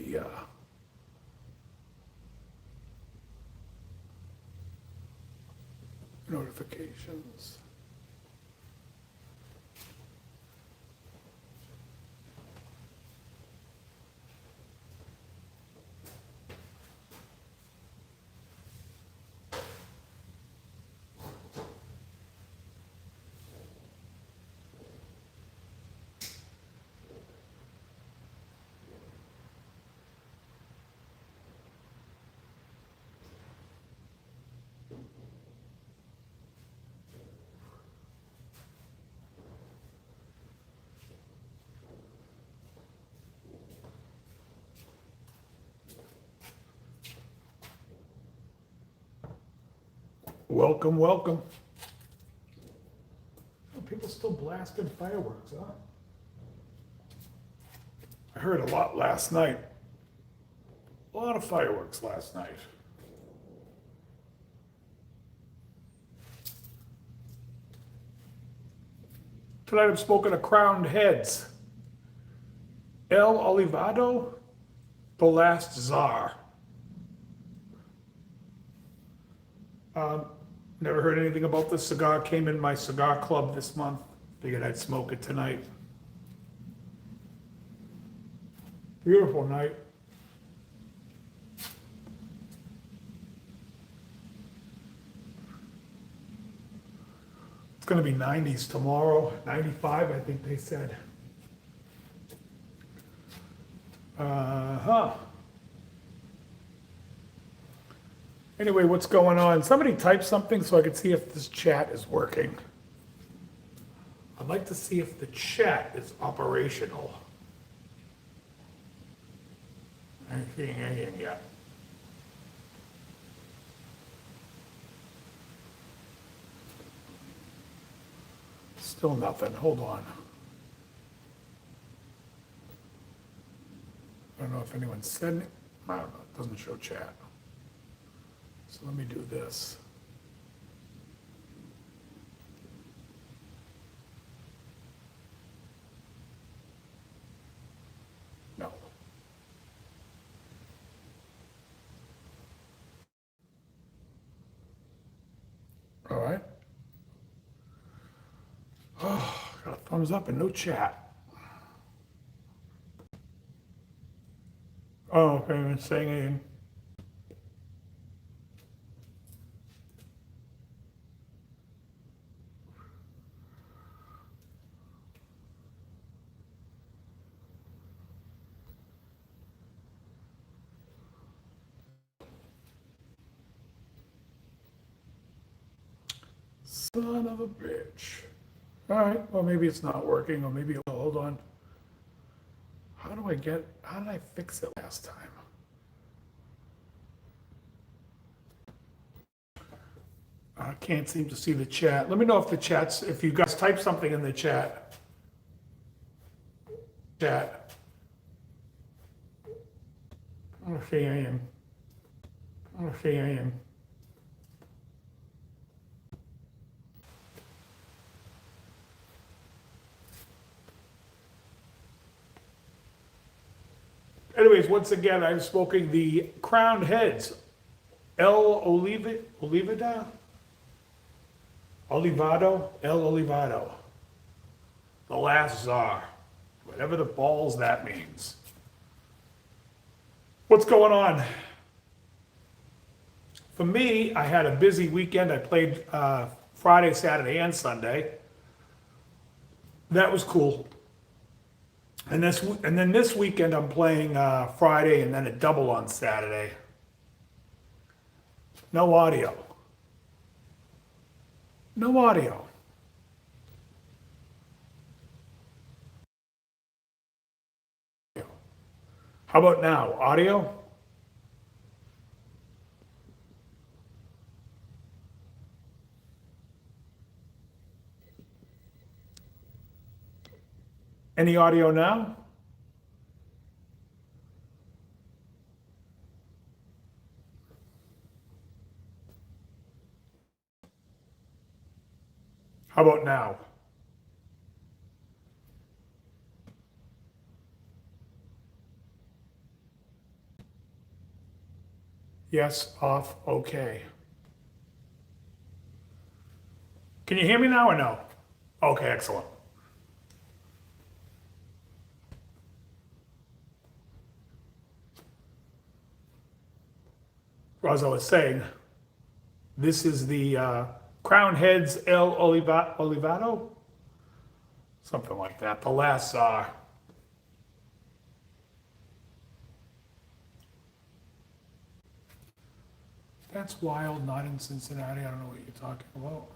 media notifications. Welcome, welcome. Oh, people still blasting fireworks, huh? I heard a lot last night. A lot of fireworks last night. Tonight I'm smoking a crowned heads. El Olivado, the last czar. Never heard anything about this cigar. Came in my cigar club this month. Figured I'd smoke it tonight. Beautiful night. It's gonna be 90s tomorrow, 95 I think they said. Uh-huh. Anyway, what's going on? Somebody type something so I can see if this chat is working. I'd like to see if the chat is operational. I'm not seeing anything yet. Still nothing. Hold on. I don't know if anyone said it. I don't know. It doesn't show chat. So let me do this. No. All right. Oh, got a thumbs up and no chat. Oh, okay. I'm saying anything. Son of a bitch. All right, well, maybe it's not working, or maybe, hold on. How did I fix it last time? I can't seem to see the chat. Let me know if if you guys type something in the chat. Chat. I don't see anything. I don't see anything. Anyways, once again, I'm smoking the crowned heads. Olivado? El Olivado. The last czar. Whatever the balls that means. What's going on? For me, I had a busy weekend. I played Friday, Saturday, and Sunday. That was cool. And then this weekend I'm playing Friday and then a double on Saturday. No audio. No audio. How about now? Audio? Any audio now? How about now? Yes, off, okay. Can you hear me now or no? Okay, excellent. As I was saying, this is the Crown Heads Olivado? Something like that. The last czar. That's wild, not in Cincinnati. I don't know what you're talking about.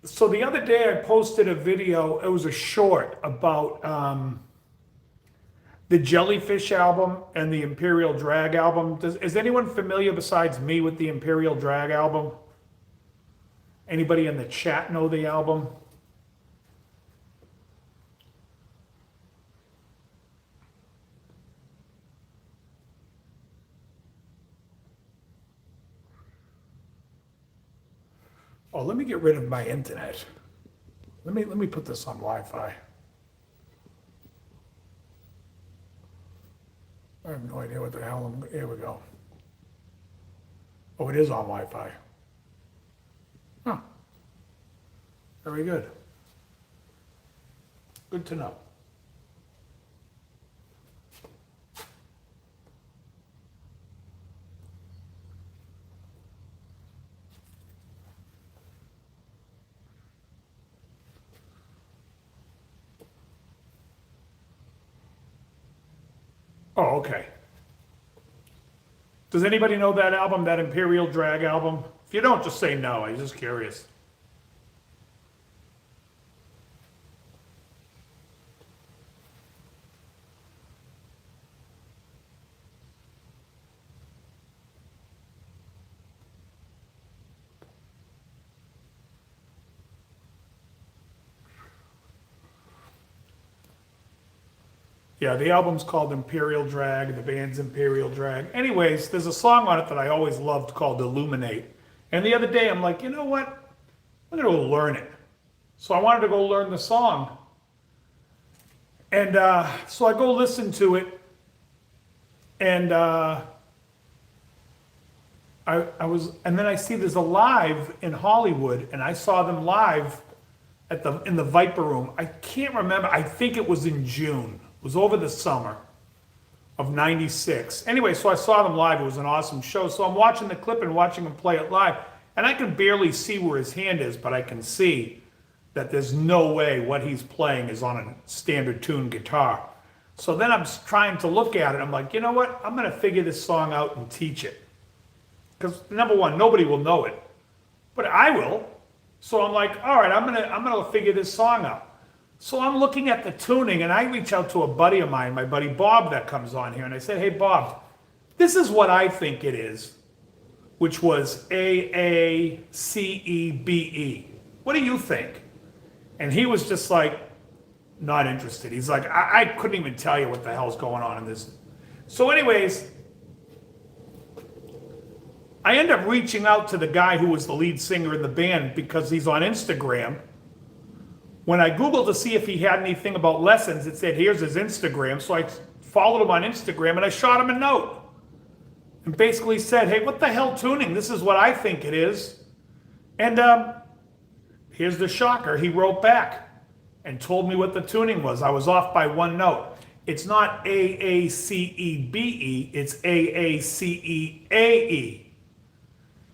So the other day I posted a video, it was a short about the Jellyfish album and the Imperial Drag album. Is anyone familiar besides me with the Imperial Drag album? Anybody in the chat know the album? Oh, let me get rid of my internet. Let me put this on Wi-Fi. I have no idea what the hell here we go. Oh, it is on Wi-Fi. Huh. Very good. Good to know. Oh, okay. Does anybody know that album, that Imperial Drag album? If you don't, just say no. I'm just curious. Yeah, the album's called Imperial Drag, the band's Imperial Drag. Anyways, there's a song on it that I always loved called Illuminate. And the other day I'm like, you know what? I'm gonna go learn it. So I wanted to go learn the song. And so I go listen to it. And and then I see there's a live in Hollywood, and I saw them live in the Viper Room. I can't remember. I think it was in June. It was over the summer of '96. Anyway, so I saw them live. It was an awesome show. So I'm watching the clip and watching him play it live. And I can barely see where his hand is, but I can see that there's no way what he's playing is on a standard tuned guitar. So then I'm trying to look at it. I'm like, you know what? I'm going to figure this song out and teach it. Because number one, nobody will know it, but I will. So I'm like, all right, I'm gonna figure this song out. So I'm looking at the tuning, and I reach out to a buddy of mine, my buddy Bob, that comes on here, and I said, hey Bob, this is what I think it is, which was AACEBE. What do you think? And he was just like, not interested. He's like, I couldn't even tell you what the hell's going on in this. So anyways, I end up reaching out to the guy who was the lead singer in the band because he's on Instagram. When I Googled to see if he had anything about lessons, it said, here's his Instagram. So I followed him on Instagram and I shot him a note and basically said, hey, what the hell tuning? This is what I think it is. And here's the shocker. He wrote back and told me what the tuning was. I was off by one note. It's not AACEBE, it's AACEAE.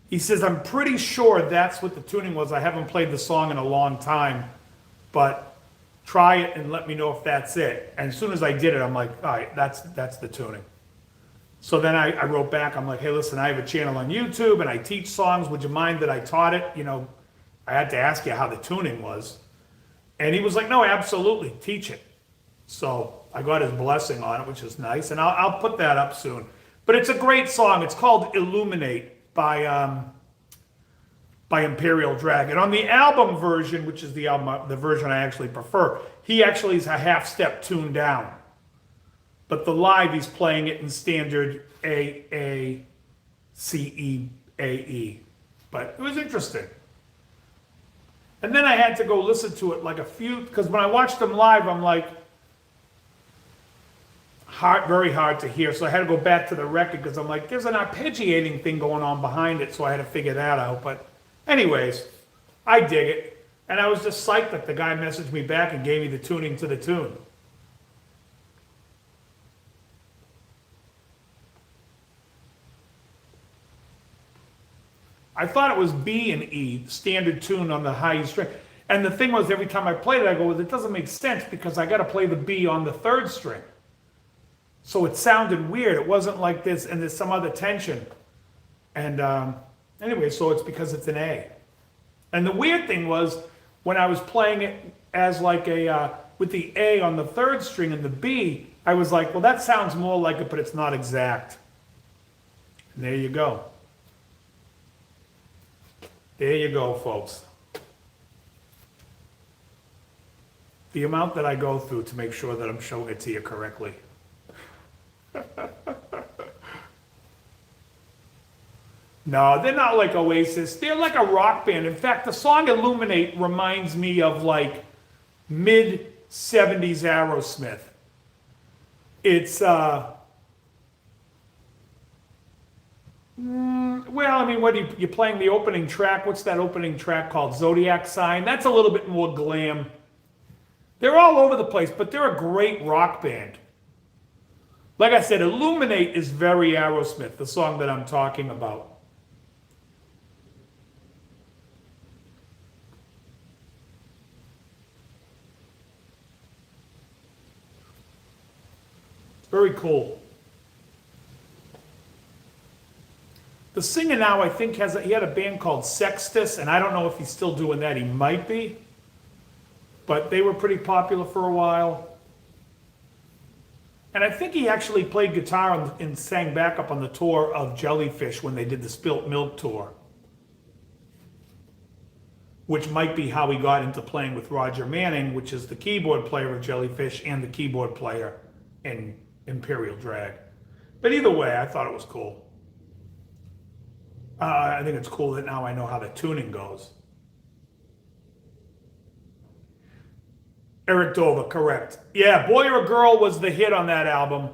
He says, I'm pretty sure that's what the tuning was. I haven't played the song in a long time, but try it and let me know if that's it. And as soon as I did it, I'm like, all right, that's the tuning. So then I wrote back, I'm like, hey, listen, I have a channel on YouTube and I teach songs. Would you mind that I taught it? You know, I had to ask you how the tuning was. And he was like, no, absolutely, teach it. So I got his blessing on it, which is nice. And I'll put that up soon. But it's a great song. It's called Illuminate by Imperial Drag. And on the album version, which is the version I actually prefer, he actually is a half step tuned down. But the live, he's playing it in standard AACEAE. But it was interesting. And then I had to go listen to it like a few, because when I watched them live, I'm like, very hard to hear. So I had to go back to the record because I'm like, there's an arpeggiating thing going on behind it. So I had to figure that out. But anyways, I dig it. And I was just psyched that the guy messaged me back and gave me the tuning to the tune. I thought it was B and E, standard tune on the high E string. And the thing was, every time I played it, I go, well, it doesn't make sense because I got to play the B on the third string. So it sounded weird. It wasn't like this, and there's some other tension. And anyway, so it's because it's an A. And the weird thing was, when I was playing it as like a, with the A on the third string and the B, I was like, well, that sounds more like it, but it's not exact. And there you go. There you go, folks. The amount that I go through to make sure that I'm showing it to you correctly. No, they're not like Oasis. They're like a rock band. In fact, the song Illuminate reminds me of like mid-70s Aerosmith. It's, well, I mean, what you're playing the opening track. What's that opening track called? Zodiac Sign. That's a little bit more glam. They're all over the place, but they're a great rock band. Like I said, Illuminate is very Aerosmith, the song that I'm talking about. Very cool. The singer now, I think, he had a band called Sextus, and I don't know if he's still doing that. He might be. But they were pretty popular for a while. And I think he actually played guitar and sang backup on the tour of Jellyfish when they did the Spilt Milk tour. Which might be how he got into playing with Roger Manning, which is the keyboard player of Jellyfish and the keyboard player in Imperial Drag. But either way, I thought it was cool. I think it's cool that now I know how the tuning goes. Eric Dover, correct. Yeah, Boy or Girl was the hit on that album.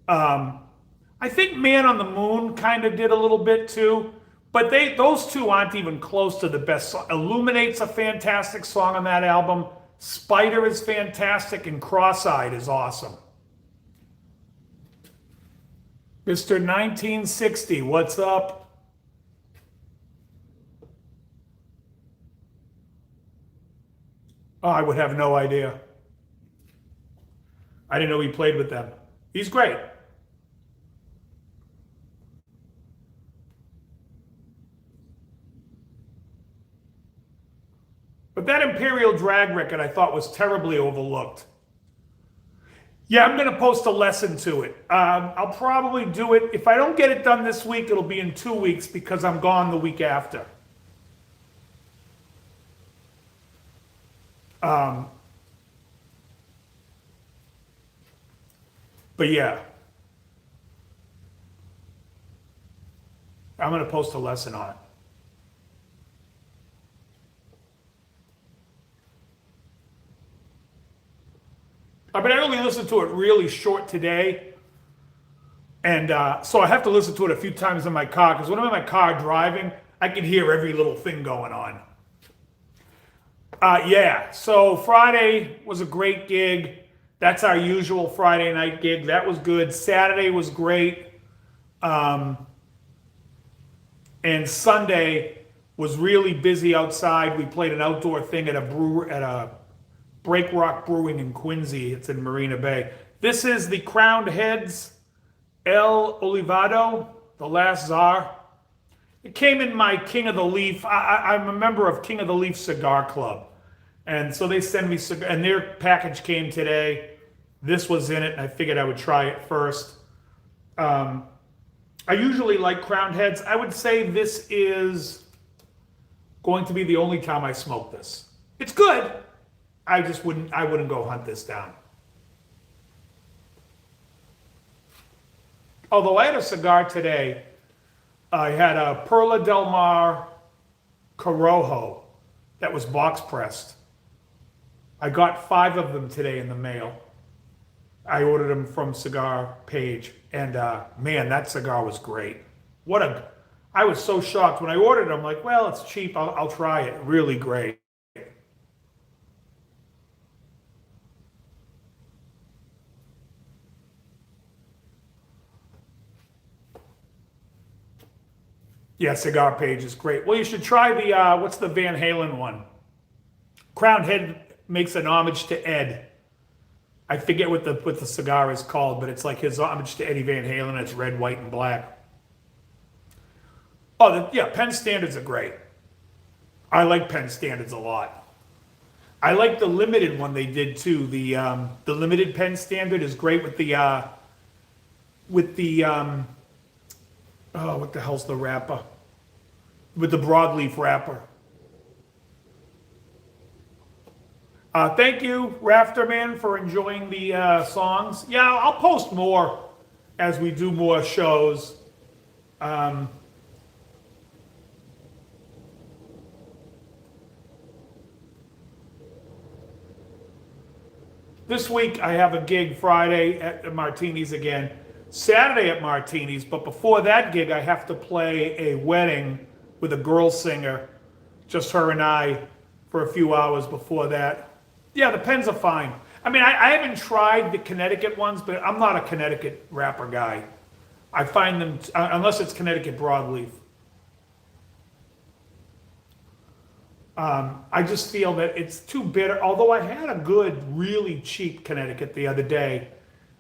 I think Man on the Moon kind of did a little bit too, but those two aren't even close to the best song. Illuminate's a fantastic song on that album. Spider is fantastic, and Cross-Eyed is awesome. Mr. 1960, what's up? Oh, I would have no idea. I didn't know he played with them. He's great. But that Imperial Drag record I thought was terribly overlooked. Yeah, I'm going to post a lesson to it. I'll probably do it. If I don't get it done this week, it'll be in 2 weeks because I'm gone the week after. But yeah, I'm going to post a lesson on it. But I only listened to it really short today. And so I have to listen to it a few times in my car, because when I'm in my car driving, I can hear every little thing going on. Yeah, so Friday was a great gig. That's our usual Friday night gig. That was good. Saturday was great. And Sunday was really busy outside. We played an outdoor thing at a Break Rock Brewing in Quincy. It's in Marina Bay. This is the Crowned Heads El Olivado, the last czar. It came in my King of the Leaf. I'm a member of King of the Leaf Cigar Club. And so they send me cigar, and their package came today. This was in it, and I figured I would try it first. I usually like Crowned Heads. I would say this is going to be the only time I smoke this. It's good. I wouldn't go hunt this down. Although I had a cigar today I had a Perla Del Mar Corojo that was box pressed. I got 5 of them today in the mail. I ordered them from Cigar Page, and man, that cigar was great. I was so shocked when I ordered it. I'm like, well, it's cheap. I'll try it. Really great. Yeah, Cigar Page is great. Well, you should try the, what's the Van Halen one? Crowned Head makes an homage to Ed. I forget what the cigar is called, but it's like his homage to Eddie Van Halen. It's red, white, and black. Oh, yeah, Penn Standards are great. I like Penn Standards a lot. I like the limited one they did too. The limited Penn Standard is great with the oh, what the hell's the wrapper? With the broadleaf wrapper. Thank you, Rafterman, for enjoying the songs. Yeah, I'll post more as we do more shows. This week I have a gig Friday at Martini's again, Saturday at Martini's, but before that gig I have to play a wedding with a girl singer, just her and I, for a few hours before that. Yeah, the pens are fine. I mean, I haven't tried the Connecticut ones, but I'm not a Connecticut wrapper guy. I find them, unless it's Connecticut broadleaf. I just feel that it's too bitter. Although I had a good, really cheap Connecticut the other day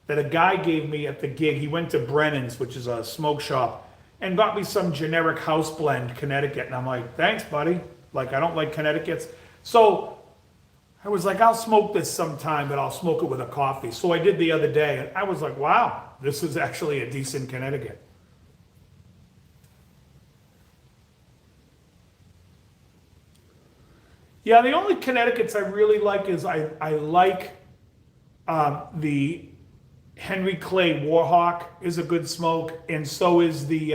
that a guy gave me at the gig. He went to Brennan's, which is a smoke shop, and got me some generic house blend Connecticut. And I'm like, thanks, buddy. Like, I don't like Connecticut's. So I was like, I'll smoke this sometime, but I'll smoke it with a coffee. So I did the other day, and I was like, wow, this is actually a decent Connecticut. Yeah, the only Connecticut's I really like is I like the Henry Clay Warhawk is a good smoke, and so is the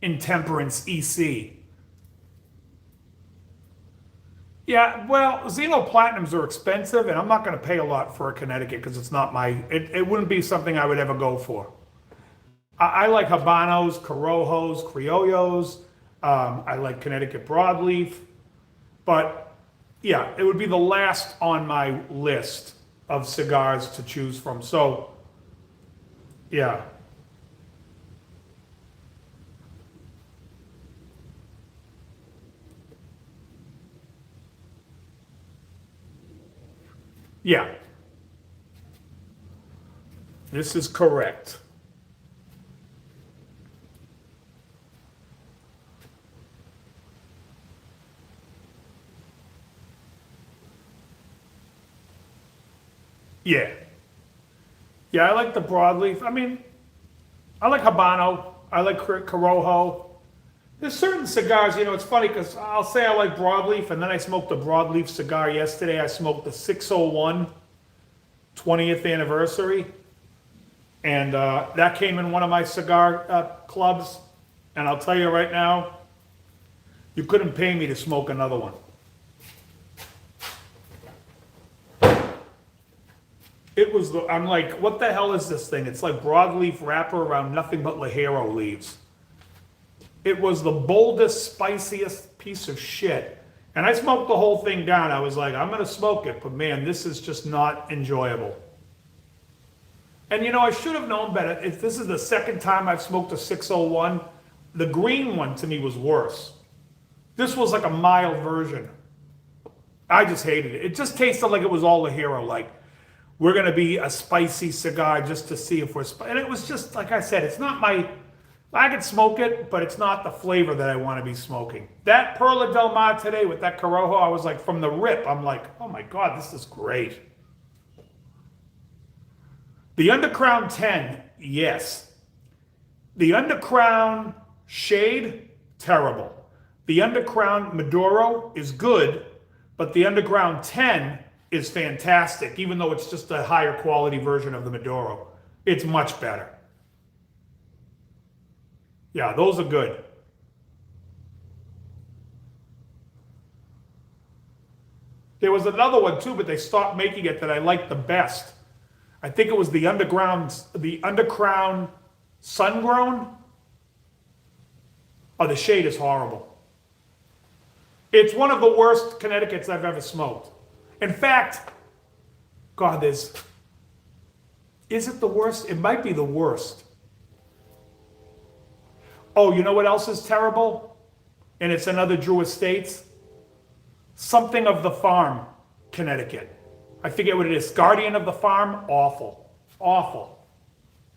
Intemperance EC. Yeah, well, Zeno Platinums are expensive, and I'm not going to pay a lot for a Connecticut because it's not it wouldn't be something I would ever go for. I like Habanos, Corojos, Criollos. I like Connecticut Broadleaf. But yeah, it would be the last on my list of cigars to choose from. So, yeah. Yeah. This is correct. Yeah. Yeah, I like the broadleaf. I mean, I like Habano. I like Corojo. There's certain cigars, it's funny because I'll say I like broadleaf, and then I smoked a broadleaf cigar yesterday. I smoked the 601 20th anniversary, and that came in one of my cigar clubs. And I'll tell you right now, you couldn't pay me to smoke another one. I'm like, what the hell is this thing? It's like broadleaf wrapper around nothing but Ligero leaves. It was the boldest, spiciest piece of shit. And I smoked the whole thing down. I was like, I'm going to smoke it, but man, this is just not enjoyable. And I should have known better. If this is the second time I've smoked a 601, the green one to me was worse. This was like a mild version. I just hated it. It just tasted like it was all Ligero, like, we're going to be a spicy cigar just to see if we're spicy. And it was just, like I said, it's not I could smoke it, but it's not the flavor that I want to be smoking. That Perla Del Mar today with that Corojo, I was like, from the rip, I'm like, oh my God, this is great. The Undercrown 10, yes. The Undercrown Shade, terrible. The Undercrown Maduro is good, but the Underground 10 is fantastic, even though it's just a higher quality version of the Maduro. It's much better. Yeah, those are good. There was another one too, but they stopped making it that I liked the best. I think it was the Undercrown Sun-Grown. Oh, the shade is horrible. It's one of the worst Connecticut's I've ever smoked. In fact, God, is it the worst? It might be the worst. Oh, you know what else is terrible? And it's another Drew Estates. Something of the Farm, Connecticut. I forget what it is. Guardian of the Farm, awful. Awful.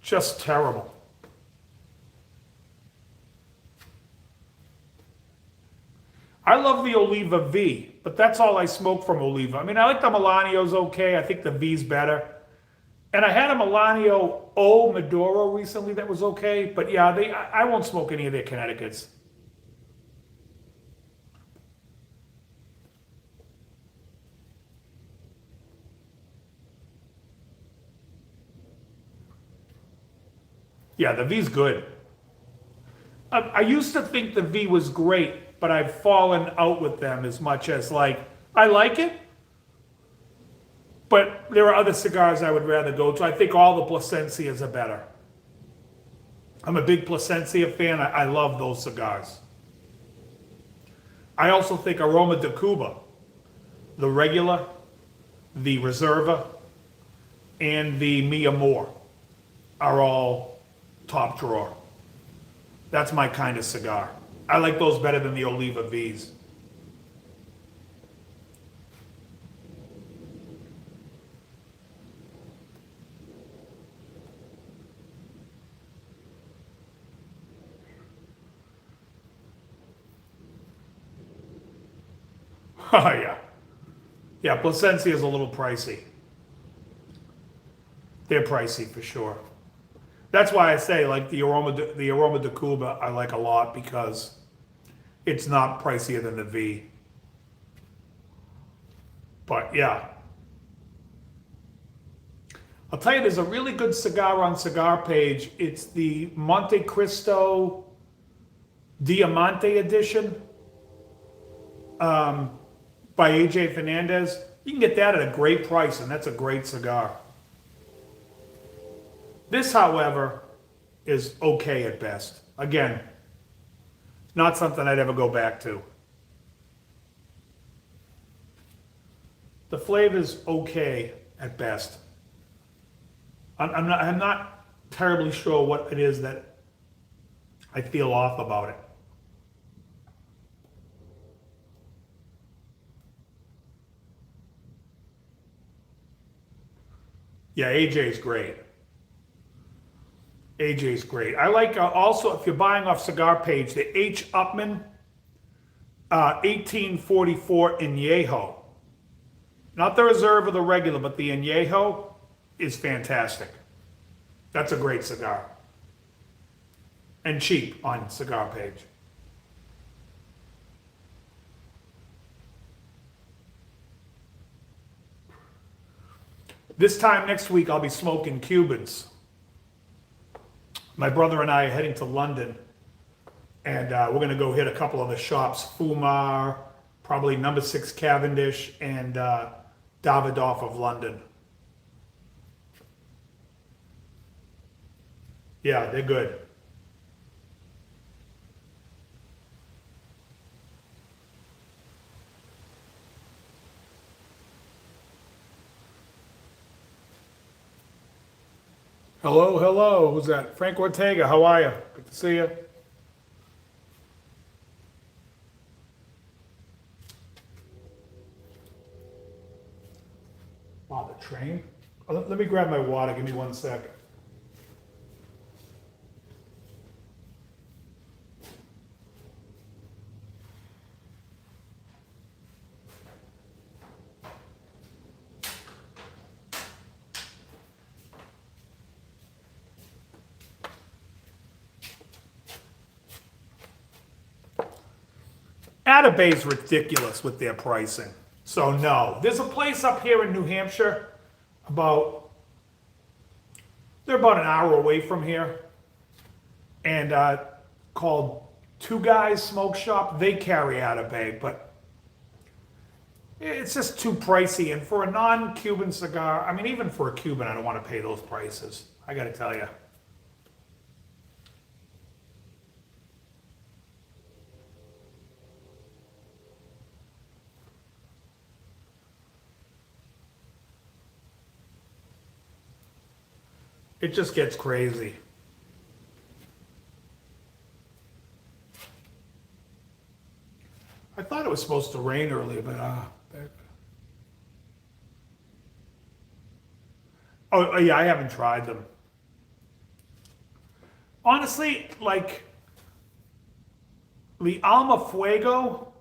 Just terrible. I love the Oliva V, but that's all I smoke from Oliva. I mean, I like the Milanio's okay. I think the V's better. And I had a Milanio O Maduro recently that was okay, but yeah, I won't smoke any of their Connecticut's. Yeah, the V's good. I used to think the V was great, but I've fallen out with them as much as like, I like it, but there are other cigars I would rather go to. I think all the Plasencias are better. I'm a big Plasencia fan. I love those cigars. I also think Aroma de Cuba, the regular, the Reserva, and the Mi Amor are all top drawer. That's my kind of cigar. I like those better than the Oliva V's. Oh, yeah. Yeah, Plasencia is a little pricey. They're pricey for sure. That's why I say like the Aroma de Cuba I like a lot because it's not pricier than the V. But yeah. I'll tell you, there's a really good cigar on Cigar Page. It's the Monte Cristo Diamante edition by AJ Fernandez. You can get that at a great price, and that's a great cigar. This, however, is okay at best. Again, not something I'd ever go back to. The flavor's okay at best. I'm not terribly sure what it is that I feel off about it. Yeah, AJ's great. AJ's great. I like also, if you're buying off Cigar Page, the H. Upman 1844 Añejo. Not the Reserve or the regular, but the Añejo is fantastic. That's a great cigar. And cheap on Cigar Page. This time next week, I'll be smoking Cubans. My brother and I are heading to London, and we're going to go hit a couple of the shops. Fumar, probably Number 6 Cavendish, and Davidoff of London. Yeah, they're good. Hello, hello. Who's that? Frank Ortega. How are you? Good to see you. Wow, the train? Oh, let me grab my water. Give me 1 second. Atabay's ridiculous with their pricing. So no. There's a place up here in New Hampshire, they're about an hour away from here, and called Two Guys Smoke Shop. They carry out of Bay, but it's just too pricey. And for a non-Cuban cigar, I mean, even for a Cuban, I don't want to pay those prices. I got to tell you. It just gets crazy. I thought it was supposed to rain earlier, but oh yeah, I haven't tried them. Honestly, like the Alma Fuego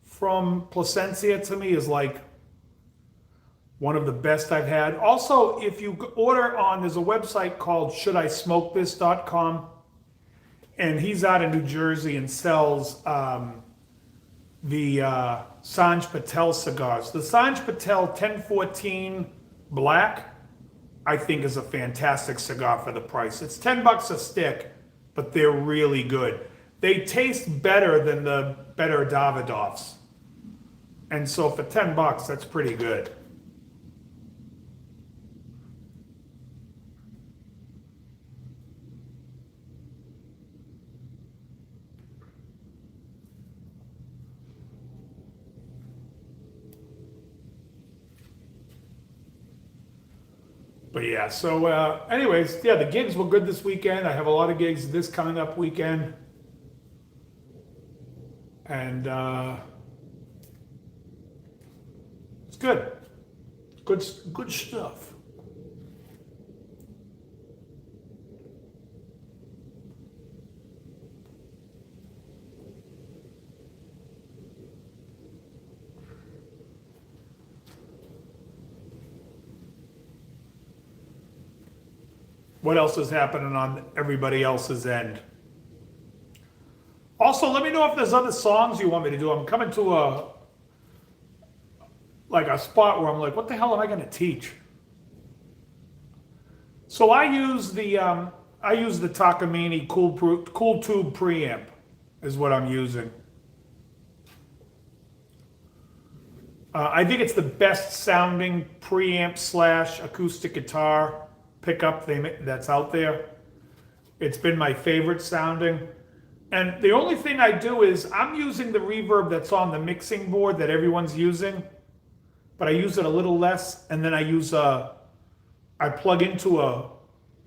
from Plasencia to me is like one of the best I've had. Also, if you order on, there's a website called shouldismokethis.com, and he's out of New Jersey and sells the Sanj Patel cigars. The Sanj Patel 1014 Black, I think, is a fantastic cigar for the price. It's $10 a stick, but they're really good. They taste better than the better Davidoffs. And so for $10, that's pretty good. But yeah, so anyways, yeah, the gigs were good this weekend. I have a lot of gigs this coming up weekend. And it's good. Good stuff. What else is happening on everybody else's end? Also, let me know if there's other songs you want me to do. I'm coming to a spot where I'm like, what the hell am I going to teach? So I use the Takamine Cool Tube preamp is what I'm using. I think it's the best sounding preamp / acoustic guitar pickup that's out there. It's been my favorite sounding. And the only thing I do is I'm using the reverb that's on the mixing board that everyone's using, but I use it a little less, and then I plug into a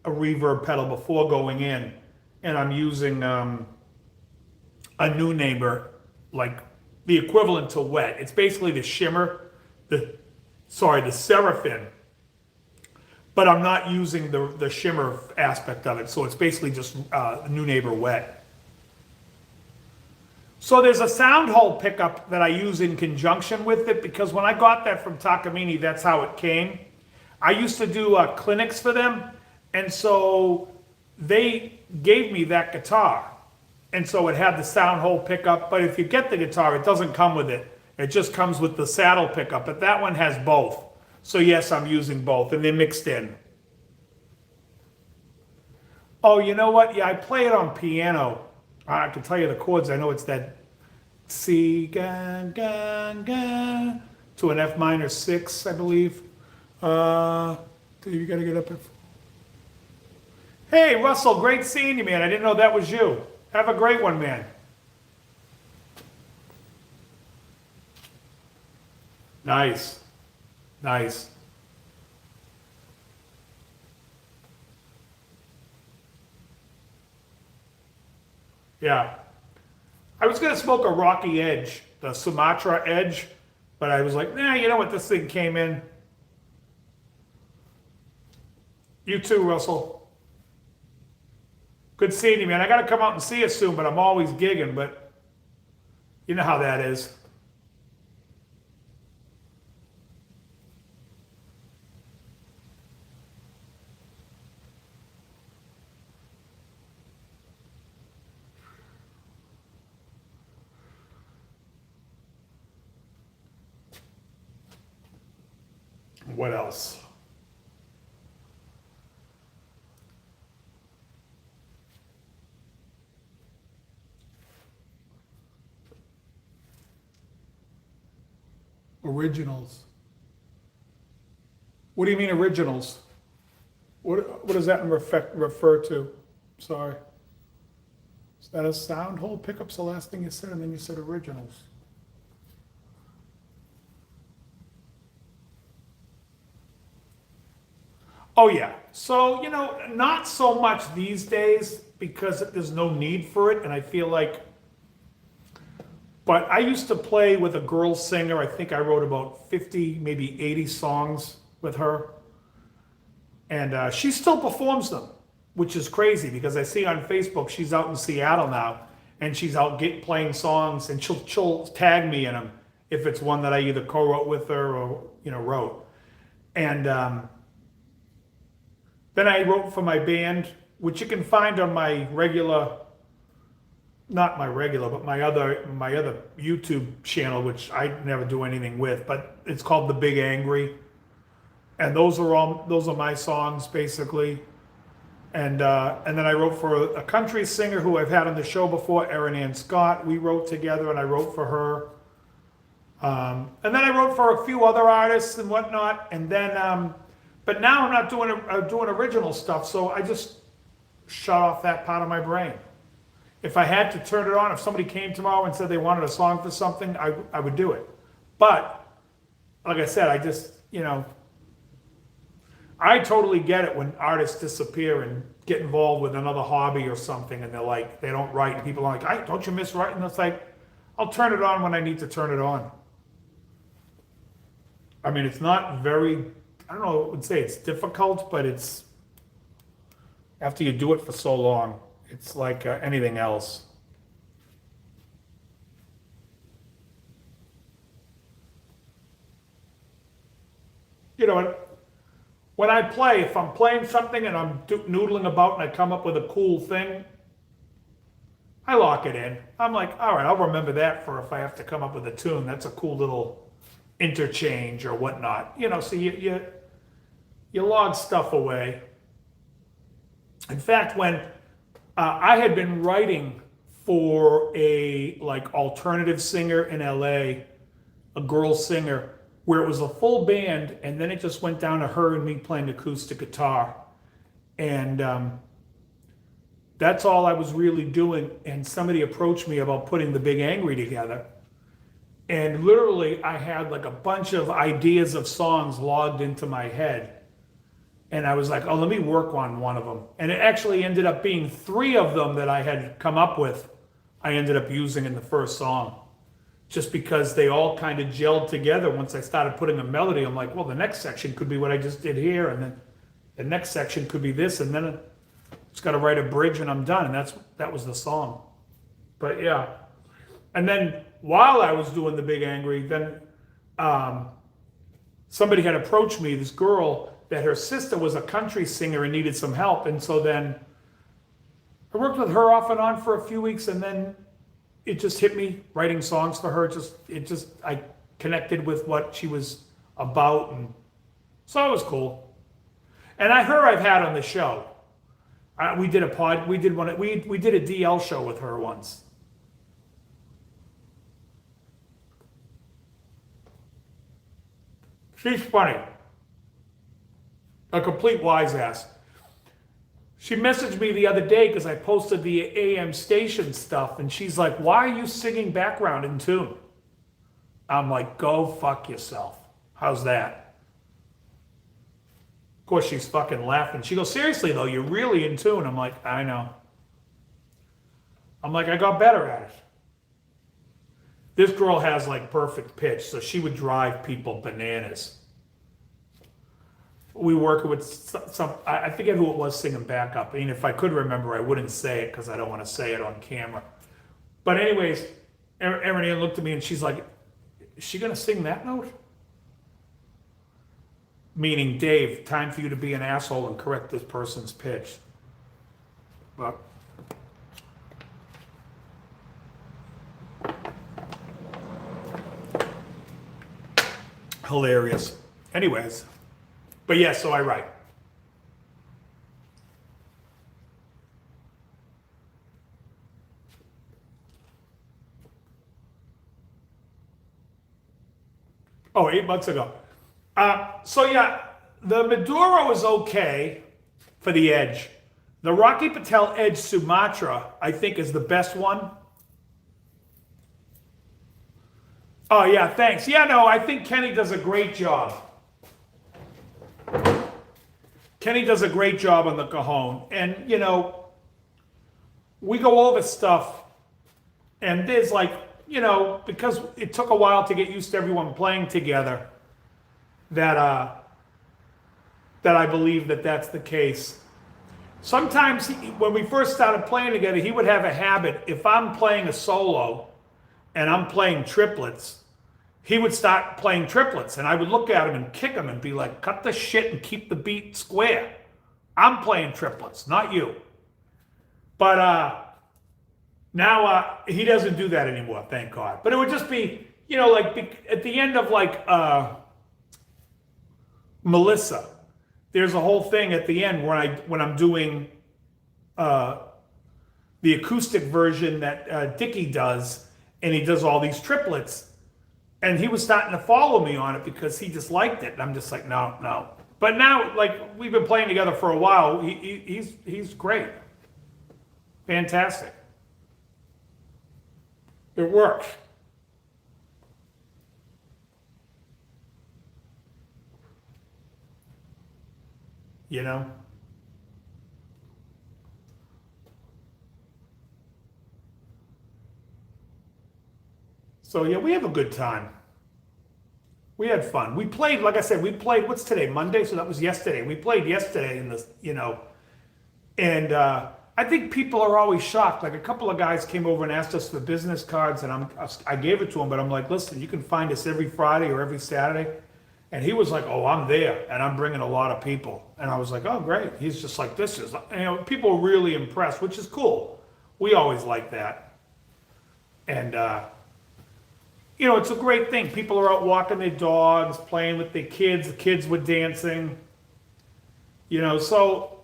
reverb pedal before going in, and I'm using a new neighbor, like the equivalent to wet. It's basically the shimmer, the Seraphim, but I'm not using the shimmer aspect of it, so it's basically just new neighbor wet. So there's a sound hole pickup that I use in conjunction with it, because when I got that from Takamine, that's how it came. I used to do clinics for them, and so they gave me that guitar. And so it had the sound hole pickup, but if you get the guitar, it doesn't come with it. It just comes with the saddle pickup, but that one has both. So yes, I'm using both, and they're mixed in. Oh, you know what? Yeah, I play it on piano. I can tell you the chords. I know it's that C, ga, ga, ga, to an F minor 6, I believe. You gotta get up. Hey, Russell, great seeing you, man. I didn't know that was you. Have a great one, man. Nice. Nice. Yeah. I was going to smoke a Rocky Edge, the Sumatra Edge, but I was like, nah, you know what? This thing came in. You too, Russell. Good seeing you, man. I got to come out and see you soon, but I'm always gigging, but you know how that is. What else? Originals. What do you mean originals? What does that refer to? Sorry. Is that a sound hole? Pickup's the last thing you said, and then you said originals. Oh yeah. So, not so much these days because there's no need for it, and I feel like, but I used to play with a girl singer. I think I wrote about 50, maybe 80 songs with her. And she still performs them, which is crazy because I see on Facebook she's out in Seattle now, and she's out playing songs, and she'll tag me in them if it's one that I either co-wrote with her or wrote. And then I wrote for my band, which you can find on my regular, not my regular, but my other YouTube channel, which I never do anything with, but it's called The Big Angry. And those are my songs basically. And then I wrote for a country singer who I've had on the show before, Erin Ann Scott. We wrote together, and I wrote for her. And then I wrote for a few other artists and whatnot. And then, but now I'm not doing original stuff, so I just shut off that part of my brain. If I had to turn it on, if somebody came tomorrow and said they wanted a song for something, I would do it. But like I said, I just I totally get it when artists disappear and get involved with another hobby or something, and they don't write, and people are like, don't you miss writing? It's like, I'll turn it on when I need to turn it on. I mean, it's not very, I don't know, I would say it's difficult, but it's, after you do it for so long, it's like anything else. When I play, if I'm playing something and I'm noodling about and I come up with a cool thing, I lock it in. I'm like, all right, I'll remember that for if I have to come up with a tune. That's a cool little interchange or whatnot. So you log stuff away. In fact, when I had been writing for a alternative singer in LA, a girl singer, where it was a full band, and then it just went down to her and me playing acoustic guitar. And that's all I was really doing. And somebody approached me about putting The Big Angry together. And literally, I had like a bunch of ideas of songs logged into my head. And I was like, oh, let me work on one of them. And it actually ended up being 3 of them that I had come up with, I ended up using in the first song. Just because they all kind of gelled together once I started putting a melody. I'm like, well, the next section could be what I just did here, and then the next section could be this, and then I just got to write a bridge and I'm done, and that was the song. But yeah. And then while I was doing The Big Angry, then somebody had approached me, this girl, that her sister was a country singer and needed some help, and so then I worked with her off and on for a few weeks, and then it just hit me writing songs for her. I connected with what she was about, and so it was cool. And her I've had on the show. We did a DL show with her once. She's funny. A complete wise ass. She messaged me the other day because I posted the AM station stuff, and she's like, why are you singing background in tune? I'm like, go fuck yourself. How's that? Of course, she's fucking laughing. She goes, seriously though, you're really in tune. I'm like, I know. I'm like, I got better at it. This girl has like perfect pitch, so she would drive people bananas. We work with some, I forget who it was singing backup. I mean, if I could remember, I wouldn't say it because I don't want to say it on camera. But anyways, Erin Ann looked at me and she's like, is she going to sing that note? Meaning, Dave, time for you to be an asshole and correct this person's pitch. But hilarious. Anyways. But yeah, so I write. Oh, 8 months ago. So yeah, the Maduro is okay for the Edge. The Rocky Patel Edge Sumatra, I think, is the best one. Oh yeah, thanks. Yeah, no, I think Kenny does a great job. Kenny does a great job on the cajon. And, we go over stuff, and there's like, because it took a while to get used to everyone playing together, that that I believe that that's the case. Sometimes when we first started playing together, he would have a habit. If I'm playing a solo and I'm playing triplets, he would start playing triplets, and I would look at him and kick him and be like, cut the shit and keep the beat square. I'm playing triplets, not you. But now he doesn't do that anymore, thank God. But it would just be, like at the end of like Melissa, there's a whole thing at the end when I'm doing the acoustic version that Dickie does, and he does all these triplets, and he was starting to follow me on it because he just liked it, and I'm just like, no, no. But now, like, we've been playing together for a while. He's great, fantastic. It works. You know? So yeah, we have a good time. We had fun. We played, like I said, what's today? Monday? So that was yesterday. We played yesterday in this, and I think people are always shocked. Like a couple of guys came over and asked us for business cards, and I gave it to them, but I'm like, listen, you can find us every Friday or every Saturday. And he was like, oh, I'm there, and I'm bringing a lot of people. And I was like, oh, great. He's just like, this is, people are really impressed, which is cool. We always like that. And, it's a great thing. People are out walking their dogs, playing with their kids. The kids were dancing. So,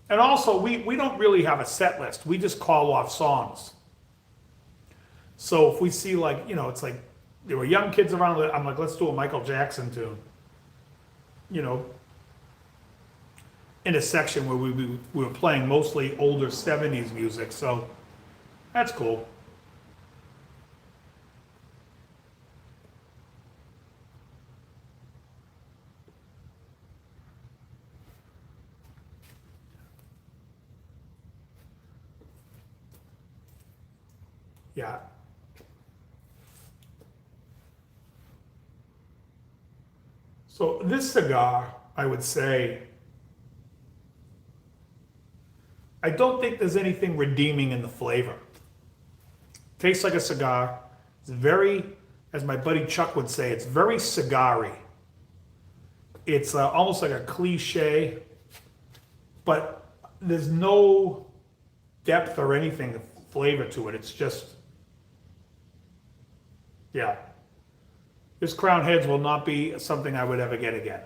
and also we don't really have a set list. We just call off songs. So if we see like, it's like there were young kids around, I'm like, let's do a Michael Jackson tune. In a section where we were playing mostly older 70s music. So that's cool. Yeah. So this cigar, I would say, I don't think there's anything redeeming in the flavor. Tastes like a cigar. It's very, as my buddy Chuck would say, it's very cigar-y. It's almost like a cliche, but there's no depth or anything, flavor to it. It's just, yeah. This Crown Heads will not be something I would ever get again.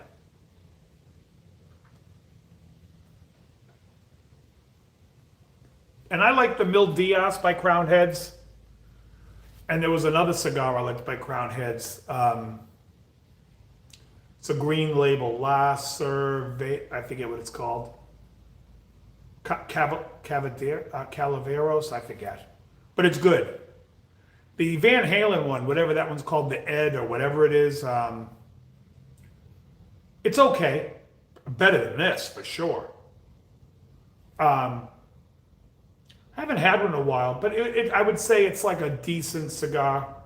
And I like the Mil Diaz by Crown Heads. And there was another cigar I liked by Crown Heads. It's a green label, La Cerve, I forget what it's called. Calaveros, I forget. But it's good. The Van Halen one, whatever that one's called, the Ed or whatever it is, it's okay. Better than this, for sure. I haven't had one in a while, but I would say it's like a decent cigar.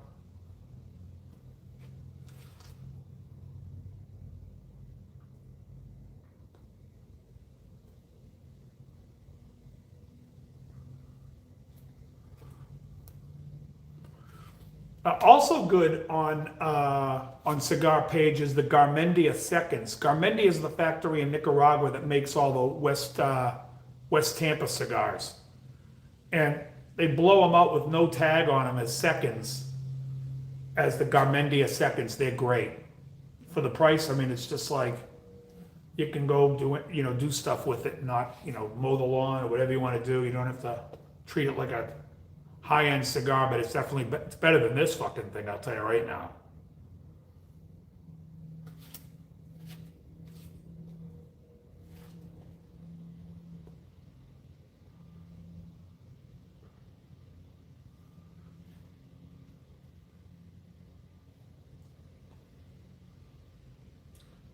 Also good on Cigar Page is the Garmendia Seconds. Garmendia is the factory in Nicaragua that makes all the West Tampa cigars. And they blow them out with no tag on them as seconds, as the Garmendia Seconds. They're great. For the price, I mean, it's just like, you can go do it, do stuff with it, not, mow the lawn or whatever you want to do. You don't have to treat it like a high-end cigar, but it's definitely, it's better than this fucking thing, I'll tell you right now.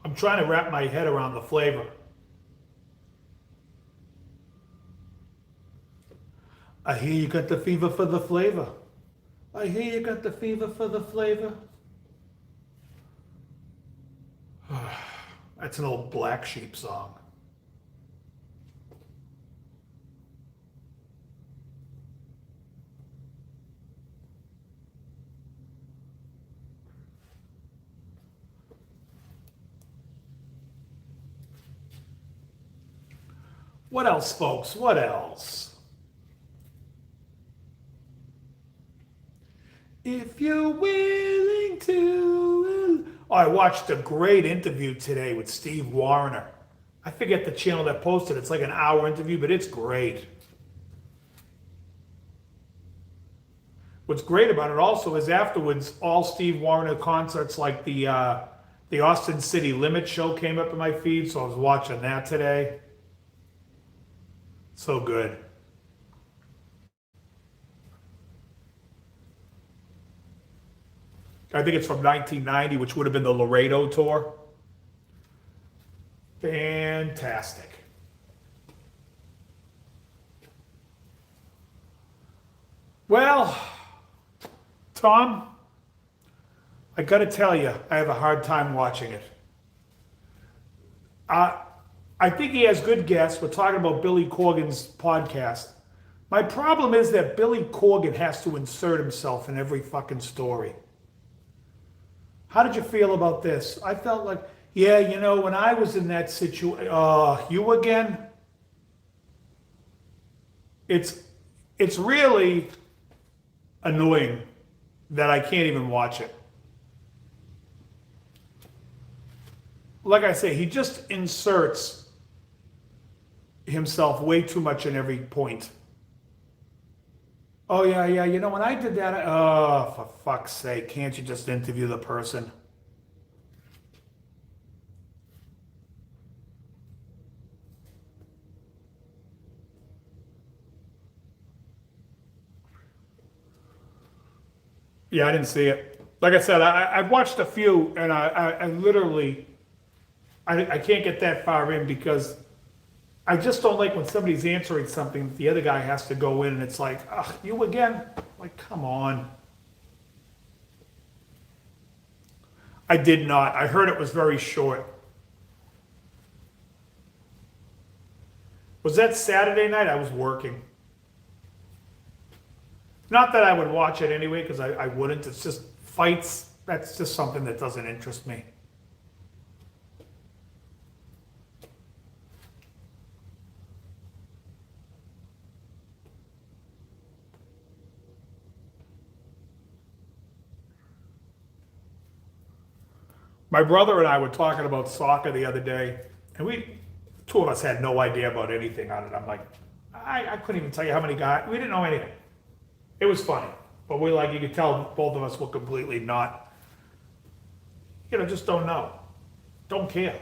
I'm trying to wrap my head around the flavor. I hear you got the fever for the flavor. I hear you got the fever for the flavor. That's an old Black Sheep song. What else, folks? What else? If you're willing to. Oh, I watched a great interview today with Steve Wariner. I forget the channel that posted. It's like an hour interview, but it's great. What's great about it also is afterwards, all Steve Wariner concerts like the Austin City Limit show came up in my feed, so I was watching that today. So good. I think it's from 1990, which would have been the Laredo tour. Fantastic. Well, Tom, I got to tell you, I have a hard time watching it. I think he has good guests. We're talking about Billy Corgan's podcast. My problem is that Billy Corgan has to insert himself in every fucking story. How did you feel about this? I felt like, yeah, you know, when I was in that situation, you again? It's really annoying that I can't even watch it. Like I say, he just inserts himself way too much in every point. Oh, yeah, you know, when I did that, oh, for fuck's sake, can't you just interview the person? Yeah, I didn't see it. Like I said, I've watched a few, and I literally, I can't get that far in because I just don't like when somebody's answering something, the other guy has to go in and it's like, ugh, you again? Like, come on. I did not. I heard it was very short. Was that Saturday night? I was working. Not that I would watch it anyway, because I wouldn't. It's just fights. That's just something that doesn't interest me. My brother and I were talking about soccer the other day, and two of us had no idea about anything on it. I'm like, I couldn't even tell you how many guys, we didn't know anything. It was funny, but you could tell both of us were completely not, just don't know. Don't care.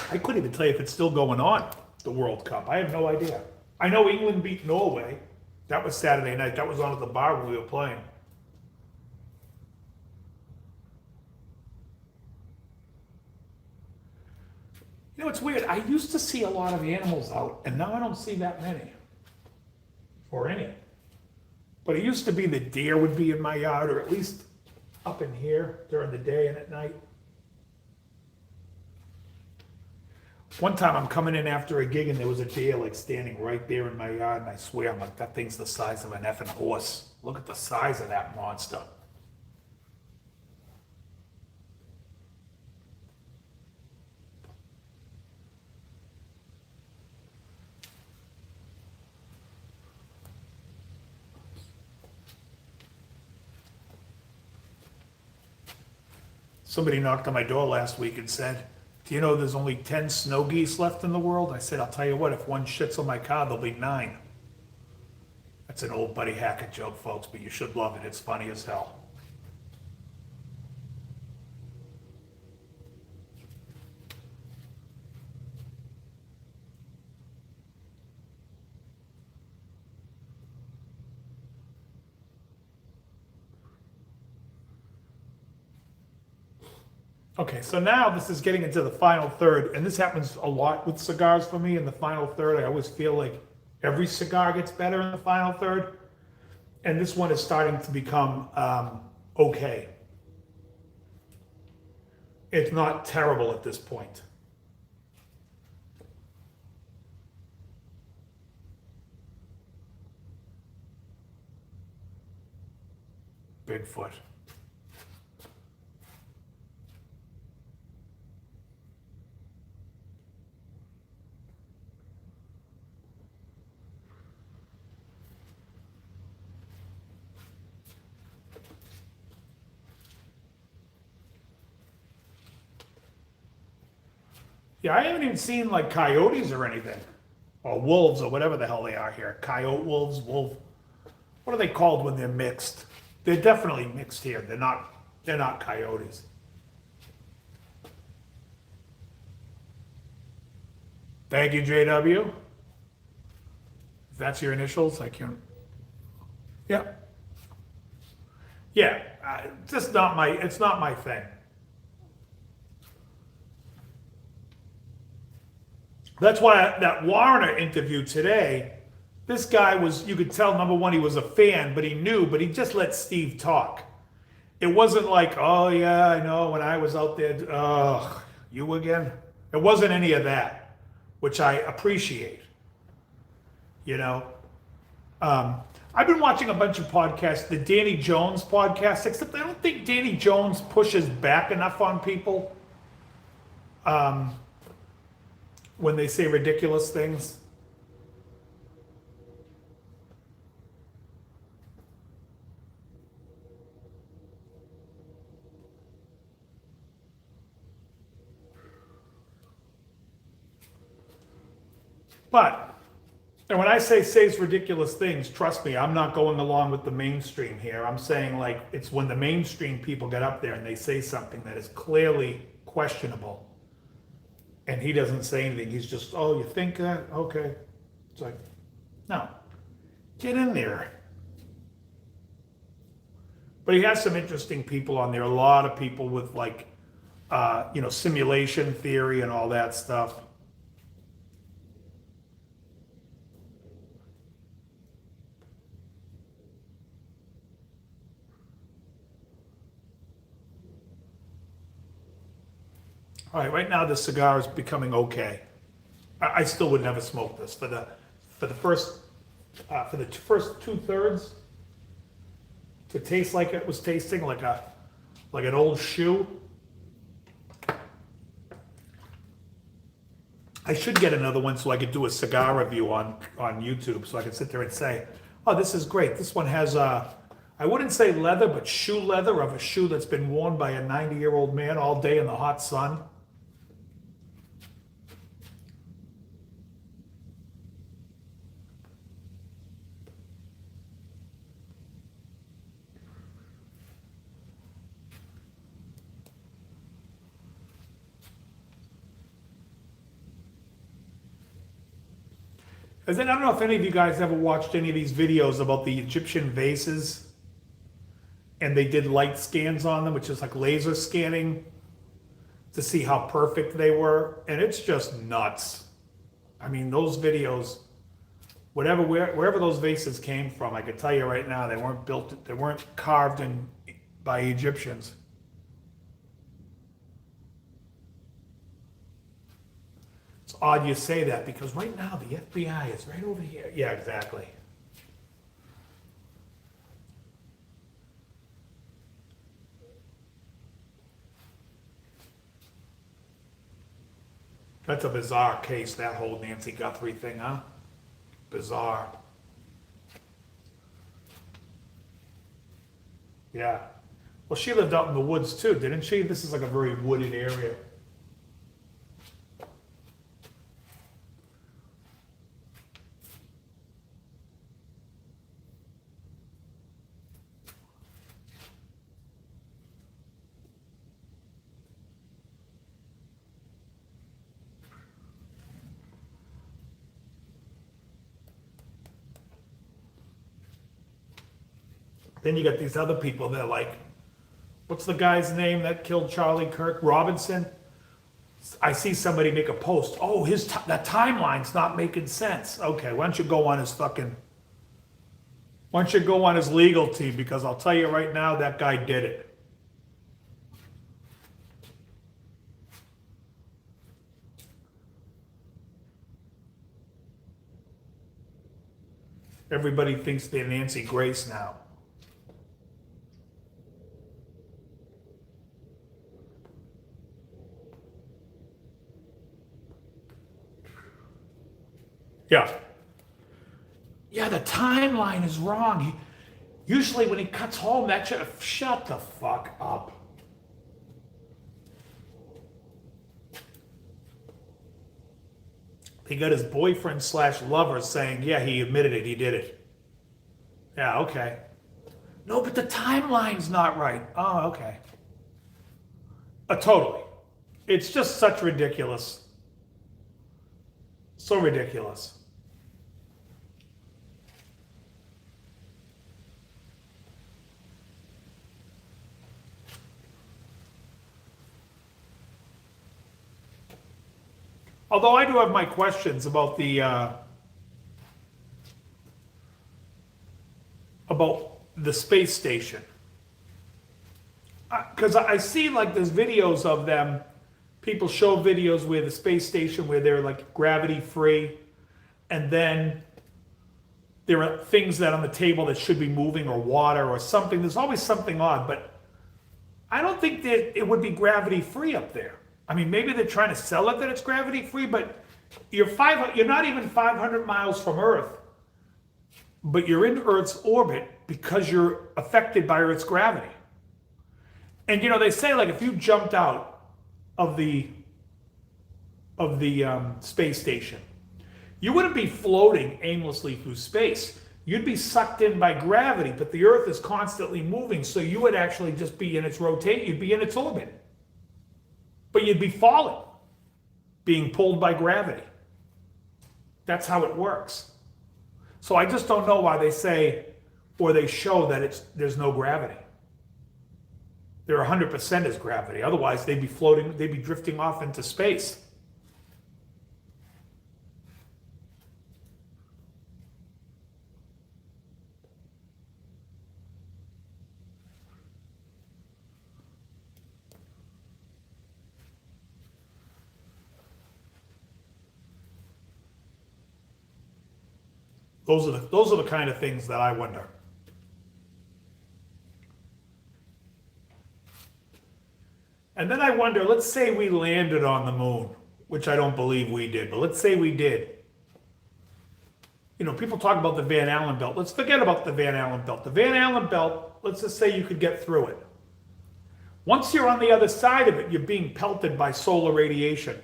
I couldn't even tell you if it's still going on, the World Cup. I have no idea. I know England beat Norway. That was Saturday night. That was on at the bar when we were playing. You know, it's weird. I used to see a lot of animals out, and now I don't see that many. Or any. But it used to be the deer would be in my yard, or at least up in here during the day and at night. One time I'm coming in after a gig and there was a deer like standing right there in my yard, and I swear, I'm like, that thing's the size of an effing horse. Look at the size of that monster. Somebody knocked on my door last week and said, Do you know there's only 10 snow geese left in the world? I said, I'll tell you what, if one shits on my car, there'll be 9. That's an old Buddy Hackett joke, folks, but you should love it. It's funny as hell. Okay, so now this is getting into the final third, and this happens a lot with cigars for me in the final third. I always feel like every cigar gets better in the final third, and this one is starting to become okay. It's not terrible at this point. Bigfoot. Yeah, I haven't even seen like coyotes or anything, or wolves or whatever the hell they are here. Coyote wolves, wolf. What are they called when they're mixed? They're definitely mixed here. They're not. They're not coyotes. Thank you, JW. If that's your initials, I can. Yeah. Yeah. Just not my. It's not my thing. That's why that Warner interview today, this guy was, you could tell, number one, he was a fan, but he knew, but he just let Steve talk. It wasn't like, oh yeah, I know, when I was out there, you again? It wasn't any of that, which I appreciate. You know? I've been watching a bunch of podcasts, the Danny Jones podcast, except I don't think Danny Jones pushes back enough on people. When they say ridiculous things. But, and when I say says ridiculous things, trust me, I'm not going along with the mainstream here. I'm saying like, it's when the mainstream people get up there and they say something that is clearly questionable. And he doesn't say anything. He's just, oh, you think that? Okay. It's like, no, get in there. But he has some interesting people on there. A lot of people with like, simulation theory and all that stuff. All right now the cigar is becoming okay. I still would never smoke this for the first 2/3 to taste like it was tasting like an old shoe. I should get another one so I could do a cigar review on YouTube, so I could sit there and say, oh, this is great. This one has I wouldn't say leather, but shoe leather of a shoe that's been worn by a 90-year-old man all day in the hot sun. I don't know if any of you guys ever watched any of these videos about the Egyptian vases, and they did light scans on them, which is like laser scanning to see how perfect they were, and it's just nuts. I mean, those videos, wherever those vases came from, I can tell you right now, they weren't carved by Egyptians. It's odd you say that because right now the FBI is right over here. Yeah, exactly. That's a bizarre case, that whole Nancy Guthrie thing, huh? Bizarre. Yeah. Well, she lived out in the woods too, didn't she? This is like a very wooded area. Then you got these other people that are like, what's the guy's name that killed Charlie Kirk? Robinson? I see somebody make a post. Oh, that timeline's not making sense. Okay, why don't you go on his legal team, because I'll tell you right now, that guy did it. Everybody thinks they're Nancy Grace now. Yeah. Yeah, the timeline is wrong. Usually when he cuts home, that should shut the fuck up. He got his boyfriend / lover saying, yeah, he admitted it, he did it. Yeah, okay. No, but the timeline's not right. Oh, okay. Totally. It's just such ridiculous. So ridiculous. Although I do have my questions about the space station, because I see like there's videos of them. People show videos where the space station where they're like gravity free, and then there are things that on the table that should be moving, or water or something. There's always something odd, but I don't think that it would be gravity free up there. I mean, maybe they're trying to sell it that it's gravity free, but you're not even 500 miles from Earth, but you're in Earth's orbit because you're affected by Earth's gravity. And you know, they say like if you jumped out of the space station, you wouldn't be floating aimlessly through space. You'd be sucked in by gravity, but the Earth is constantly moving, so you would actually just be in its rotation. You'd be in its orbit. But you'd be falling, being pulled by gravity. That's how it works. So I just don't know why they say, or they show that there's no gravity. There 100% is gravity. Otherwise, they'd be floating, they'd be drifting off into space. Those are the kind of things that I wonder. And then I wonder, let's say we landed on the moon, which I don't believe we did, but let's say we did. You know, people talk about the Van Allen belt. Let's forget about the Van Allen belt. The Van Allen belt, let's just say you could get through it. Once you're on the other side of it, you're being pelted by solar radiation.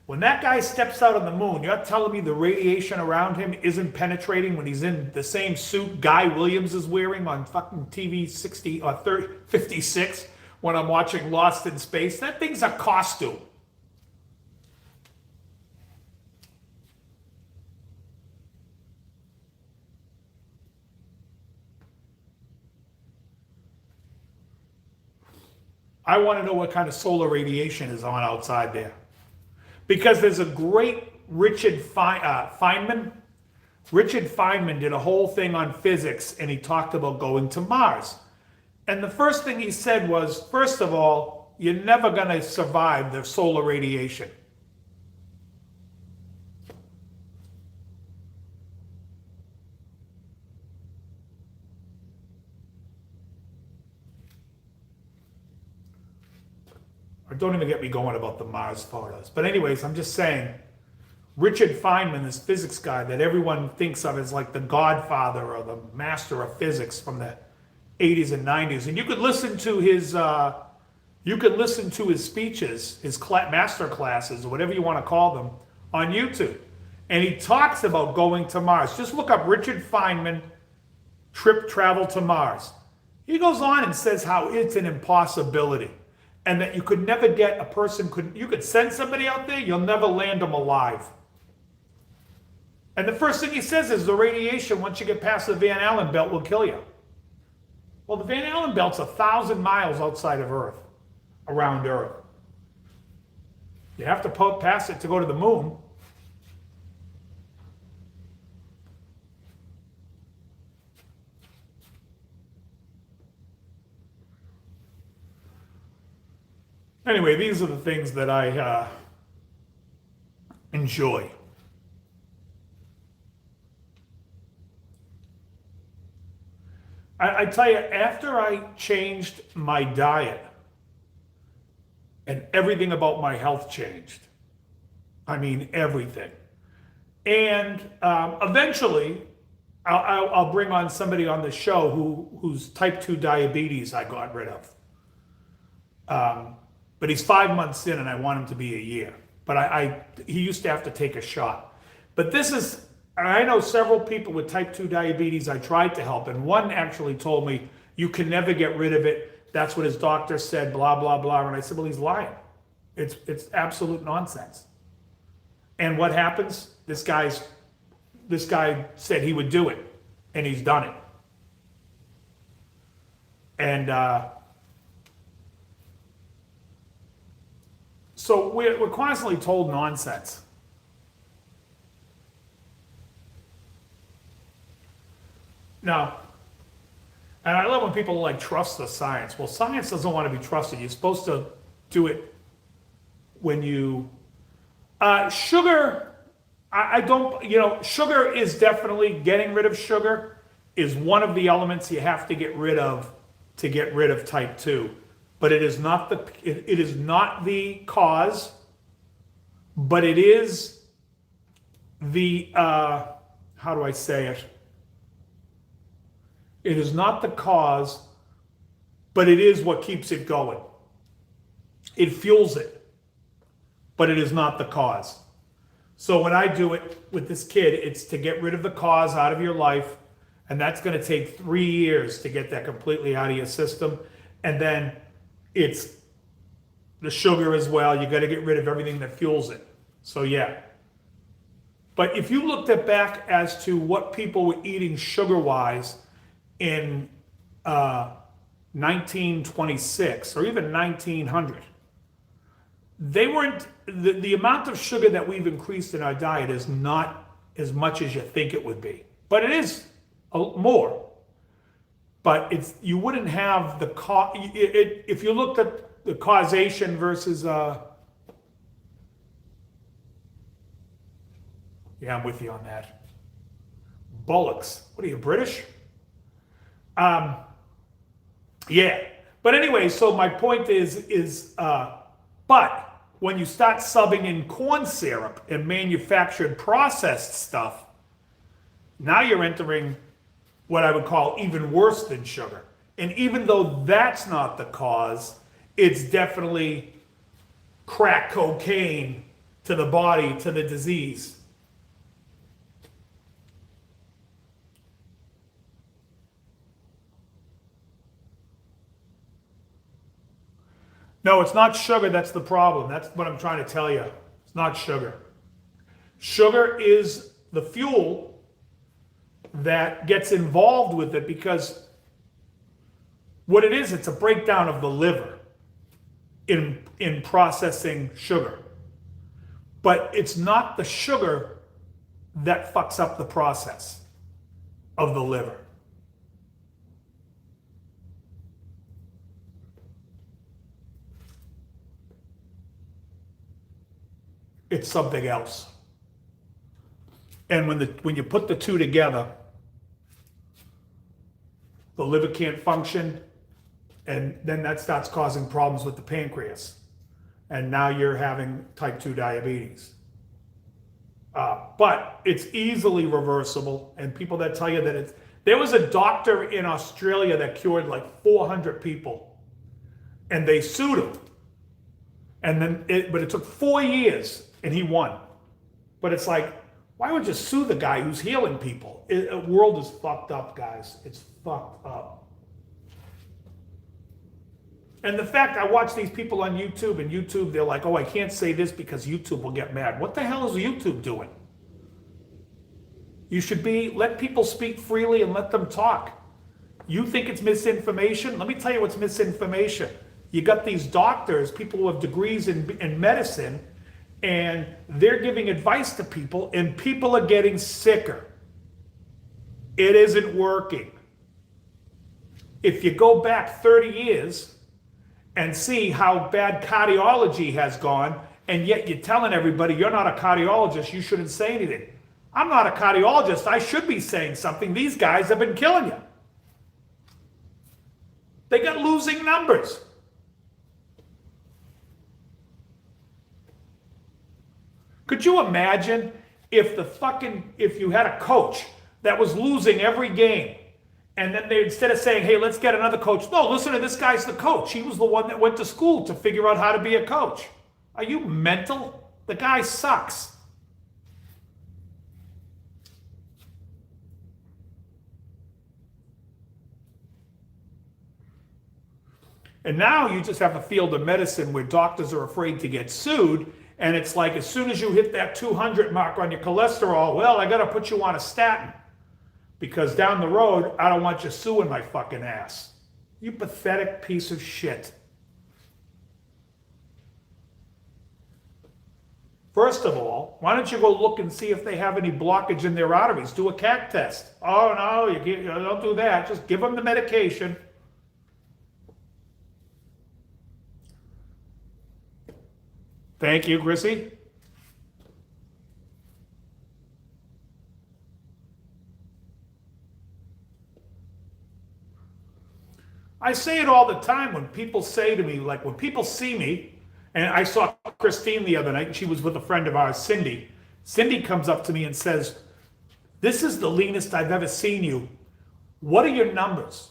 When that guy steps out on the moon, you're telling me the radiation around him isn't penetrating when he's in the same suit Guy Williams is wearing on fucking TV 60 or 56 when I'm watching Lost in Space? That thing's a costume. I want to know what kind of solar radiation is on outside there. Because there's a great Richard Feynman. Richard Feynman did a whole thing on physics, and he talked about going to Mars. And the first thing he said was, first of all, you're never going to survive the solar radiation. Or don't even get me going about the Mars photos. But anyways, I'm just saying, Richard Feynman, this physics guy that everyone thinks of as like the godfather or the master of physics from the 80s and 90s. And you could listen to his speeches, his master classes, or whatever you want to call them, on YouTube. And he talks about going to Mars. Just look up Richard Feynman, travel to Mars. He goes on and says how it's an impossibility. And that you could never get you could send somebody out there, you'll never land them alive. And the first thing he says is the radiation, once you get past the Van Allen belt, will kill you. Well, the Van Allen belt's 1,000 miles outside of Earth, around Earth. You have to pass it to go to the moon. Anyway, these are the things that I enjoy. I tell you, after I changed my diet, and everything about my health changed. I mean, everything. And eventually, I'll bring on somebody on the show whose type 2 diabetes I got rid of. But he's 5 months in, and I want him to be a year. But he used to have to take a shot. But this is, and I know several people with type 2 diabetes I tried to help, and one actually told me, you can never get rid of it. That's what his doctor said, blah, blah, blah. And I said, well, he's lying. It's absolute nonsense. And what happens? This guy said he would do it, and he's done it. And so we're constantly told nonsense. Now, and I love when people like trust the science. Well, science doesn't want to be trusted. You're supposed to do it when you, sugar, I don't, sugar is definitely, getting rid of sugar is one of the elements you have to get rid of type 2. But it is not the cause, but it is the, how do I say it? It is not the cause, but it is what keeps it going. It fuels it, but it is not the cause. So when I do it with this kid, it's to get rid of the cause out of your life, and that's going to take 3 years to get that completely out of your system. And then it's the sugar as well. You got to get rid of everything that fuels it. So yeah. But if you looked back as to what people were eating sugar-wise in 1926 or even 1900, they weren't, the amount of sugar that we've increased in our diet is not as much as you think it would be. But it is more. But you wouldn't have the if you looked at the causation versus yeah, I'm with you on that. Bollocks. What are you, British? Yeah. But anyway, so my point is but when you start subbing in corn syrup and manufactured processed stuff, now you're entering what I would call even worse than sugar. And even though that's not the cause, it's definitely crack cocaine to the body, to the disease. No, it's not sugar that's the problem. That's what I'm trying to tell you. It's not sugar. Sugar is the fuel that gets involved with it, because what it is, it's a breakdown of the liver in processing sugar. But it's not the sugar that fucks up the process of the liver. It's something else. And when you put the two together, the liver can't function, and then that starts causing problems with the pancreas. And now you're having type 2 diabetes. But it's easily reversible, and people that tell you that it's... There was a doctor in Australia that cured like 400 people, and they sued him. And then, but it took 4 years, and he won. But it's like, why would you sue the guy who's healing people? The world is fucked up, guys. It's fucked up. And the fact, I watch these people on YouTube, and YouTube, they're like, oh, I can't say this because YouTube will get mad. What the hell is YouTube doing? You should let people speak freely and let them talk. You think it's misinformation? Let me tell you what's misinformation. You got these doctors, people who have degrees in medicine, and they're giving advice to people, and people are getting sicker. It isn't working. If you go back 30 years and see how bad cardiology has gone, and yet you're telling everybody you're not a cardiologist, you shouldn't say anything. I'm not a cardiologist. I should be saying something. These guys have been killing you. They got losing numbers. Could you imagine if you had a coach that was losing every game, and then they, instead of saying, hey, let's get another coach, no, listen to this guy's the coach. He was the one that went to school to figure out how to be a coach. Are you mental? The guy sucks. And now you just have a field of medicine where doctors are afraid to get sued. And it's like, as soon as you hit that 200 mark on your cholesterol, well, I got to put you on a statin. Because down the road, I don't want you suing my fucking ass. You pathetic piece of shit. First of all, why don't you go look and see if they have any blockage in their arteries? Do a CAC test. Oh, no, you don't do that. Just give them the medication. Thank you, Chrissy. I say it all the time when people say to me, like when people see me, and I saw Christine the other night, and she was with a friend of ours, Cindy. Cindy comes up to me and says, this is the leanest I've ever seen you. What are your numbers?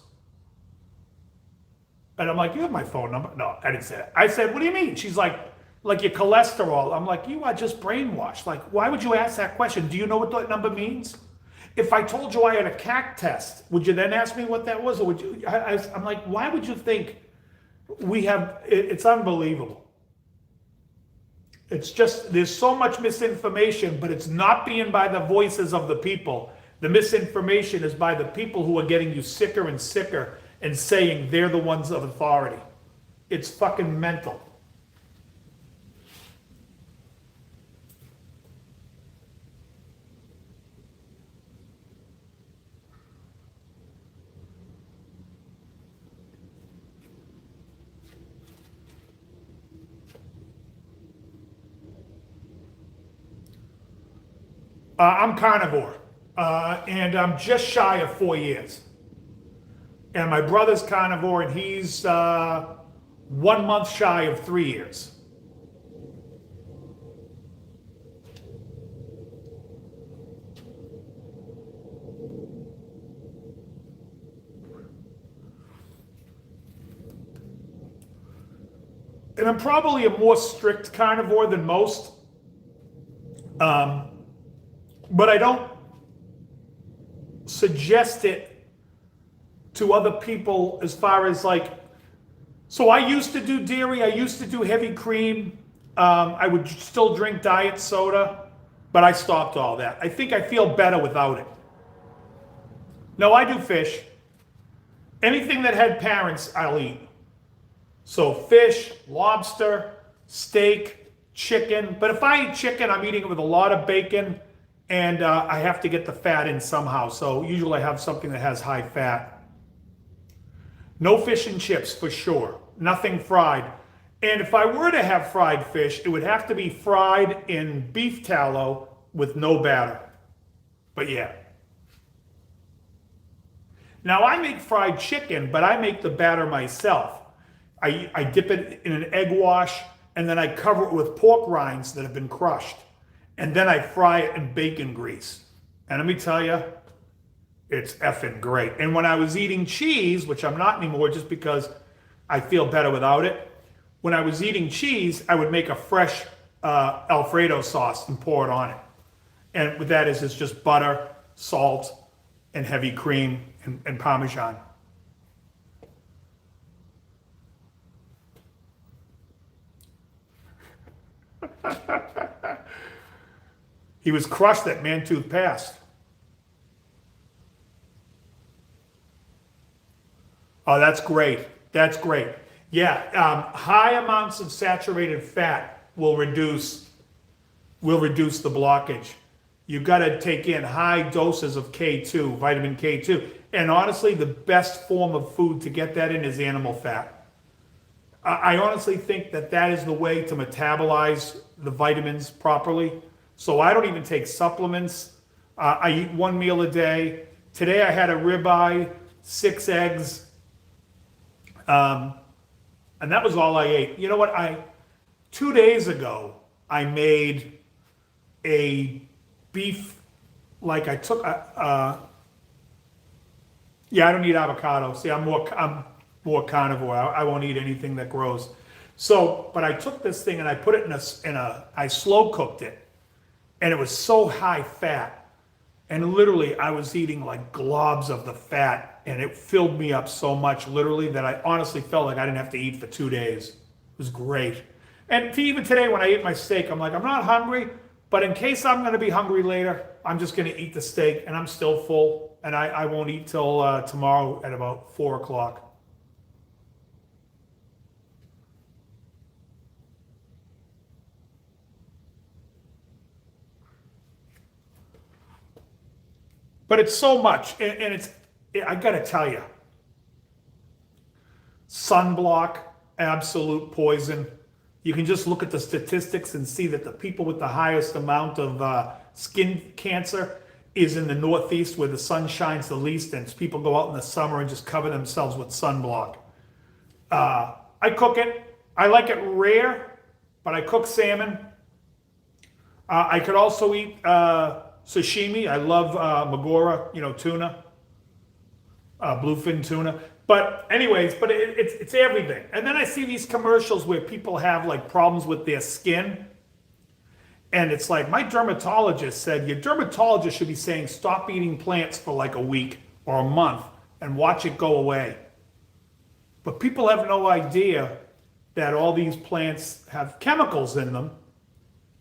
And I'm like, you have my phone number? No, I didn't say that. I said, what do you mean? She's like your cholesterol. I'm like, you are just brainwashed. Like, why would you ask that question? Do you know what that number means? If I told you I had a CAC test, would you then ask me what that was? Or would you? I'm like, why would you think we have, it's unbelievable. It's just, there's so much misinformation, but it's not being by the voices of the people. The misinformation is by the people who are getting you sicker and sicker and saying they're the ones of authority. It's fucking mental. I'm carnivore, and I'm just shy of 4 years. And my brother's carnivore, and he's 1 month shy of 3 years. And I'm probably a more strict carnivore than most. But I don't suggest it to other people as far as like, so I used to do dairy, I used to do heavy cream, I would still drink diet soda, but I stopped all that. I think I feel better without it. No, I do fish. Anything that had parents, I'll eat. So fish, lobster, steak, chicken. But if I eat chicken, I'm eating it with a lot of bacon, and I have to get the fat in somehow. So usually I have something that has high fat. No fish and chips for sure. Nothing fried. And if I were to have fried fish, it would have to be fried in beef tallow with no batter. But yeah. Now I make fried chicken, but I make the batter myself. I dip it in an egg wash, and then I cover it with pork rinds that have been crushed. And then I fry it in bacon grease. And let me tell you, it's effing great. And when I was eating cheese, which I'm not anymore just because I feel better without it, when I was eating cheese, I would make a fresh Alfredo sauce and pour it on it. And what that is just butter, salt, and heavy cream and Parmesan. He was crushed that man-tooth passed. Oh, that's great. That's great. Yeah, high amounts of saturated fat will reduce the blockage. You got to take in high doses of K2, vitamin K2. And honestly, the best form of food to get that in is animal fat. I honestly think that that is the way to metabolize the vitamins properly. So I don't even take supplements. I eat one meal a day. Today I had a ribeye, 6 eggs, and that was all I ate. You know what? 2 days ago, I made a beef, like I took, yeah, I don't eat avocado. See, I'm more carnivore. I won't eat anything that grows. So, but I took this thing and I put it I slow cooked it, and it was so high fat. And literally, I was eating like globs of the fat, and it filled me up so much, literally, that I honestly felt like I didn't have to eat for 2 days. It was great. And even today, when I eat my steak, I'm like, I'm not hungry, but in case I'm going to be hungry later, I'm just going to eat the steak, and I'm still full, and I won't eat till tomorrow at about 4 o'clock. But it's so much, and I got to tell you, sunblock, absolute poison. You can just look at the statistics and see that the people with the highest amount of skin cancer is in the Northeast, where the sun shines the least, and people go out in the summer and just cover themselves with sunblock. I cook it. I like it rare, but I cook salmon. I could also eat sashimi. I love magora, tuna, bluefin tuna. But anyways, it's everything. And then I see these commercials where people have like problems with their skin. And it's like, my dermatologist said, your dermatologist should be saying, stop eating plants for like a week or a month and watch it go away. But people have no idea that all these plants have chemicals in them,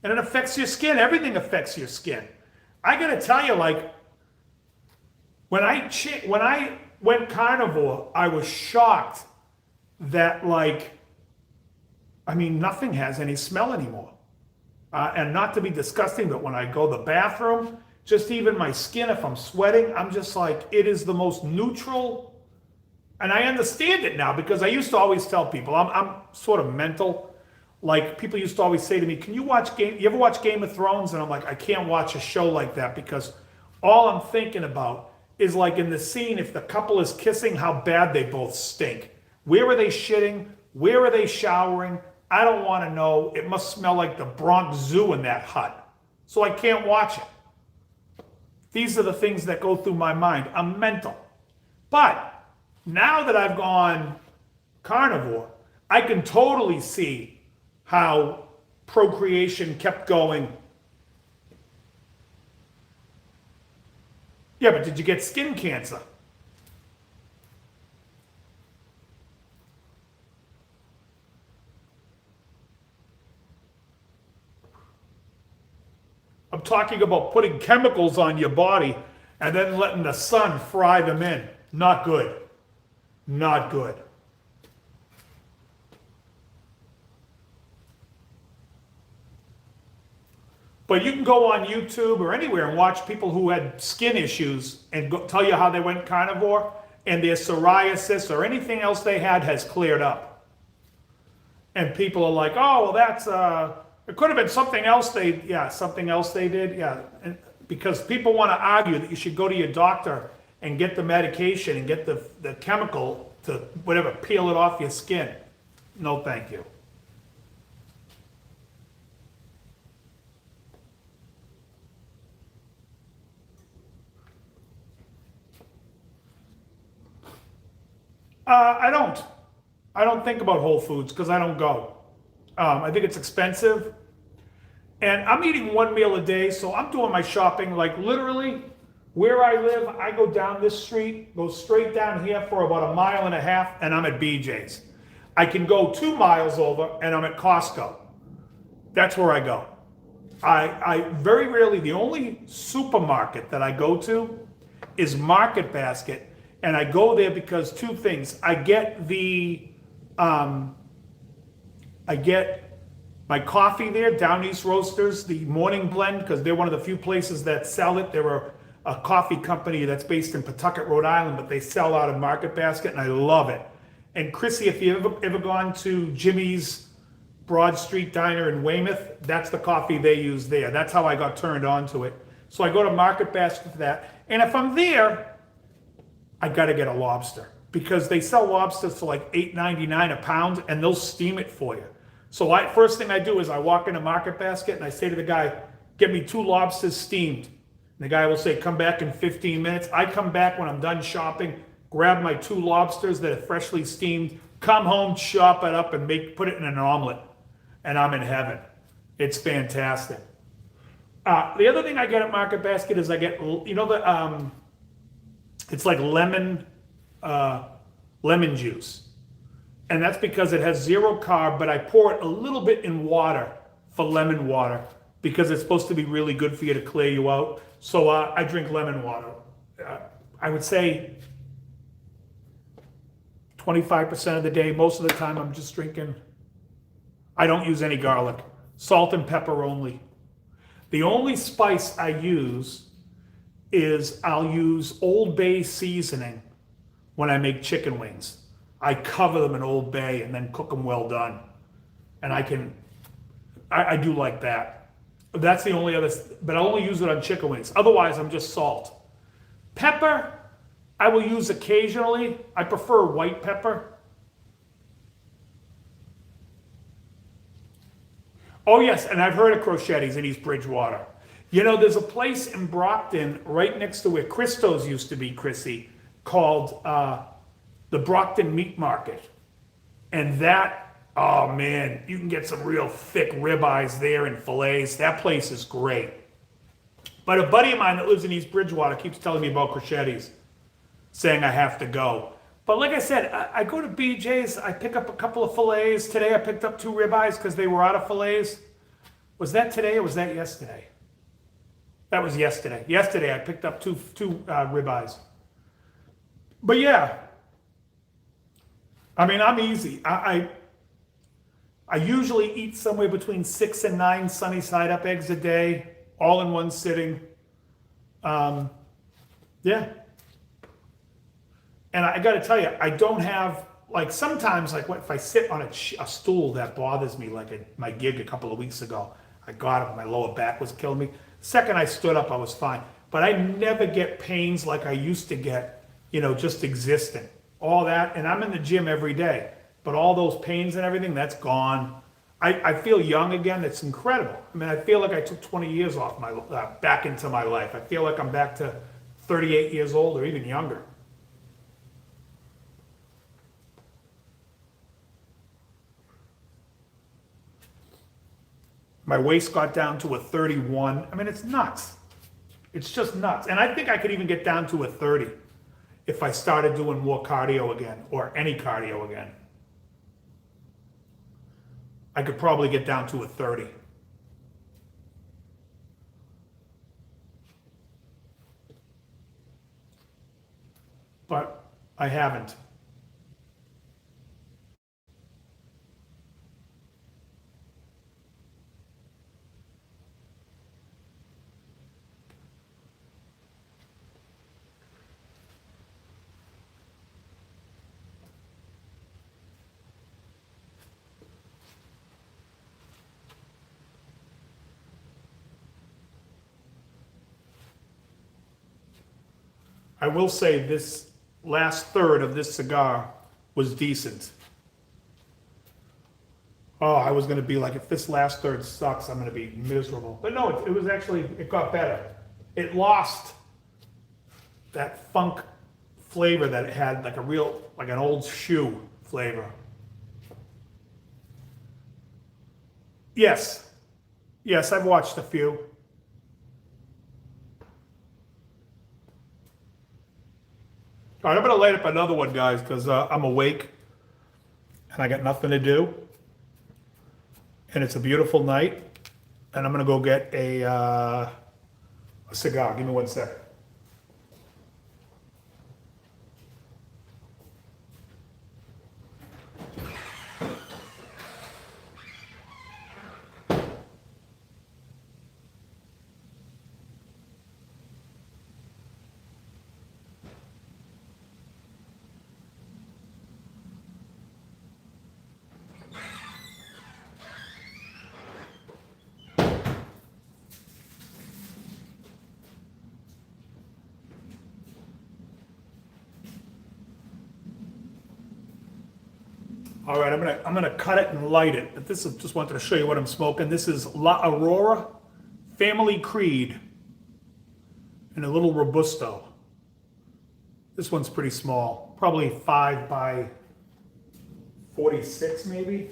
and it affects your skin. Everything affects your skin. I gotta tell you, like, when I went carnivore, I was shocked that, like, I mean, nothing has any smell anymore. And not to be disgusting, but when I go to the bathroom, just even my skin, if I'm sweating, I'm just like, it is the most neutral. And I understand it now, because I used to always tell people, I'm sort of mental. Like, people used to always say to me, you ever watch Game of Thrones? And I'm like, I can't watch a show like that, because all I'm thinking about is, like, in the scene, if the couple is kissing, how bad they both stink. Where are they shitting? Where are they showering? I don't want to know. It must smell like the Bronx Zoo in that hut. So I can't watch it. These are the things that go through my mind. I'm mental. But now that I've gone carnivore, I can totally see how procreation kept going. Yeah, but did you get skin cancer? I'm talking about putting chemicals on your body and then letting the sun fry them in. Not good. Not good. But you can go on YouTube or anywhere and watch people who had skin issues and tell you how they went carnivore, and their psoriasis or anything else they had has cleared up. And people are like, oh, well, that's it could have been something else something else they did. Yeah, and because people want to argue that you should go to your doctor and get the medication and get the chemical to whatever, peel it off your skin. No, thank you. I don't. I don't think about Whole Foods because I don't go. I think it's expensive. And I'm eating one meal a day, so I'm doing my shopping. Like, literally, where I live, I go down this street, go straight down here for about a mile and a half, and I'm at BJ's. I can go 2 miles over, and I'm at Costco. That's where I go. I very rarely, the only supermarket that I go to is Market Basket, And I go there because two things. I get my coffee there, Down East Roasters, the morning blend, because they're one of the few places that sell it. They're a coffee company that's based in Pawtucket, Rhode Island, but they sell out of Market Basket, and I love it. And Chrissy, if you've ever gone to Jimmy's Broad Street Diner in Weymouth, that's the coffee they use there. That's how I got turned on to it. So I go to Market Basket for that. And if I'm there, I gotta get a lobster because they sell lobsters for like $8.99 a pound and they'll steam it for you. So first thing I do is I walk into Market Basket and I say to the guy, get me 2 lobsters steamed. And the guy will say, come back in 15 minutes. I come back when I'm done shopping, grab my 2 lobsters that are freshly steamed, come home, chop it up and put it in an omelet. And I'm in heaven. It's fantastic. The other thing I get at Market Basket is I get, it's like lemon juice. And that's because it has 0 carb, but I pour it a little bit in water for lemon water because it's supposed to be really good for you to clear you out. So I drink lemon water. I would say 25% of the day. Most of the time I'm just drinking, I don't use any garlic. Salt and pepper only. The only spice I use is I'll use Old Bay seasoning when I make chicken wings. I cover them in Old Bay and then cook them well done. And I do like that. That's the only other, but I only use it on chicken wings. Otherwise, I'm just salt. Pepper, I will use occasionally. I prefer white pepper. Oh yes, and I've heard of Crochetti's in East Bridgewater. You know, there's a place in Brockton right next to where Christo's used to be, Chrissy, called the Brockton Meat Market. And that, oh man, you can get some real thick ribeyes there and fillets. That place is great. But a buddy of mine that lives in East Bridgewater keeps telling me about Crochetti's, saying I have to go. But like I said, I go to BJ's, I pick up a couple of fillets. Today I picked up 2 ribeyes because they were out of fillets. Was that today or was that yesterday? That was yesterday. Yesterday I picked up two ribeyes. But yeah, I mean, I'm easy. I usually eat somewhere between 6 and 9 sunny side up eggs a day, all in one sitting. Yeah. And I got to tell you, I don't have, like sometimes, like if I sit on a stool, that bothers me, like at my gig a couple of weeks ago. I got up, my lower back was killing me. The second I stood up, I was fine. But I never get pains like I used to get, just existing. All that, and I'm in the gym every day. But all those pains and everything, that's gone. I feel young again. It's incredible. I mean, I feel like I took 20 years off my back into my life. I feel like I'm back to 38 years old or even younger. My waist got down to a 31. I mean, it's nuts. It's just nuts. And I think I could even get down to a 30 if I started doing more cardio again or any cardio again. I could probably get down to a 30. But I haven't. I will say this last third of this cigar was decent. Oh, I was going to be like, if this last third sucks, I'm going to be miserable. But no, it was actually, it got better. It lost that funk flavor that it had, like like an old shoe flavor. Yes. Yes, I've watched a few. All right, I'm going to light up another one, guys, because I'm awake and I got nothing to do. And it's a beautiful night. And I'm going to go get a cigar. Give me one sec. All right, I'm gonna cut it and light it. But this is just wanted to show you what I'm smoking. This is La Aurora Family Creed and a little Robusto. This one's pretty small, probably 5 by 46 maybe.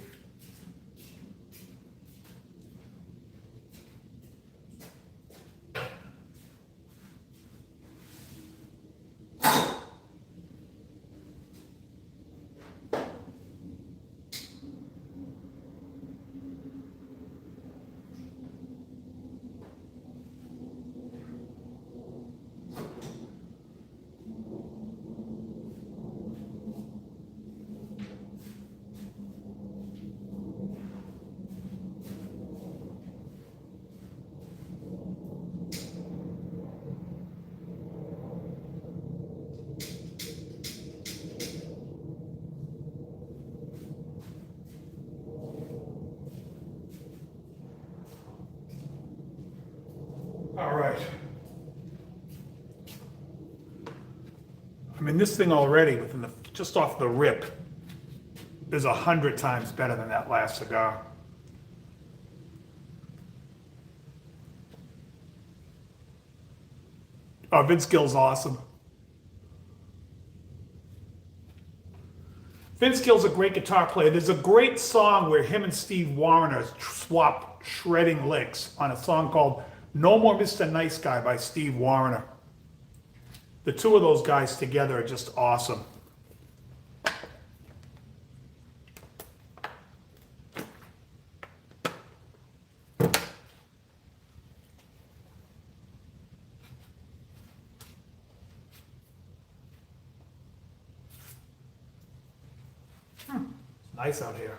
All right. I mean, this thing already, just off the rip, is 100 times better than that last cigar. Oh, Vince Gill's awesome. Vince Gill's a great guitar player. There's a great song where him and Steve Wariner swap shredding licks on a song called No More Mr. Nice Guy by Steve Wariner. The two of those guys together are just awesome. It's nice out here.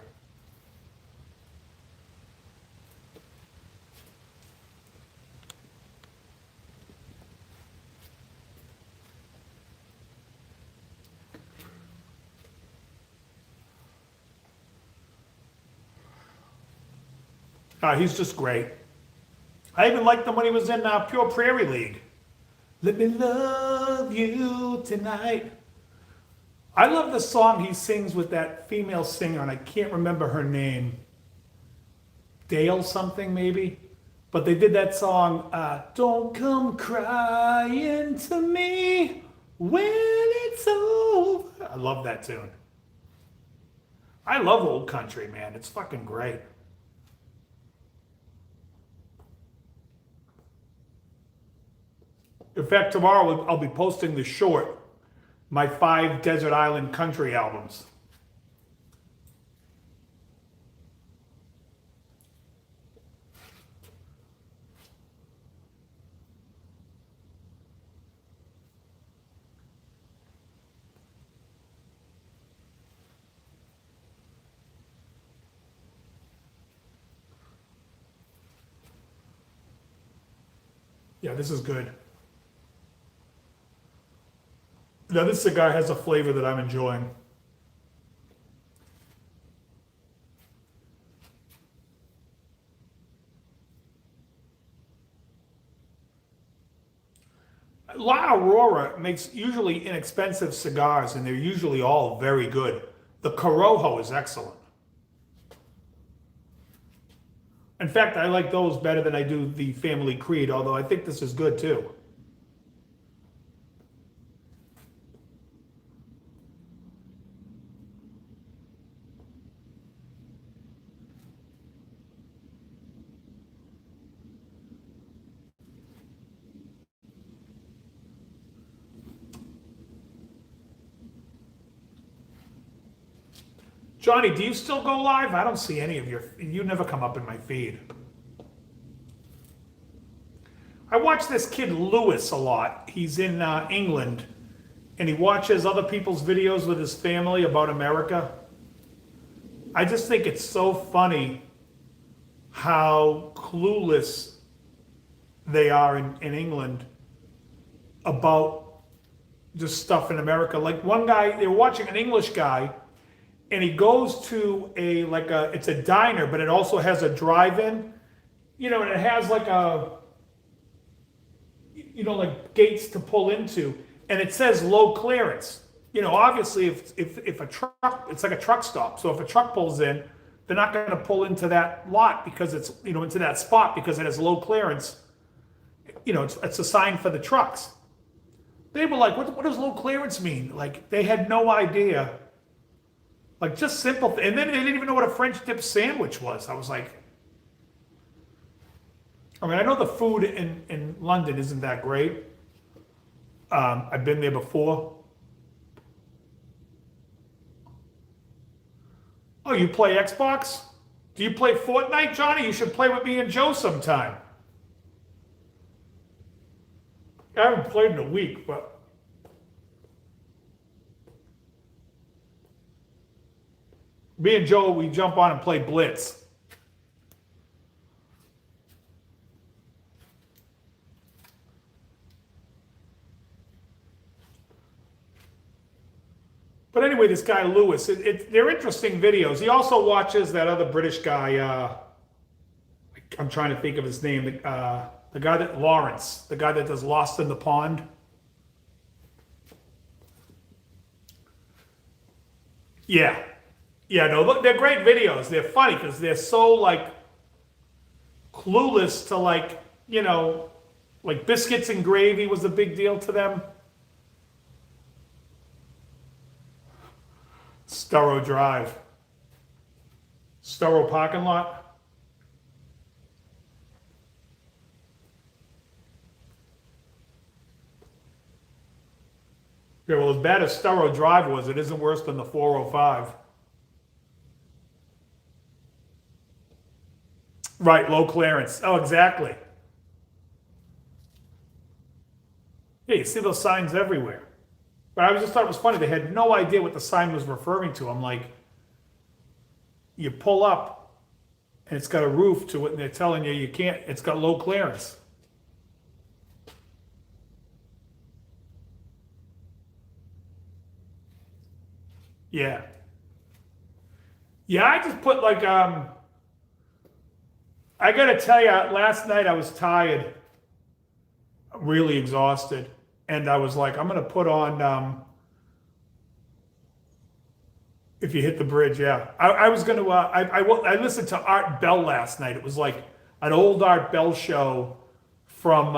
He's just great. I even liked him when he was in Pure Prairie League. Let me love you tonight. I love the song he sings with that female singer, and I can't remember her name. Dale something, maybe? But they did that song, Don't Come Crying to Me When It's Over. I love that tune. I love old country, man. It's fucking great. In fact, tomorrow I'll be posting the short, my 5 Desert Island country albums. Yeah, this is good. Now this cigar has a flavor that I'm enjoying. La Aurora makes usually inexpensive cigars, and they're usually all very good. The Corojo is excellent. In fact, I like those better than I do the Family Creed, although I think this is good too. Johnny, do you still go live? I don't see any of you never come up in my feed. I watch this kid Lewis a lot. He's in England, and he watches other people's videos with his family about America. I just think it's so funny how clueless they are in England about just stuff in America. Like one guy, they were watching an English guy, and he goes to it's a diner, but it also has a drive-in, and it has like gates to pull into, and it says low clearance. obviously if a truck, it's like a truck stop. So if a truck pulls in, they're not going to pull into that lot because it's, into that spot because it has low clearance. It's a sign for the trucks. They were like, what does low clearance mean? Like, they had no idea. Like, just simple. And then they didn't even know what a French dip sandwich was. I was like, I mean, I know the food in London isn't that great. I've been there before. Oh, you play Xbox? Do you play Fortnite, Johnny? You should play with me and Joe sometime. I haven't played in a week, but me and Joe, we jump on and play Blitz. But anyway, this guy Lewis, they're interesting videos. He also watches that other British guy. I'm trying to think of his name. The guy Lawrence, the guy that does Lost in the Pond. Yeah, no, look, they're great videos. They're funny because they're so like clueless to like biscuits and gravy was a big deal to them. Storrow Drive. Storrow parking lot. Yeah, well, as bad as Storrow Drive was, it isn't worse than the 405. Right, low clearance. Oh, exactly. Yeah, you see those signs everywhere. But I just thought it was funny. They had no idea what the sign was referring to. I'm like, you pull up and it's got a roof to it and they're telling you can't, it's got low clearance. Yeah. Yeah, I just put like, I gotta tell you, last night I was tired, really exhausted. And I was like, I'm gonna put on, If You Hit the Bridge, yeah. I was gonna, I listened to Art Bell last night. It was like an old Art Bell show from,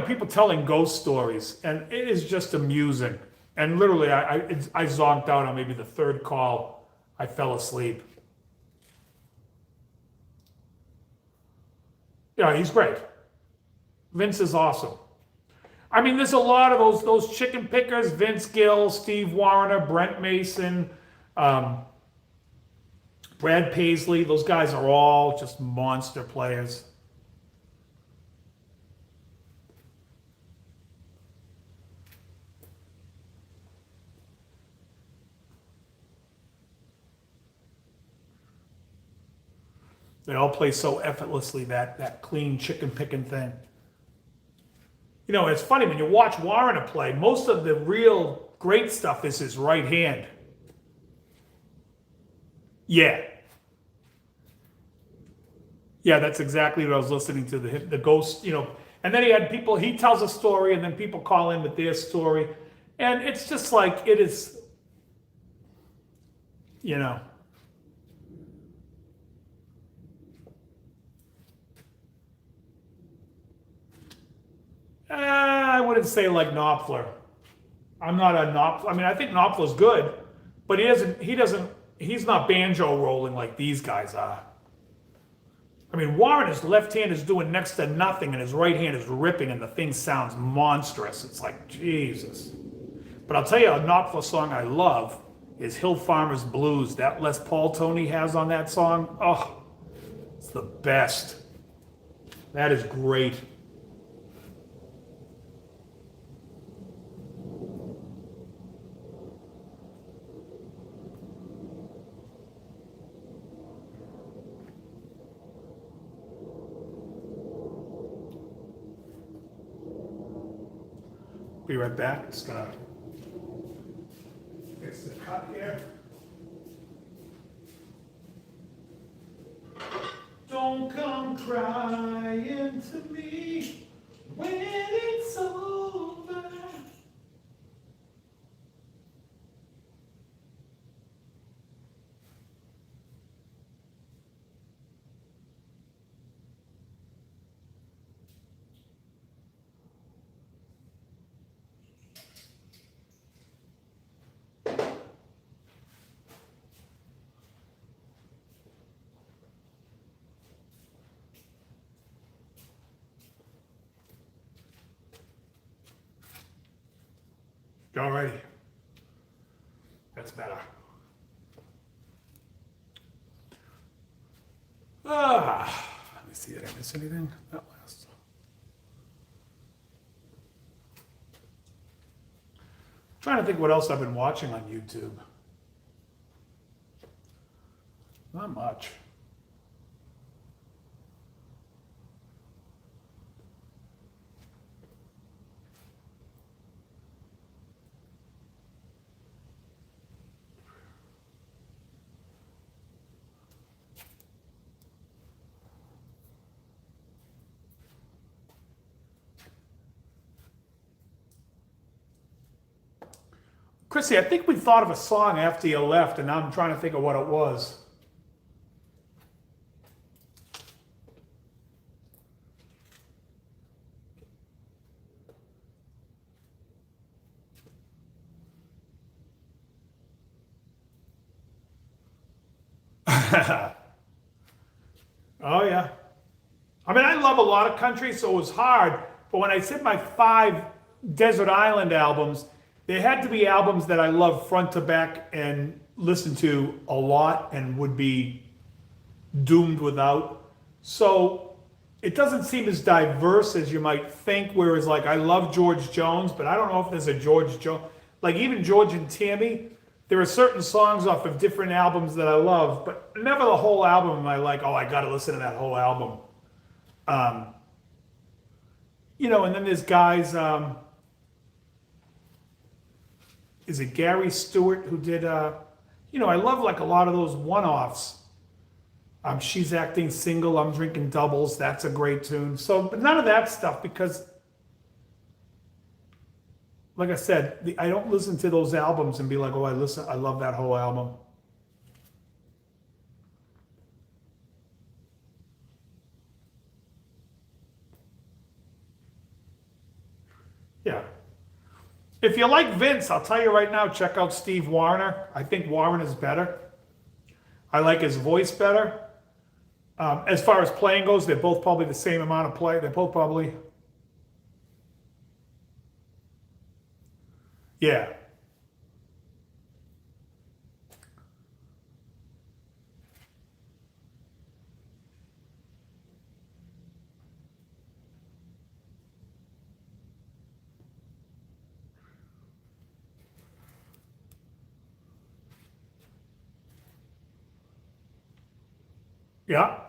people telling ghost stories. And it is just amusing. And literally, I zonked out on maybe the third call. I fell asleep. Yeah, he's great. Vince is awesome. I mean, there's a lot of those chicken pickers: Vince Gill, Steve Wariner, Brent Mason, Brad Paisley. Those guys are all just monster players. They all play so effortlessly that clean chicken picking thing. It's funny when you watch Wariner play, most of the real great stuff is his right hand. Yeah. Yeah, that's exactly what I was listening to, the ghost, and then he tells a story and then people call in with their story. And it's just like, it is, I wouldn't say like Knopfler. I'm not a Knopfler. I mean, I think Knopfler's good, but he's not banjo rolling like these guys are. I mean, Warrener's left hand is doing next to nothing and his right hand is ripping and the thing sounds monstrous. It's like, Jesus. But I'll tell you, a Knopfler song I love is Hill Farmer's Blues. That Les Paul tone he has on that song, oh, it's the best. That is great. Be right back. Just gonna fix the cut here. Don't come crying to me when it's over. Alrighty. That's better. Let me see, did I miss anything? That last. Trying to think what else I've been watching on YouTube. Not much. Chrissy, I think we thought of a song after you left, and now I'm trying to think of what it was. Oh, yeah. I mean, I love a lot of country, so it was hard. But when I said my 5 Desert Island albums, they had to be albums that I love front to back and listen to a lot and would be doomed without. So it doesn't seem as diverse as you might think, whereas like I love George Jones, but I don't know if there's a George Jones. Like even George and Tammy, there are certain songs off of different albums that I love, but never the whole album am I like, oh, I got to listen to that whole album. You know, and then there's guys, is it Gary Stewart who did, you know, I love like a lot of those one-offs. She's Acting Single, I'm Drinking Doubles, that's a great tune. So, but none of that stuff because, like I said, I don't listen to those albums and be like, oh, I love that whole album. Yeah. If you like Vince, I'll tell you right now, check out Steve Wariner. I think Warren is better. I like his voice better. As far as playing goes, they're both probably the same amount of play. They're both probably... Yeah. Yeah.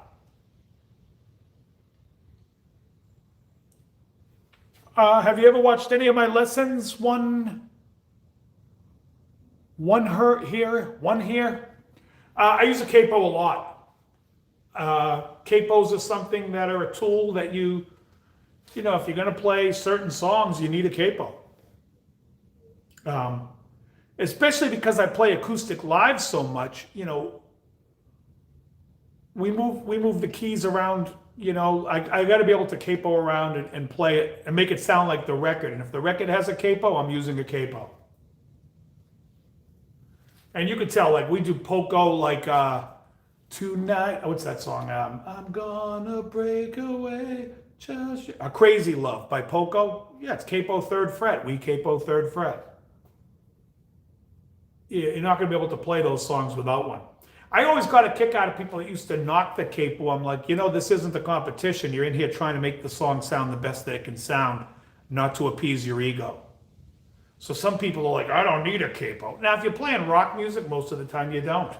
Have you ever watched any of my lessons? One here, one here. I use a capo a lot. Capos are something that are a tool that you know, if you're going to play certain songs, you need a capo. Especially because I play acoustic live so much, you know, we move the keys around, you know, I got to be able to capo around and play it and make it sound like the record. And if the record has a capo, I'm using a capo. And you could tell, like, we do Poco, like, tonight, what's that song? I'm gonna break away, just a Crazy Love by Poco. Yeah, it's capo 3rd fret. We capo 3rd fret. Yeah, you're not gonna be able to play those songs without one. I always got a kick out of people that used to knock the capo. I'm like, you know, this isn't the competition. You're in here trying to make the song sound the best that it can sound, not to appease your ego. So some people are like, I don't need a capo. Now, if you're playing rock music, most of the time you don't.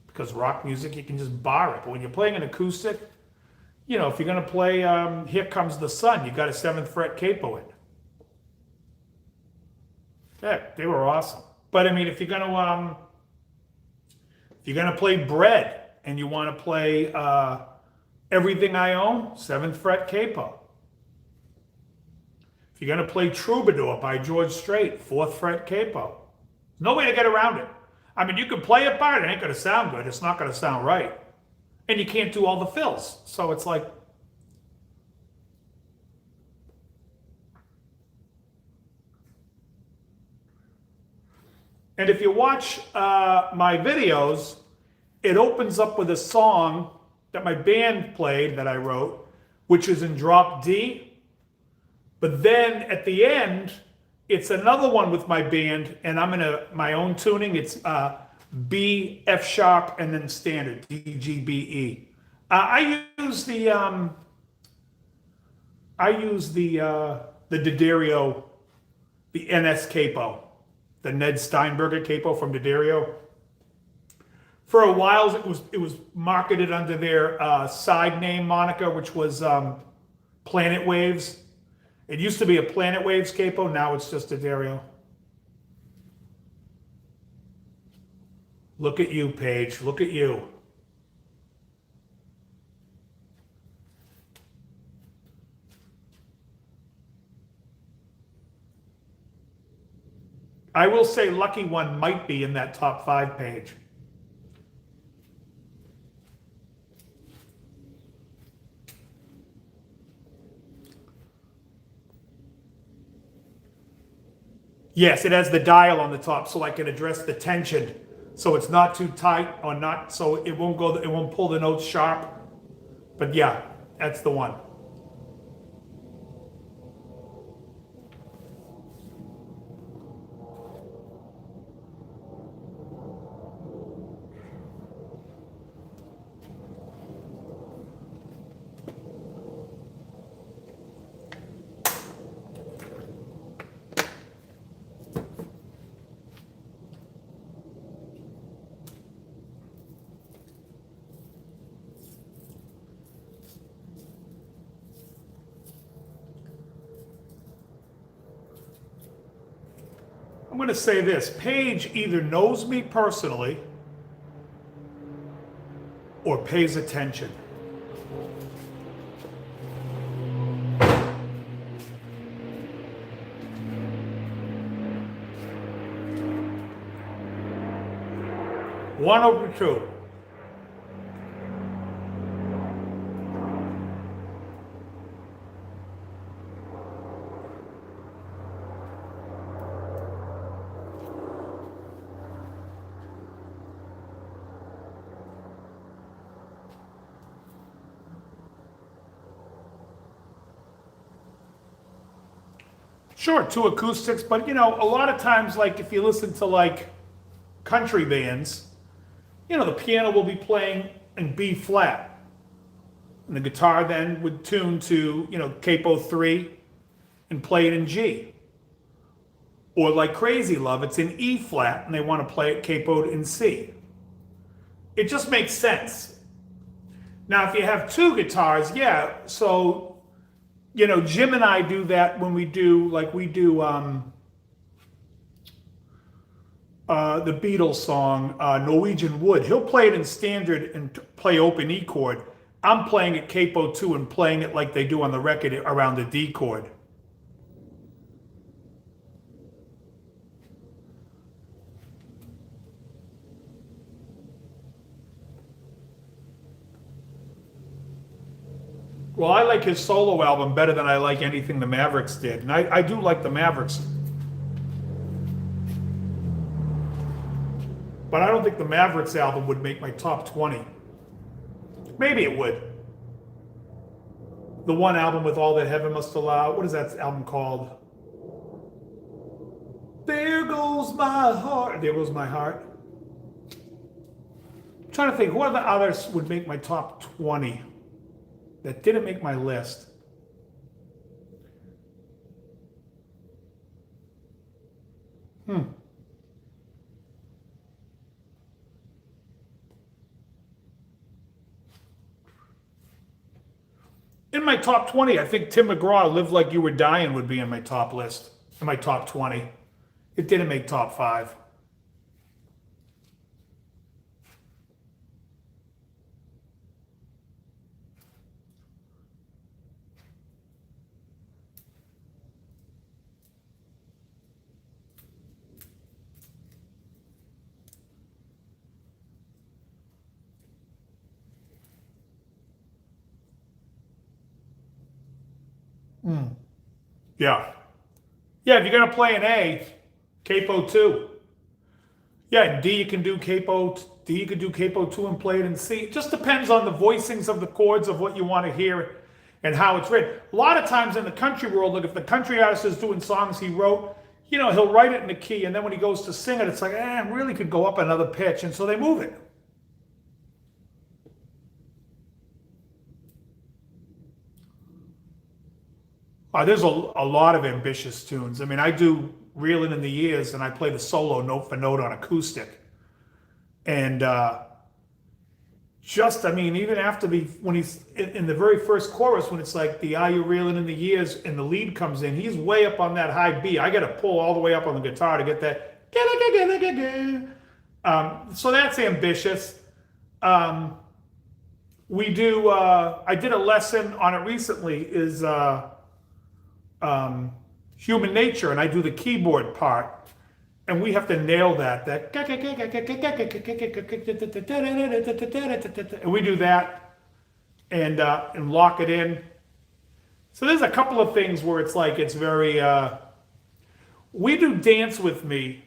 Because rock music, you can just bar it. But when you're playing an acoustic, you know, if you're going to play Here Comes the Sun, you got a 7th fret capo in. Yeah, they were awesome. But I mean, if you're going to play Bread and you want to play Everything I Own, 7th fret capo. If you're going to play Troubadour by George Strait, 4th fret capo. No way to get around it. I mean, you can play it by it, it ain't going to sound good. It's not going to sound right. And you can't do all the fills. So it's like... And if you watch my videos, it opens up with a song that my band played that I wrote, which is in drop D. But then at the end, It's another one with my band, and I'm in my own tuning. It's B, F sharp, and then standard, D, G, B, E. I use the D'Addario, the NS capo, the Ned Steinberger capo from D'Addario. For a while, it was marketed under their side name moniker, which was Planet Waves. It used to be a Planet Waves capo. Now it's just D'Addario. Look at you, Paige. Look at you. I will say Lucky One might be in that top 5 page. Yes, it has the dial on the top so I can address the tension. So it's not too tight or not, so it won't pull the notes sharp. But yeah, that's the one. I'm going to say this. Paige either knows me personally or pays attention. One over two. Sure, 2 acoustics, but you know, a lot of times, like if you listen to like country bands, you know, the piano will be playing in B flat. And the guitar then would tune to, you know, capo 3 and play it in G. Or like Crazy Love, it's in E flat and they want to play it capoed in C. It just makes sense. Now, if you have 2 guitars, yeah, so you know, Jim and I do that when we do the Beatles song, Norwegian Wood. He'll play it in standard and play open E chord. I'm playing it capo 2 and playing it like they do on the record around the D chord. Well, I like his solo album better than I like anything the Mavericks did. And I do like the Mavericks. But I don't think the Mavericks album would make my top 20. Maybe it would. The one album with All That Heaven Must Allow. What is that album called? There Goes My Heart. There Goes My Heart. I'm trying to think, what other others would make my top 20? That didn't make my list. In my top 20, I think Tim McGraw, Live Like You Were Dying would be in my top list, in my top 20. It didn't make top 5. Yeah. Yeah, if you're going to play an A, capo 2. Yeah, in D you can do capo 2 and play it in C. It just depends on the voicings of the chords of what you want to hear and how it's written. A lot of times in the country world, look, if the country artist is doing songs he wrote, he'll write it in the key, and then when he goes to sing it, it's like, I really could go up another pitch, and so they move it. There's a lot of ambitious tunes. I mean, I do Reeling in the Years, and I play the solo note for note on acoustic. And even after when he's in the very first chorus, when it's like the Are You Reeling in the Years, and the lead comes in, he's way up on that high B. I got to pull all the way up on the guitar to get that. So that's ambitious. We do, I did a lesson on it recently, is Human Nature, and I do the keyboard part. And we have to nail that. And we do that and lock it in. So there's a couple of things where it's like, it's very, we do Dance With Me.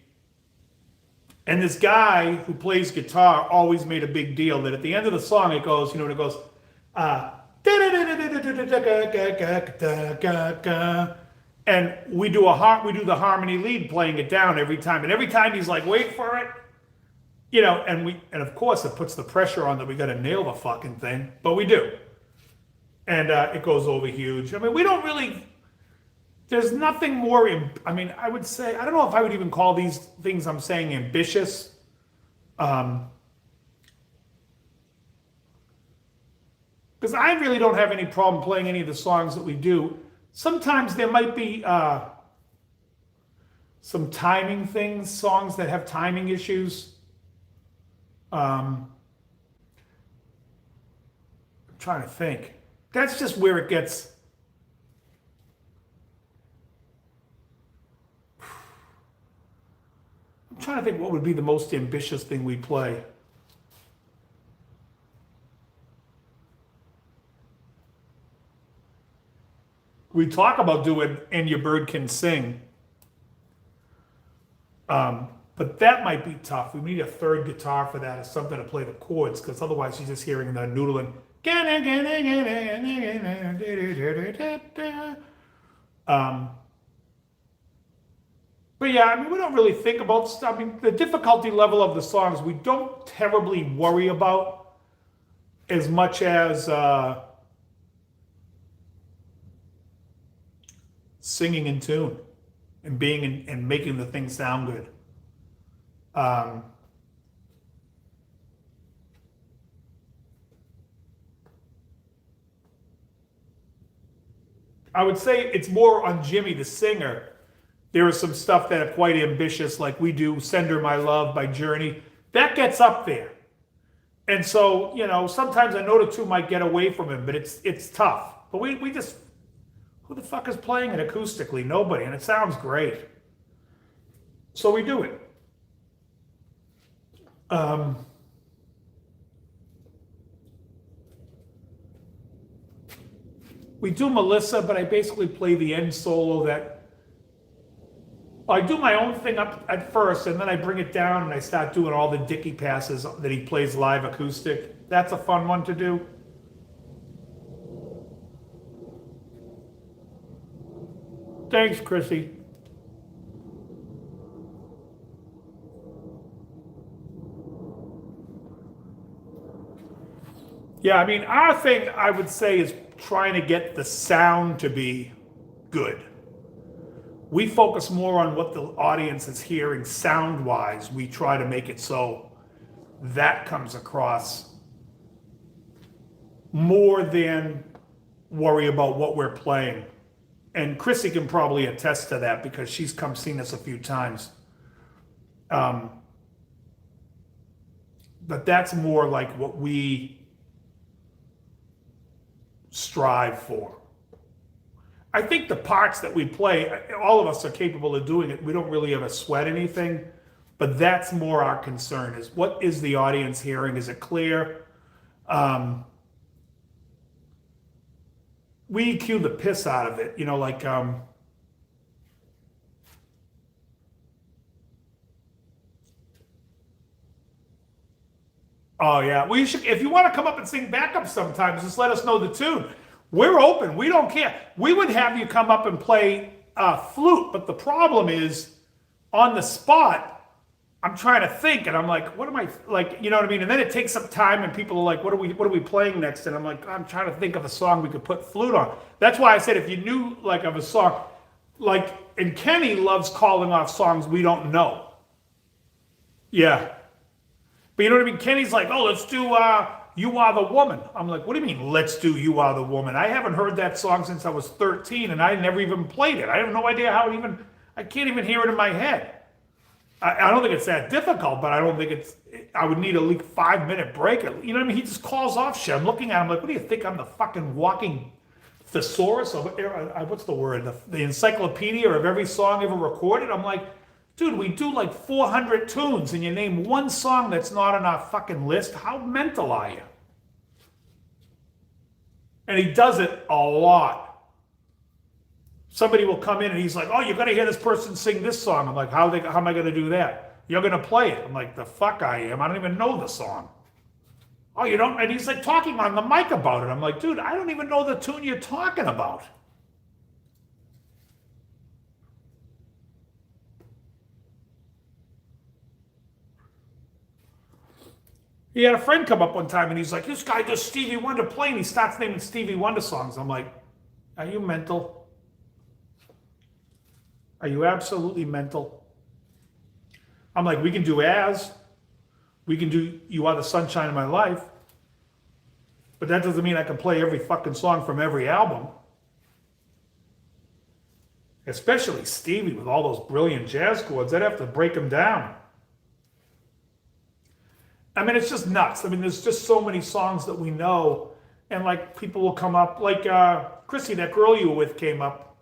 And this guy who plays guitar always made a big deal that at the end of the song, it goes, it goes, and we do the harmony lead playing it down every time. And every time he's like, wait for it. And of course it puts the pressure on that we got to nail the fucking thing, but we do. And it goes over huge. I mean, we don't really, there's nothing more, I would say, I don't know if I would even call these things I'm saying ambitious. Because I really don't have any problem playing any of the songs that we do. Sometimes there might be some timing things, songs that have timing issues. I'm trying to think. That's just where it gets. I'm trying to think what would be the most ambitious thing we play. We talk about doing And Your Bird Can Sing. But that might be tough. We need a third guitar for that or something to play the chords, because otherwise you're just hearing the noodling. But yeah, we don't really think about stuff. The difficulty level of the songs we don't terribly worry about as much as singing in tune and being and making the thing sound good. I would say it's more on Jimmy, the singer. There is some stuff that are quite ambitious, like we do Send Her My Love by Journey. That gets up there. And so, sometimes a note or two might get away from him, but it's tough. But we just, who the fuck is playing it acoustically? Nobody, and it sounds great. So we do it. We do Melissa, but I basically play the end solo that I do my own thing up at first, and then I bring it down and I start doing all the Dickie passes that he plays live acoustic. That's a fun one to do. Thanks, Chrissy. Yeah, our thing, I would say, is trying to get the sound to be good. We focus more on what the audience is hearing sound-wise. We try to make it so that comes across more than worry about what we're playing. And Chrissy can probably attest to that because she's seen us a few times. But that's more like what we strive for. I think the parts that we play, all of us are capable of doing it. We don't really ever sweat anything, but that's more our concern, is what is the audience hearing? Is it clear? We EQ the piss out of it, oh yeah, well, if you want to come up and sing backup sometimes, just let us know the tune. We're open. We don't care. We would have you come up and play flute, but the problem is on the spot, I'm trying to think, and I'm like, what am I like? You know what I mean? And then it takes some time, and people are like, what are we playing next? And I'm like, I'm trying to think of a song we could put flute on. That's why I said if you knew like of a song, like, and Kenny loves calling off songs we don't know. Yeah, but you know what I mean? Kenny's like, oh, let's do "You Are the Woman." I'm like, what do you mean, let's do "You Are the Woman"? I haven't heard that song since I was 13, and I never even played it. I have no idea how it even. I can't even hear it in my head. I don't think it's that difficult, but I don't think it's. I would need a 5-minute break. You know what I mean? He just calls off shit. I'm looking at him like, what do you think? I'm the fucking walking thesaurus of what's the word? The encyclopedia of every song ever recorded. I'm like, dude, we do like 400 tunes, and you name one song that's not on our fucking list. How mental are you? And he does it a lot. Somebody will come in and he's like, oh, you're going to hear this person sing this song. I'm like, how am I going to do that? You're going to play it. I'm like, the fuck I am. I don't even know the song. Oh, you don't? And he's like talking on the mic about it. I'm like, dude, I don't even know the tune you're talking about. He had a friend come up one time and he's like, this guy does Stevie Wonder play, and he starts naming Stevie Wonder songs. I'm like, are you mental? Are you absolutely mental? I'm like, we can do we can do You Are the Sunshine of My Life, but that doesn't mean I can play every fucking song from every album. Especially Stevie with all those brilliant jazz chords. I'd have to break them down. I mean, it's just nuts. I mean, there's just so many songs that we know, and like people will come up, like Chrissy, that girl you were with, came up,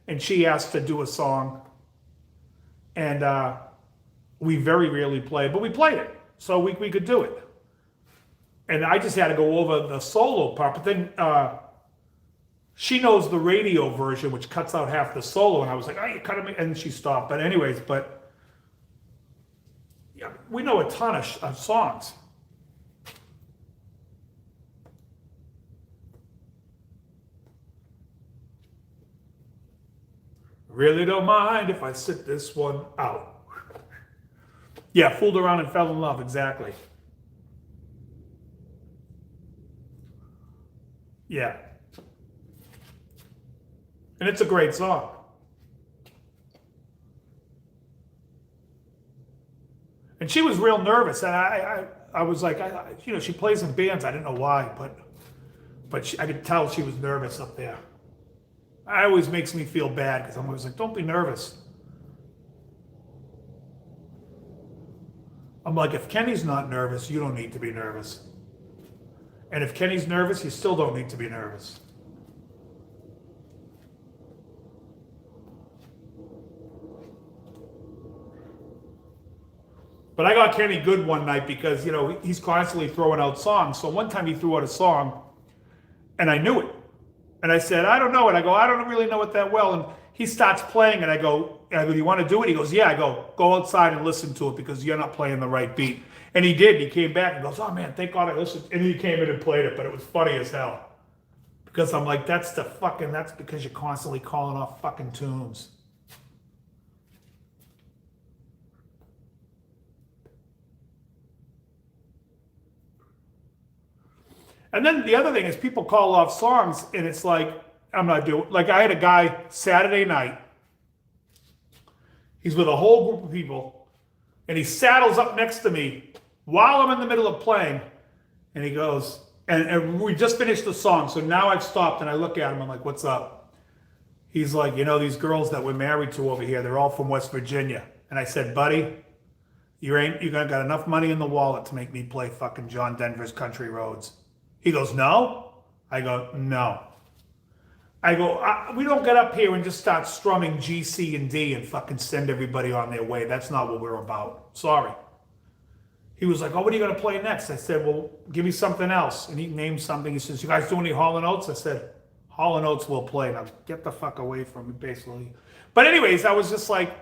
and she asked to do a song, and we very rarely play, but we played it, so we could do it. And I just had to go over the solo part, but then she knows the radio version, which cuts out half the solo, and I was like, oh, you cut it, and she stopped. But anyways, yeah, we know a ton of songs. Really don't mind if I sit this one out. Yeah, fooled around and fell in love, exactly. Yeah. And it's a great song. And she was real nervous, and I was like, you know, she plays in bands. I didn't know why, but I could tell she was nervous up there. It always makes me feel bad because I'm always like, don't be nervous. I'm like, if Kenny's not nervous, you don't need to be nervous. And if Kenny's nervous, you still don't need to be nervous. But I got Kenny good one night because, you know, he's constantly throwing out songs. So one time he threw out a song, and I knew it. And I said, I don't know it. I go, I don't really know it that well. And he starts playing, and I go, do you want to do it? He goes, yeah. I go outside and listen to it because you're not playing the right beat. And he did. He came back and goes, oh, man, thank God I listened. And he came in and played it, but it was funny as hell. Because I'm like, that's because you're constantly calling off fucking tunes. And then the other thing is people call off songs, and it's like, I'm not doing, like I had a guy Saturday night, he's with a whole group of people, and he saddles up next to me while I'm in the middle of playing, and he goes, and we just finished the song, so now I've stopped, and I look at him, I'm like, what's up? He's like, you know, these girls that we're married to over here, they're all from West Virginia. And I said, buddy, you got enough money in the wallet to make me play fucking John Denver's Country Roads. He goes, no? I go, no. I go, we don't get up here and just start strumming G, C, and D and fucking send everybody on their way. That's not what we're about. Sorry. He was like, oh, what are you going to play next? I said, well, give me something else. And he named something. He says, you guys do any Hall & Oates? I said, Hall & Oates will play. Now get the fuck away from me, basically. But anyways, I was just like,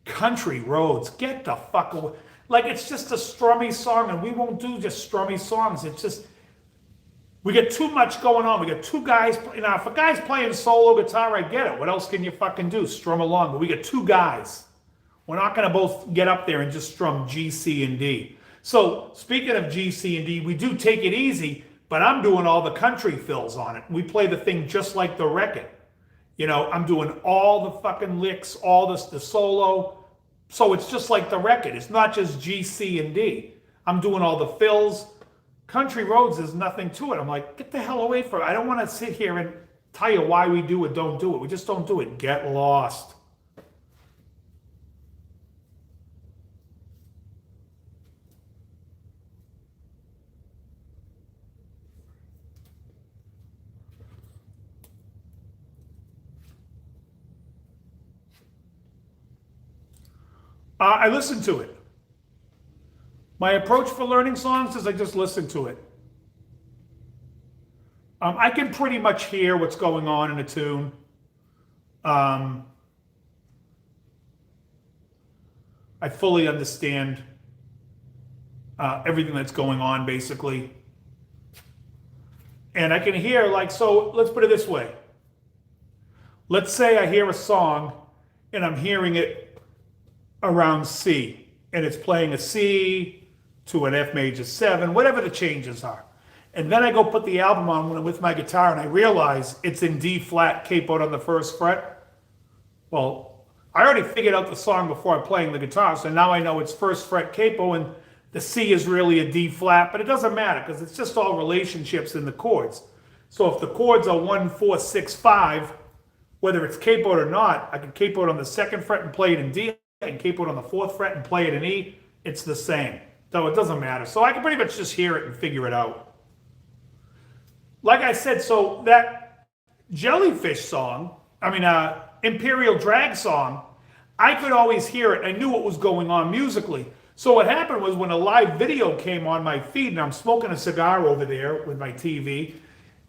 Country Roads, get the fuck away. Like, it's just a strummy song, and we won't do just strummy songs. It's just... We get too much going on. We got two guys. Now, if a guy's playing solo guitar, I get it. What else can you fucking do? Strum along. But we get two guys. We're not going to both get up there and just strum G, C, and D. So, speaking of G, C, and D, we do take it easy, but I'm doing all the country fills on it. We play the thing just like the record. You know, I'm doing all the fucking licks, all this, the solo. So it's just like the record. It's not just G, C, and D. I'm doing all the fills. Country roads, there's nothing to it. I'm like, get the hell away from it. I don't want to sit here and tell you why we do it, don't do it. We just don't do it. Get lost. I listen to it. My approach for learning songs is I just listen to it. I can pretty much hear what's going on in a tune. I fully understand everything that's going on, basically. And I can hear, like, so let's put it this way. Let's say I hear a song and I'm hearing it around C, and it's playing a C to an F major 7, whatever the changes are. And then I go put the album on with my guitar and I realize it's in D flat, capoed on the first fret. Well, I already figured out the song before I'm playing the guitar, so now I know it's first fret capo and the C is really a D flat, but it doesn't matter because it's just all relationships in the chords. So if the chords are 1, 4, 6, 5, whether it's capoed or not, I can capo it on the second fret and play it in D, I can capo it on the fourth fret and play it in E. It's the same. So it doesn't matter. So I can pretty much just hear it and figure it out. Like I said, so that Jellyfish song, Imperial Drag song, I could always hear it. I knew what was going on musically. So what happened was when a live video came on my feed, and I'm smoking a cigar over there with my TV,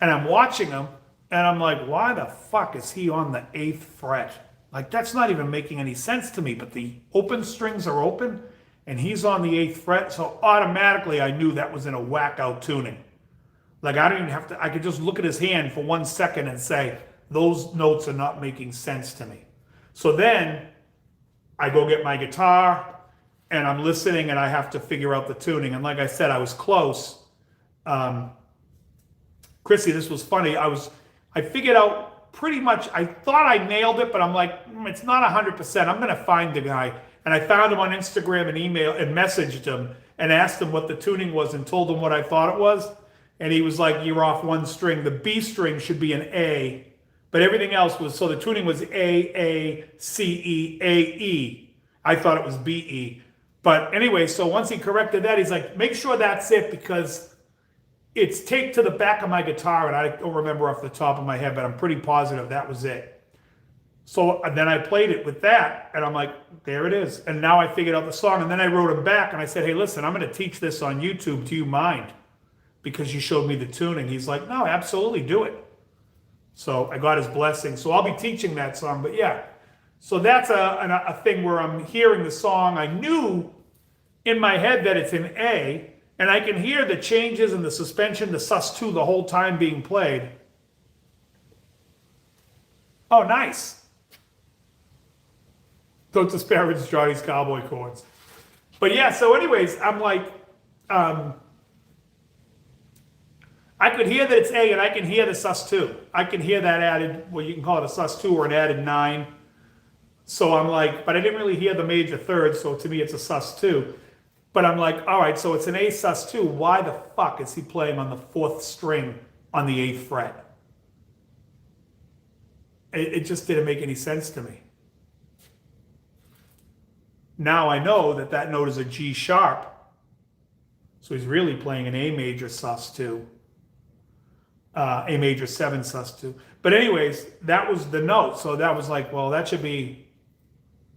and I'm watching him, and I'm like, why the fuck is he on the 8th fret? Like, that's not even making any sense to me, but the open strings are open, and he's on the 8th fret, so automatically I knew that was in a whack-out tuning. Like, I don't even have to, I could just look at his hand for 1 second and say, those notes are not making sense to me. So then, I go get my guitar, and I'm listening, and I have to figure out the tuning. And like I said, I was close. Chrissy, this was funny. I figured out pretty much, I thought I nailed it, but I'm like, it's not 100%. I'm going to find the guy. And I found him on Instagram and email and messaged him and asked him what the tuning was and told him what I thought it was. And he was like, you're off one string. The B string should be an A, but everything else was, so the tuning was A, C, E, A, E. I thought it was B, E. But anyway, so once he corrected that, he's like, make sure that's it because it's taped to the back of my guitar, and I don't remember off the top of my head, but I'm pretty positive that was it. So then I played it with that, and I'm like, there it is. And now I figured out the song, and then I wrote him back, and I said, hey, listen, I'm going to teach this on YouTube. Do you mind? Because you showed me the tuning. He's like, no, absolutely, do it. So I got his blessing. So I'll be teaching that song, but yeah. So that's a thing where I'm hearing the song. I knew in my head that it's in A, and I can hear the changes and the suspension, the sus2 the whole time being played. Oh, nice. Don't disparage Johnny's cowboy chords. But yeah, so anyways, I'm like, I could hear that it's A, and I can hear the sus2. I can hear that added, well, you can call it a sus2 or an added 9. So I'm like, but I didn't really hear the major third, so to me it's a sus2. But I'm like, all right, so it's an A sus2. Why the fuck is he playing on the 4th string on the 8th fret? It just didn't make any sense to me. Now I know that that note is a G sharp. So he's really playing an A major sus2. A major 7 sus2. But anyways, that was the note. So that was like, well, that should be,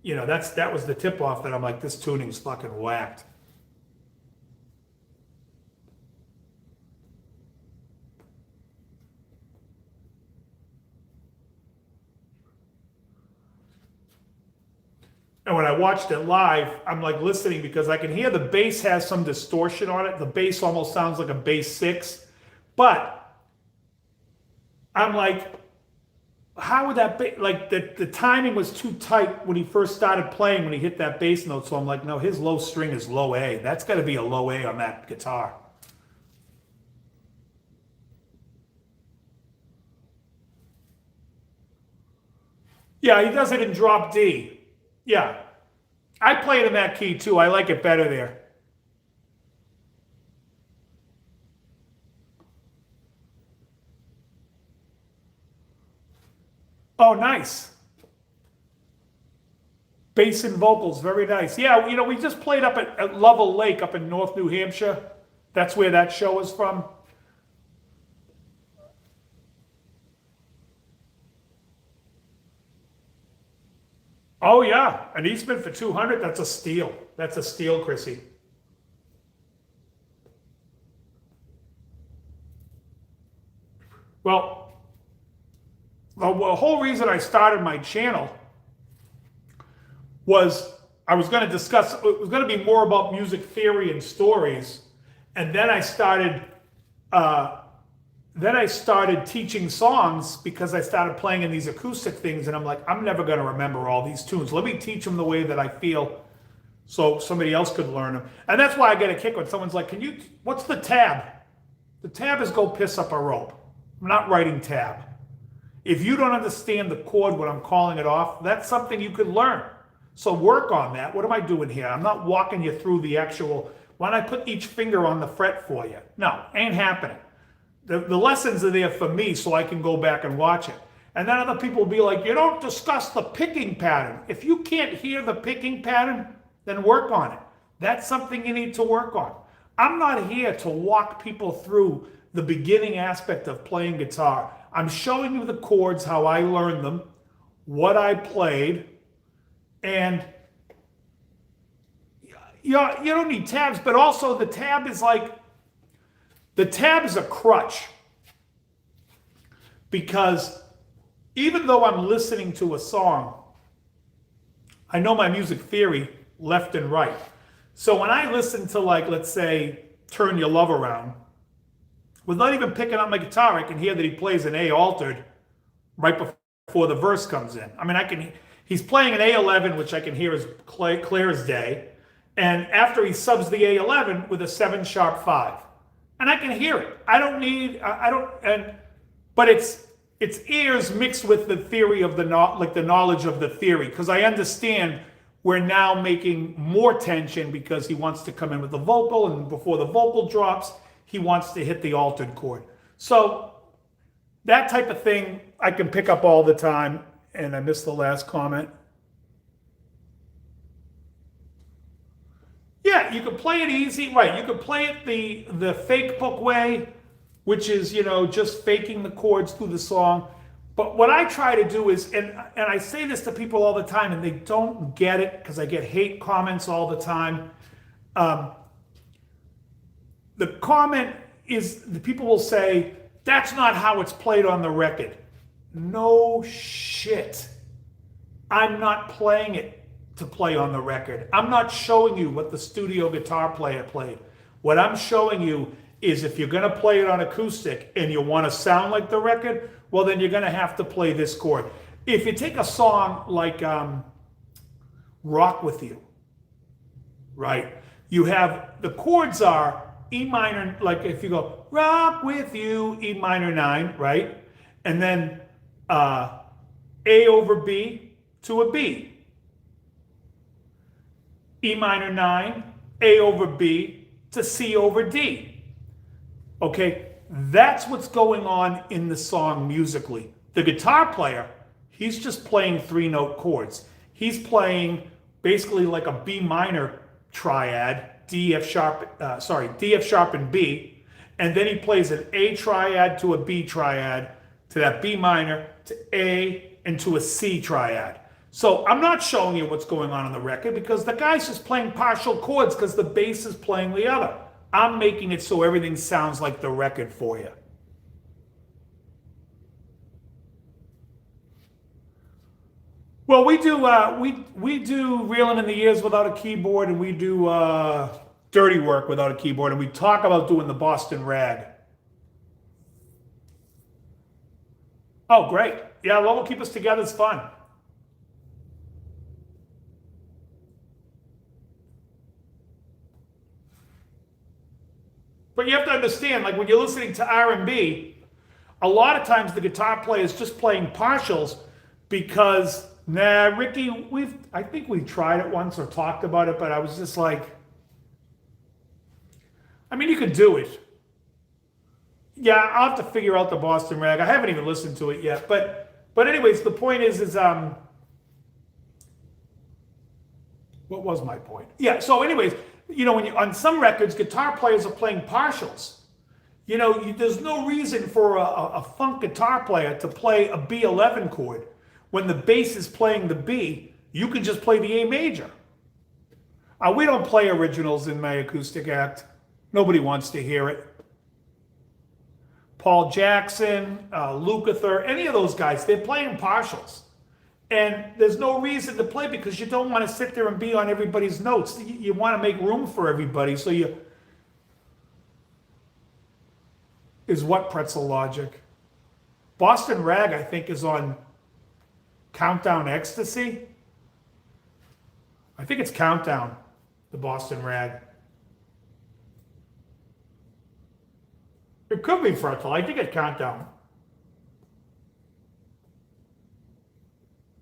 you know, that was the tip off that I'm like, this tuning's fucking whacked. And when I watched it live, I'm like listening because I can hear the bass has some distortion on it. The bass almost sounds like a bass 6. But I'm like, how would that be? Like the timing was too tight when he first started playing when he hit that bass note. So I'm like, no, his low string is low A. That's got to be a low A on that guitar. Yeah, he does it in drop D. Yeah, I play it in that key too. I like it better there. Oh, nice. Bass and vocals, very nice. Yeah, we just played up at Lovell Lake up in North New Hampshire. That's where that show is from. Oh yeah, an Eastman for 200. That's a steal. That's a steal, Chrissy. Well, the whole reason I started my channel was I was going to discuss. It was going to be more about music theory and stories, and Uh, then I started teaching songs because I started playing in these acoustic things, and I'm like, I'm never going to remember all these tunes. Let me teach them the way that I feel, so somebody else could learn them. And that's why I get a kick when someone's like, "Can you? What's the tab?" The tab is go piss up a rope. I'm not writing tab. If you don't understand the chord when I'm calling it off, that's something you could learn. So work on that. What am I doing here? I'm not walking you through the actual. Why don't I put each finger on the fret for you? No, ain't happening. The lessons are there for me so I can go back and watch it. And then other people will be like, you don't discuss the picking pattern. If you can't hear the picking pattern, then work on it. That's something you need to work on. I'm not here to walk people through the beginning aspect of playing guitar. I'm showing you the chords, how I learned them, what I played, and you don't need tabs, but also the tab is a crutch, because even though I'm listening to a song, I know my music theory left and right. So when I listen to, like, let's say, Turn Your Love Around, without even picking up my guitar, I can hear that he plays an A altered right before the verse comes in. I mean, he's playing an A11, which I can hear as clear as day. And after he subs the A11 with a 7 sharp 5. And I can hear it. But it's ears mixed with the theory of the knowledge of the theory, because I understand we're now making more tension because he wants to come in with the vocal, and before the vocal drops, he wants to hit the altered chord. So that type of thing I can pick up all the time. And I missed the last comment. Yeah, you could play it easy, right? You could play it the fake book way, which is, just faking the chords through the song. But what I try to do is, and I say this to people all the time, and they don't get it because I get hate comments all the time. The comment is, the people will say, that's not how it's played on the record. No shit. I'm not playing it to play on the record. I'm not showing you what the studio guitar player played. What I'm showing you is, if you're going to play it on acoustic and you want to sound like the record, well, then you're going to have to play this chord. If you take a song like Rock With You, right? You have, the chords are E minor, like if you go, rock with you, E minor 9, right? And then A over B to a B. E minor 9, A over B to C over D. Okay, that's what's going on in the song musically. The guitar player, he's just playing 3-note chords. He's playing basically like a B minor triad, D, F sharp and B, and then he plays an A triad to a B triad, to that B minor, to A, and to a C triad. So I'm not showing you what's going on the record, because the guy's just playing partial chords because the bass is playing the other. I'm making it so everything sounds like the record for you. Well, we do Reeling in the Years without a keyboard, and we do Dirty Work without a keyboard, and we talk about doing the Boston Rag. Oh, great. Yeah, what will keep us together is fun. But you have to understand, like when you're listening to R&B, a lot of times the guitar player is just playing partials because, nah, Ricky, I think we tried it once or talked about it, but I was just like, I mean, you could do it. Yeah, I'll have to figure out the Boston Rag. I haven't even listened to it yet, but anyways, the point is what was my point? Yeah, so anyways, when on some records, guitar players are playing partials. There's no reason for a funk guitar player to play a B11 chord when the bass is playing the B. You can just play the A major. We don't play originals in my acoustic act. Nobody wants to hear it. Paul Jackson, Lukather, any of those guys, they're playing partials. And there's no reason to play because you don't want to sit there and be on everybody's notes. You want to make room for everybody. So is what pretzel logic? Boston Rag, I think, is on Countdown Ecstasy. I think it's Countdown, the Boston Rag. It could be pretzel. I think it's Countdown.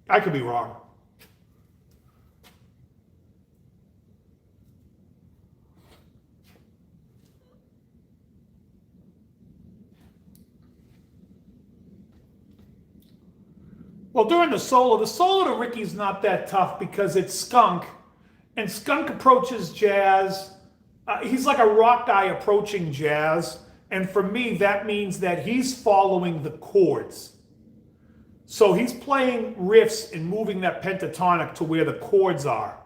I could be wrong. Well, during the solo to Ricky's not that tough because it's Skunk, and Skunk approaches jazz. He's like a rock guy approaching jazz, and for me, that means that he's following the chords. So he's playing riffs and moving that pentatonic to where the chords are.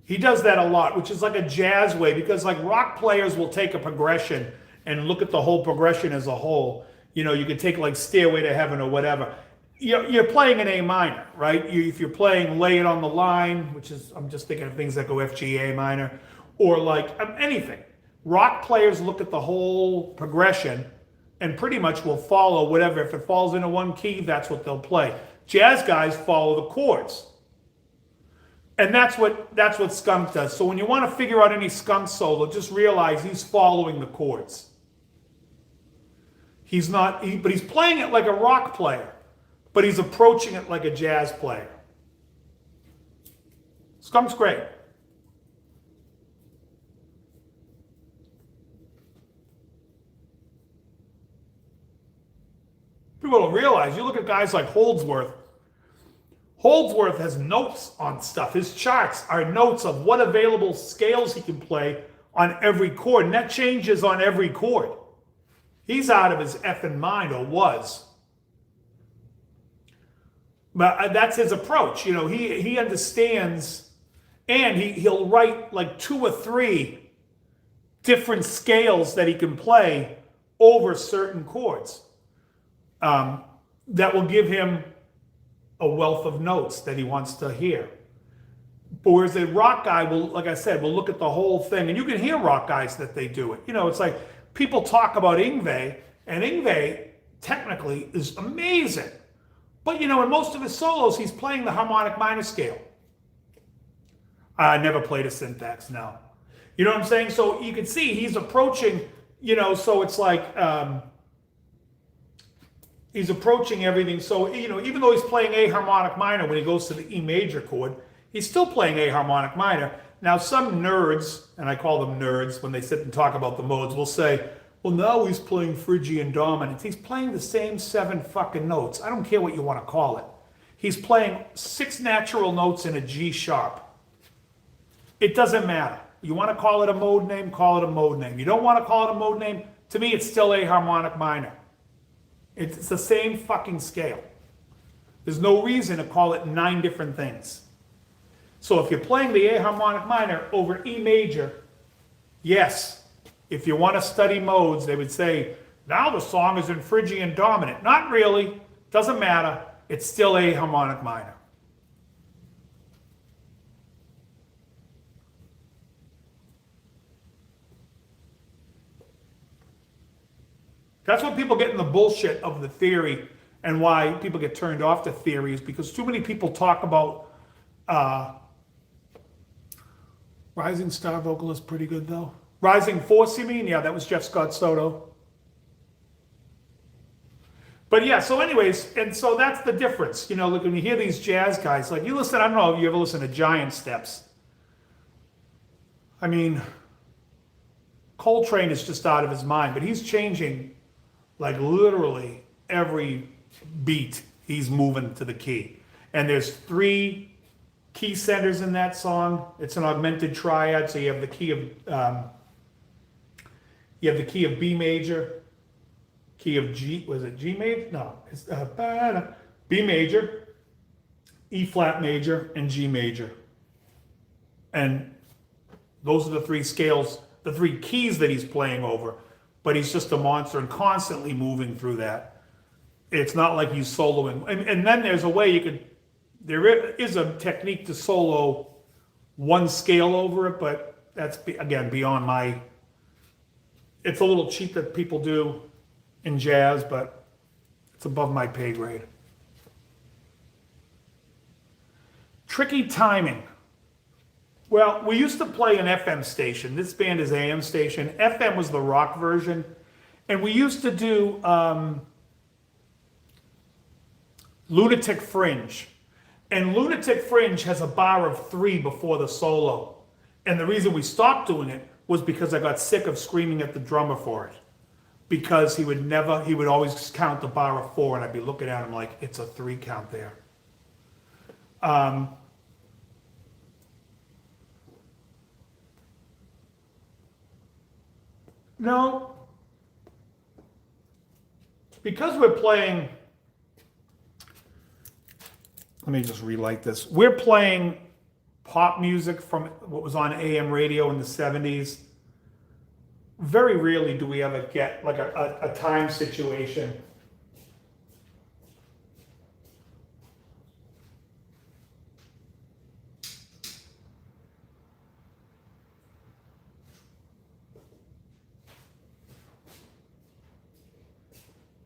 He does that a lot, which is like a jazz way, because like rock players will take a progression and look at the whole progression as a whole. You could take like Stairway to Heaven or whatever. You're playing an A minor, right? If you're playing Lay It on the Line, which is, I'm just thinking of things that go F, G, A minor, or like anything. Rock players look at the whole progression and pretty much will follow whatever. If it falls into one key, that's what they'll play. Jazz guys follow the chords. And that's what Skunk does. So when you want to figure out any Skunk solo, just realize he's following the chords. But he's playing it like a rock player, but he's approaching it like a jazz player. Skunk's great. People don't realize, you look at guys like Holdsworth. Holdsworth has notes on stuff. His charts are notes of what available scales he can play on every chord, and that changes on every chord. He's out of his effing mind, or was. But that's his approach. He understands, and he'll write like 2 or 3 different scales that he can play over certain chords. That will give him a wealth of notes that he wants to hear. But whereas a rock guy will, like I said, will look at the whole thing, and you can hear rock guys that they do it. It's like people talk about Yngwie, and Yngwie technically is amazing. But in most of his solos, he's playing the harmonic minor scale. I never played a syntax, no. You know what I'm saying? So you can see he's approaching, so it's like, he's approaching everything. So, even though he's playing A harmonic minor when he goes to the E major chord, he's still playing A harmonic minor. Now, some nerds, and I call them nerds when they sit and talk about the modes, will say, well, now he's playing Phrygian dominance. He's playing the same 7 fucking notes. I don't care what you want to call it. He's playing 6 natural notes in a G sharp. It doesn't matter. You want to call it a mode name, call it a mode name. You don't want to call it a mode name, to me, it's still A harmonic minor. It's the same fucking scale. There's no reason to call it 9 different things. So if you're playing the A harmonic minor over E major, yes, if you want to study modes, they would say, now the song is in Phrygian dominant. Not really. Doesn't matter. It's still A harmonic minor. That's what people get in the bullshit of the theory and why people get turned off to theory is because too many people talk about Rising Star vocalist, pretty good though. Rising Force, you mean? Yeah, that was Jeff Scott Soto. But yeah, so anyways, and so that's the difference. You know, look, when you hear these jazz guys, like you listen, I don't know if you ever listen to Giant Steps. I mean, Coltrane is just out of his mind, but he's changing like literally every beat he's moving to the key. And there's 3 key centers in that song. It's an augmented triad, so you have the key of B major, key of G, was it G major? No, it's B major, E flat major, and G major. And those are the 3 scales, the 3 keys that he's playing over, but he's just a monster and constantly moving through that. It's not like he's soloing. And then there's a way there is a technique to solo one scale over it, but that's, again, beyond my, it's a little cheap that people do in jazz, but it's above my pay grade. Tricky timing. Well, we used to play an FM station. This band is AM station. FM was the rock version. And we used to do Lunatic Fringe. And Lunatic Fringe has a bar of 3 before the solo. And the reason we stopped doing it was because I got sick of screaming at the drummer for it. Because he would always count the bar of 4, and I'd be looking at him like, it's a 3 count there. No. Because we're playing, let me just relight this. We're playing pop music from what was on AM radio in the 70s. Very rarely do we ever get like a time situation.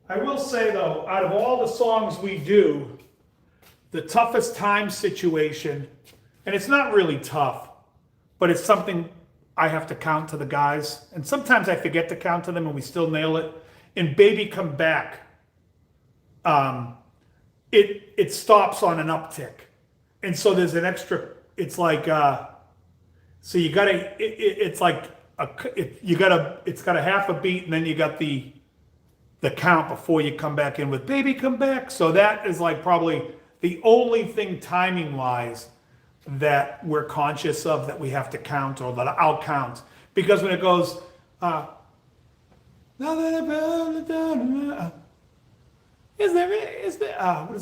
I will say though, out of all the songs we do, the toughest time situation, and it's not really tough, but it's something I have to count to the guys, and sometimes I forget to count to them and we still nail it. In Baby Come Back, it stops on an uptick. And so there's an extra, it's like, so you gotta, it's like, it's got a half a beat, and then you got the count before you come back in with Baby Come Back. So that is like probably the only thing timing wise that we're conscious of that we have to count, or that I'll count. Because when it goes, what does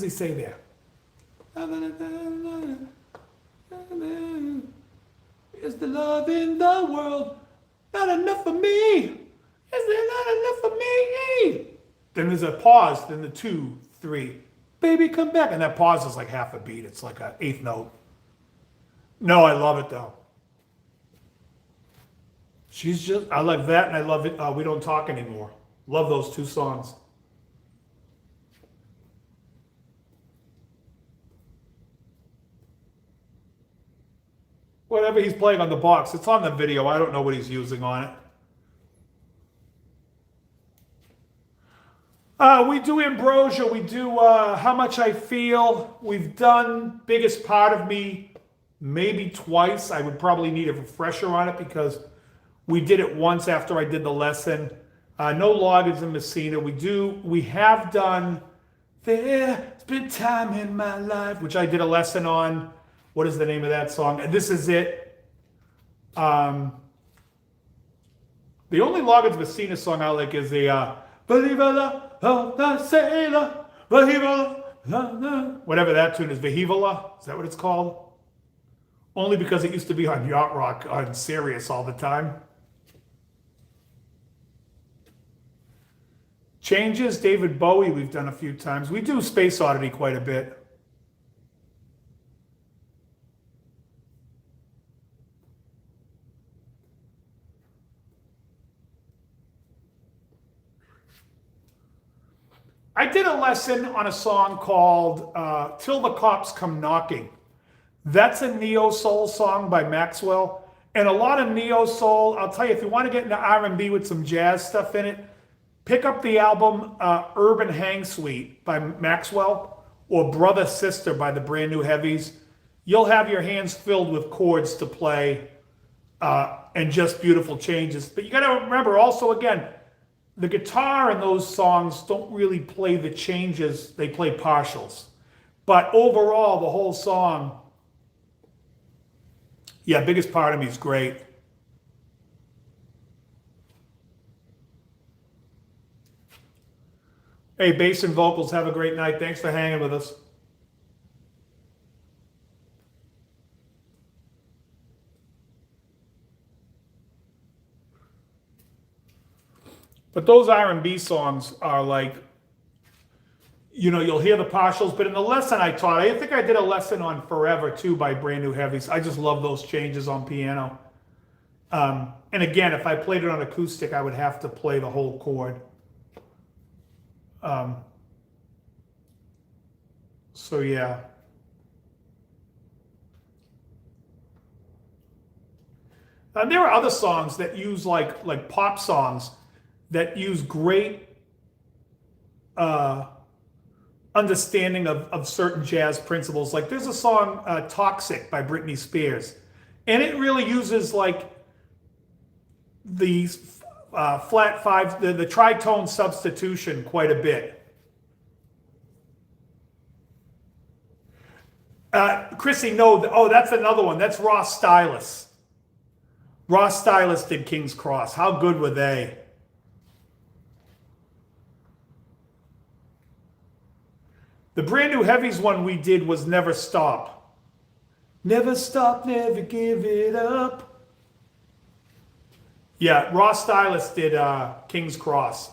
he say there? Is the love in the world not enough for me? Is there not enough for me? Then there's a pause, then the 2, 3, Baby Come Back. And that pause is like half a beat. It's like an 8th note. No, I love it though. I like that, and I love it. We Don't Talk Anymore. Love those 2 songs. Whatever he's playing on the box, it's on the video. I don't know what he's using on it. We do Ambrosia, we do How Much I Feel. We've done Biggest Part of Me maybe twice. I would probably need a refresher on it because we did it once after I did the lesson. No Loggins in Messina. We have done There's Been Time in My Life, which I did a lesson on. What is the name of that song? And This Is It. The only Loggins Messina song I like is the Vehivola, oh, the sailor, Vehivola, whatever that tune is. Vehivola, is that what it's called? Only because it used to be on Yacht Rock on Sirius all the time. Changes, David Bowie, we've done a few times. We do Space Oddity quite a bit. I did a lesson on a song called Till the Cops Come Knocking. That's a neo soul song by Maxwell. And a lot of neo soul, I'll tell you, if you want to get into R&B with some jazz stuff in it, pick up the album Urban Hang Suite by Maxwell or Brother Sister by the Brand New Heavies. You'll have your hands filled with chords to play and just beautiful changes. But you got to remember also, again, the guitar in those songs don't really play the changes, they play partials. But overall, the whole song, yeah, Biggest Part of Me is great. Hey, bass and vocals, have a great night. Thanks for hanging with us. But those R&B songs are like, you'll hear the partials, but in the lesson I taught, I think I did a lesson on Forever too by Brand New Heavies. I just love those changes on piano. And again, if I played it on acoustic, I would have to play the whole chord. So yeah. There are other songs that use like pop songs that use great understanding of certain jazz principles. Like there's a song, Toxic by Britney Spears. And it really uses like these flat fives, the tritone substitution quite a bit. Chrissy, no, oh, that's another one. That's Ross Stylus. Ross Stylus did King's Cross. How good were they? The Brand New Heavies one we did was Never Stop. Never stop, never give it up. Yeah, Ross Stylus did King's Cross.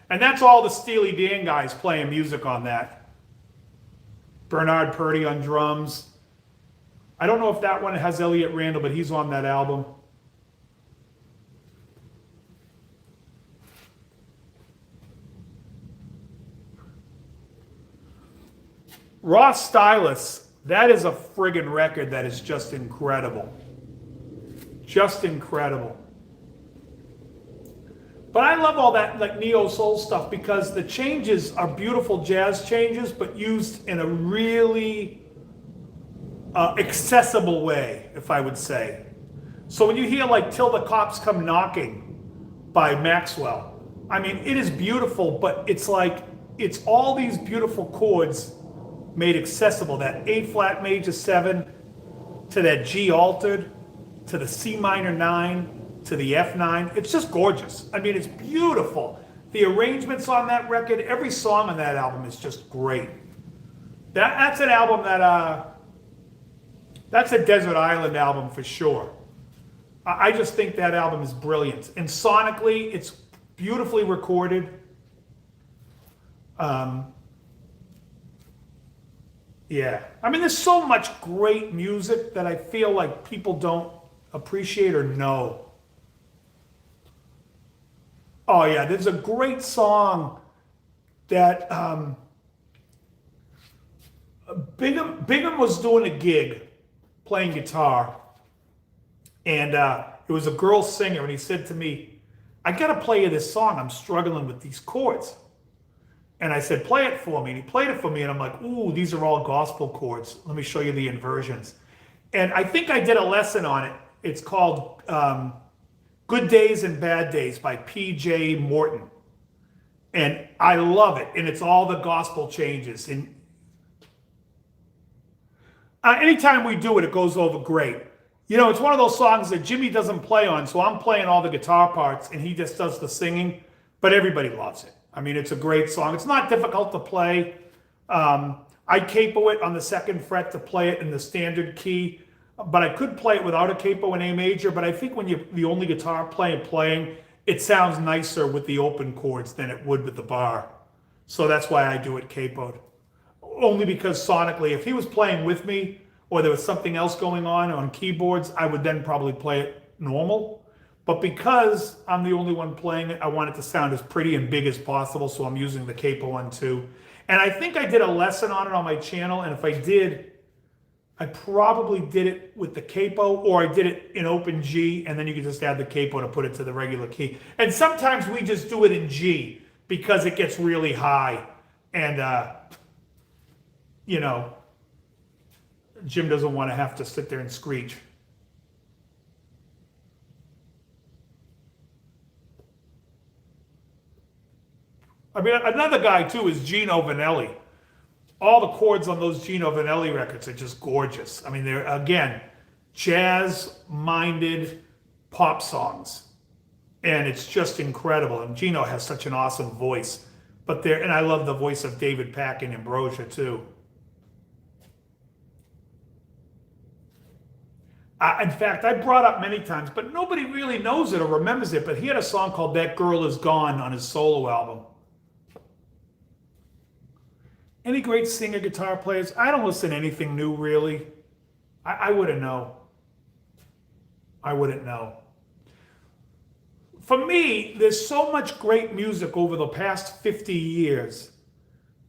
And that's all the Steely Dan guys playing music on that. Bernard Purdy on drums. I don't know if that one has Elliot Randall, but he's on that album. Ross Stylus, that is a friggin' record that is just incredible. Just incredible. But I love all that like neo soul stuff because the changes are beautiful jazz changes, but used in a really accessible way, if I would say. So when you hear like Till the Cops Come Knocking by Maxwell, I mean, it is beautiful, but it's like, it's all these beautiful chords made accessible. That A flat major 7 to that G altered to the C minor 9 to the F9. It's just gorgeous. I mean, it's beautiful. The arrangements on that record, every song on that album is just great. That's an album that, that's a Desert Island album for sure. I just think that album is brilliant. And sonically, it's beautifully recorded. Yeah. I mean, there's so much great music that I feel like people don't appreciate or know. Oh, yeah. There's a great song that Bingham was doing a gig playing guitar. And it was a girl singer. And he said to me, I got to play you this song. I'm struggling with these chords. And I said, play it for me. And he played it for me. And I'm like, ooh, these are all gospel chords. Let me show you the inversions. And I think I did a lesson on it. It's called Good Days and Bad Days by P.J. Morton. And I love it. And it's all the gospel changes. And anytime we do it, it goes over great. You know, it's one of those songs that Jimmy doesn't play on. So I'm playing all the guitar parts and he just does the singing. But everybody loves it. I mean, it's a great song. It's not difficult to play. I capo it on the 2nd fret to play it in the standard key, but I could play it without a capo in A major. But I think when you're the only guitar playing, it sounds nicer with the open chords than it would with the bar. So that's why I do it capoed. Only because sonically, if he was playing with me or there was something else going on keyboards, I would then probably play it normal. But because I'm the only one playing it, I want it to sound as pretty and big as possible, so I'm using the capo one too. And I think I did a lesson on it on my channel, and if I did, I probably did it with the capo, or I did it in open G, and then you can just add the capo to put it to the regular key. And sometimes we just do it in G because it gets really high, and you know, Jim doesn't want to have to sit there and screech. I mean, another guy too is Gino Vanelli. All the chords on those Gino Vanelli records are just gorgeous. I mean, they're, again, jazz-minded pop songs. And it's just incredible. And Gino has such an awesome voice. But there, and I love the voice of David Pack and Ambrosia too. In fact, I brought up many times, but nobody really knows it or remembers it, but he had a song called That Girl Is Gone on his solo album. Any great singer guitar players? I don't listen to anything new, really. I wouldn't know. I wouldn't know. For me, there's so much great music over the past 50 years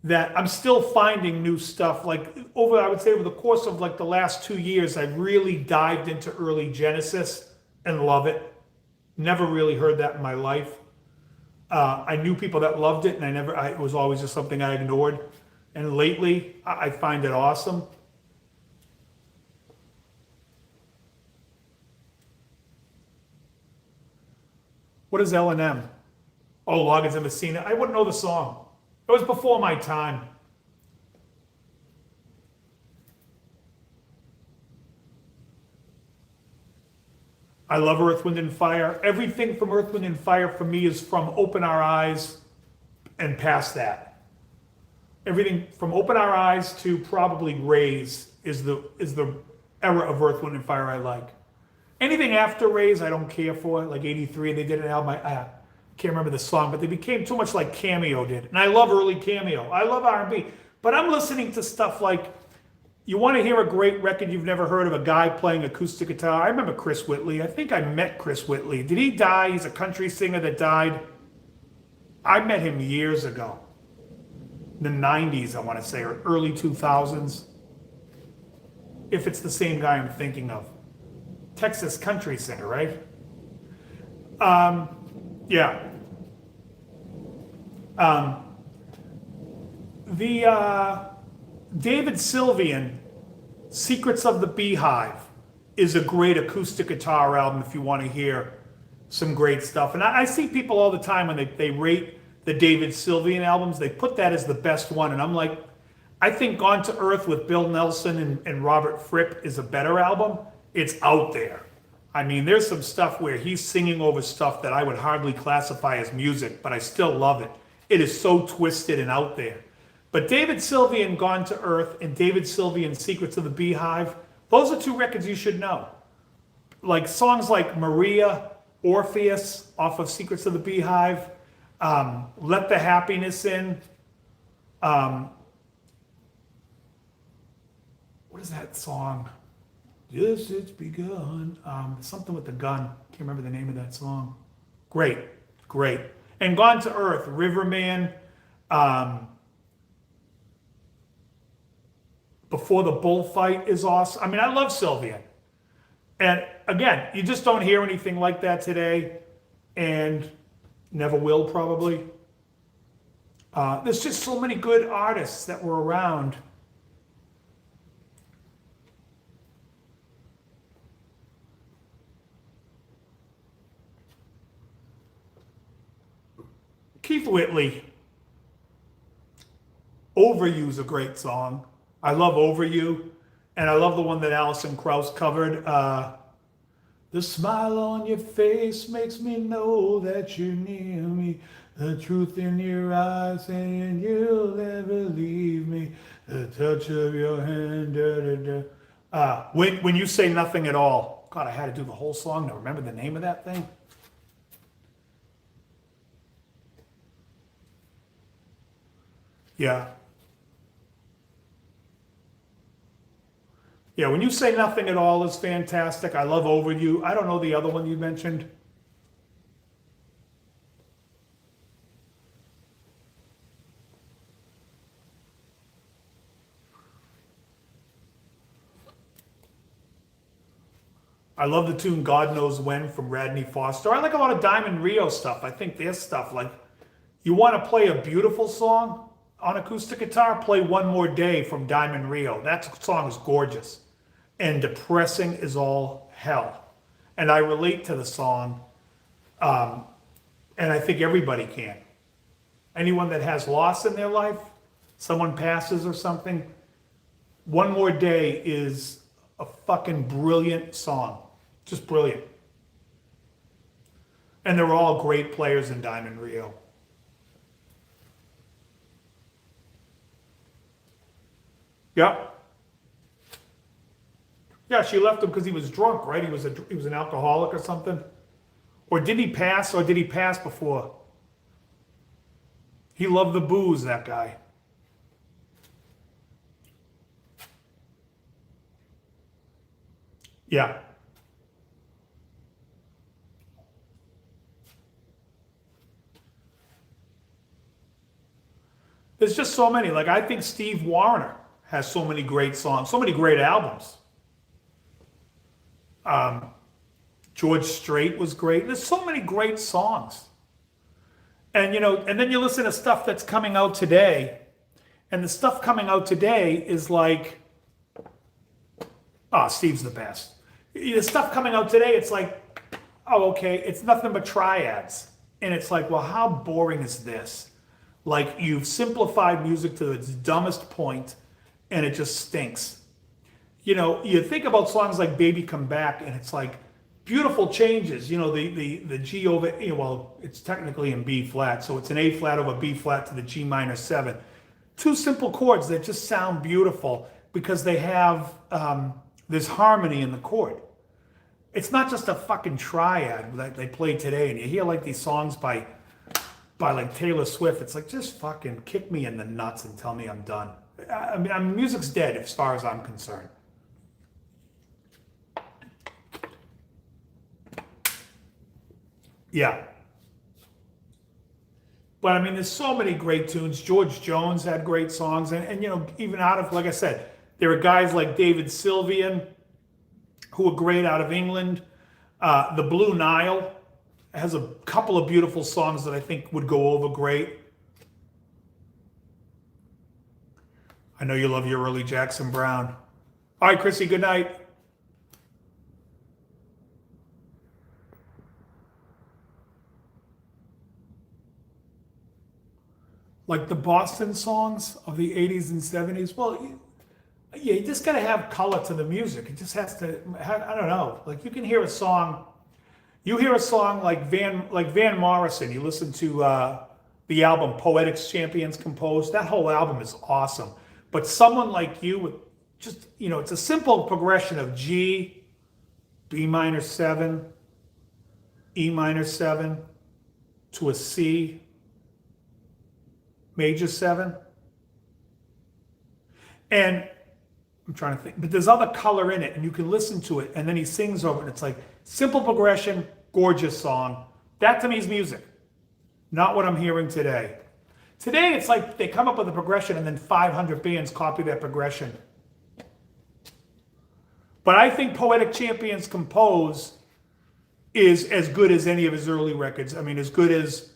that I'm still finding new stuff. Like I would say over the course of like the last 2 years, I've really dived into early Genesis and love it. Never really heard that in my life. I knew people that loved it, and it was always just something I ignored. And lately, I find it awesome. What is L&M? Oh, Loggins and Messina. I wouldn't know the song. It was before my time. I love Earth, Wind, and Fire. Everything from Earth, Wind, and Fire for me is from Open Our Eyes and past that. Everything from Open Our Eyes to probably Raise is the era of Earth, Wind, and Fire I like. Anything after Raise, I don't care for. Like '83, they did an album. I can't remember the song, but they became too much like Cameo did. And I love early Cameo. I love R&B. But I'm listening to stuff like, you want to hear a great record you've never heard of, a guy playing acoustic guitar? I remember Chris Whitley. I think I met Chris Whitley. Did he die? He's a country singer that died. I met him years ago. The 90s, I want to say, or early 2000s. If it's the same guy I'm thinking of. Texas country singer, right? Yeah. The David Sylvian, Secrets of the Beehive, is a great acoustic guitar album if you want to hear some great stuff. And I see people all the time when they rate the David Sylvian albums, they put that as the best one. And I'm like, I think Gone to Earth with Bill Nelson and Robert Fripp is a better album. It's out there. I mean, there's some stuff where he's singing over stuff that I would hardly classify as music, but I still love it. It is so twisted and out there. But David Sylvian, Gone to Earth, and David Sylvian, Secrets of the Beehive, those are two records you should know. Like songs like Maria, Orpheus, off of Secrets of the Beehive, Let the Happiness In. What is that song? Yes, it's begun. Something with the gun. Can't remember the name of that song. Great, great. And Gone to Earth, Riverman, Before the Bullfight is awesome. I mean, I love Sylvian. And again, you just don't hear anything like that today, and never will probably. There's just so many good artists that were around. Keith Whitley, Over You's a great song. I love Over You, and I love the one that Alison Krauss covered. The smile on your face makes me know that you're near me. The truth in your eyes saying you'll never leave me. The touch of your hand. Da, da, da. When you say nothing at all. God, I had to do the whole song to remember the name of that thing. Yeah. Yeah, when you say nothing at all is fantastic. I love Over You. I don't know the other one you mentioned. I love the tune God Knows When from Radney Foster. I like a lot of Diamond Rio stuff. I think their stuff, like, you want to play a beautiful song on acoustic guitar, play One More Day from Diamond Rio. That song is gorgeous. And depressing is all hell. And I relate to the song, and I think everybody can. Anyone that has loss in their life, someone passes or something, One More Day is a fucking brilliant song. Just brilliant. And they're all great players in Diamond Rio. Yeah. Yeah, she left him because he was drunk, right? He was an alcoholic or something. Or did he pass, or did he pass before? He loved the booze, that guy. Yeah. There's just so many. Like, I think Steve Wariner has so many great songs, so many great albums. George Strait was great. There's so many great songs. And, you know, and then you listen to stuff that's coming out today, and the stuff coming out today is like, oh, Steve's the best. The stuff coming out today, it's like, oh, okay, it's nothing but triads. And it's like, well, how boring is this? Like, you've simplified music to its dumbest point, and it just stinks. You know, you think about songs like Baby Come Back, and it's like beautiful changes. You know, the G over, well, it's technically in B flat, so it's an A flat over B flat to the G minor 7. Two simple chords that just sound beautiful because they have, there's harmony in the chord. It's not just a fucking triad that they play today, and you hear like these songs by like Taylor Swift. It's like, just fucking kick me in the nuts and tell me I'm done. I mean, music's dead as far as I'm concerned. Yeah. But I mean, there's so many great tunes. George Jones had great songs. And you know, even out of, like I said, there are guys like David Sylvian who are great out of England. The Blue Nile has a couple of beautiful songs that I think would go over great. I know you love your early Jackson Browne. All right, Chrissy, good night. Like the Boston songs of the 80s and 70s, well, yeah, you just got to have color to the music. It just has to, I don't know. Like, you can hear a song, you hear a song like Van Morrison, you listen to the album Poetics Champions Composed, that whole album is awesome. But someone like you with just, you know, it's a simple progression of G, B minor 7, E minor 7, to a C, major 7. And I'm trying to think, but there's other color in it, and you can listen to it, and then he sings over it. It's like simple progression, gorgeous song. That to me is music, not what I'm hearing today. Today, it's like they come up with a progression, and then 500 bands copy that progression. But I think Poetic Champions Compose is as good as any of his early records. I mean, as good as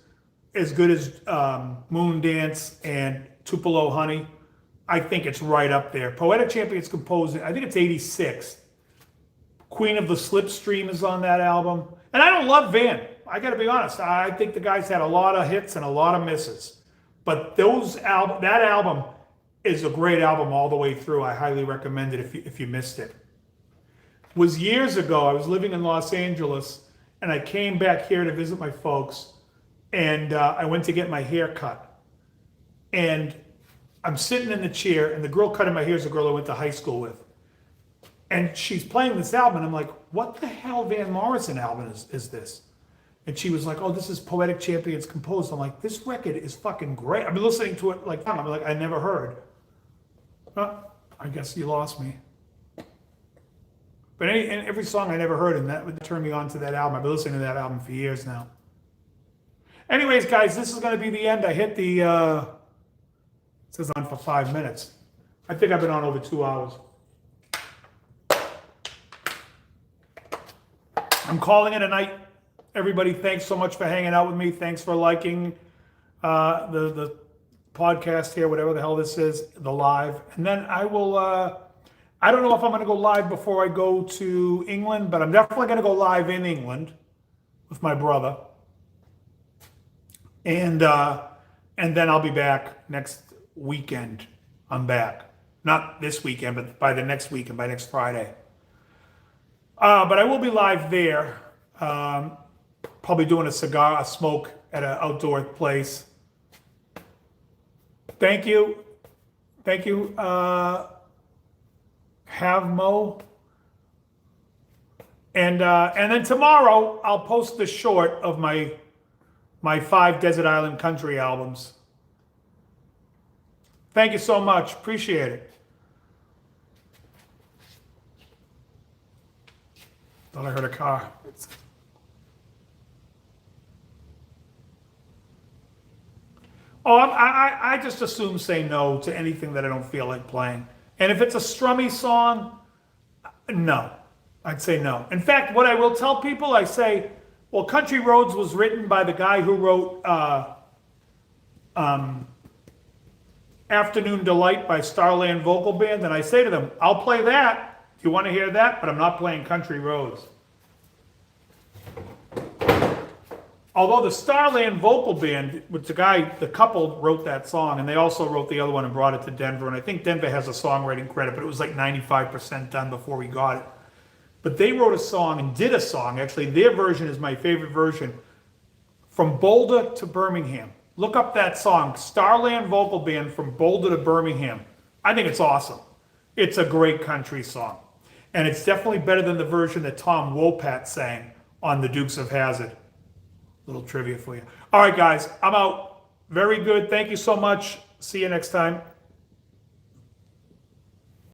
Moon Dance and Tupelo Honey. I think it's right up there. Poetic Champions Composed, I think it's 86. Queen of the Slipstream is on that album. And I don't love Van. I got to be honest. I think the guy's had a lot of hits and a lot of misses. But that album is a great album all the way through. I highly recommend it if you missed it. It was years ago. I was living in Los Angeles, and I came back here to visit my folks, and I went to get my hair cut. And I'm sitting in the chair, and the girl cutting my hair is a girl I went to high school with. And she's playing this album, and I'm like, what the hell Van Morrison album is this? And she was like, oh, this is Poetic Champions Composed. I'm like, this record is fucking great. I've been listening to it like, I'm like, I never heard. I guess you lost me. But every song I never heard, and that would turn me on to that album. I've been listening to that album for years now. Anyways, guys, this is going to be the end. I hit the, it says on for 5 minutes. I think I've been on over 2 hours. I'm calling it a night. Everybody, thanks so much for hanging out with me. Thanks for liking the podcast here, whatever the hell this is, the live. And then I will, I don't know if I'm going to go live before I go to England, but I'm definitely going to go live in England with my brother. And then I'll be back next weekend. I'm back. Not this weekend, but by the next weekend, by next Friday. But I will be live there. Probably doing a cigar, a smoke at an outdoor place. Thank you. Thank you, Have Mo. And then tomorrow I'll post the short of my 5 Desert Island Country albums. Thank you so much. Appreciate it. Thought I heard a car. Oh, I just assume say no to anything that I don't feel like playing. And if it's a strummy song, no. I'd say no. In fact, what I will tell people, I say, well, Country Roads was written by the guy who wrote Afternoon Delight by Starland Vocal Band. And I say to them, I'll play that. You want to hear that? But I'm not playing Country Roads. Although the Starland Vocal Band, which the couple wrote that song, and they also wrote the other one and brought it to Denver. And I think Denver has a songwriting credit, but it was like 95% done before we got it. But they wrote a song and did a song. Actually, their version is my favorite version. From Boulder to Birmingham. Look up that song, Starland Vocal Band, From Boulder to Birmingham. I think it's awesome. It's a great country song. And it's definitely better than the version that Tom Wopat sang on the Dukes of Hazzard. Little trivia for you. All right, guys, I'm out. Very good. Thank you so much. See you next time.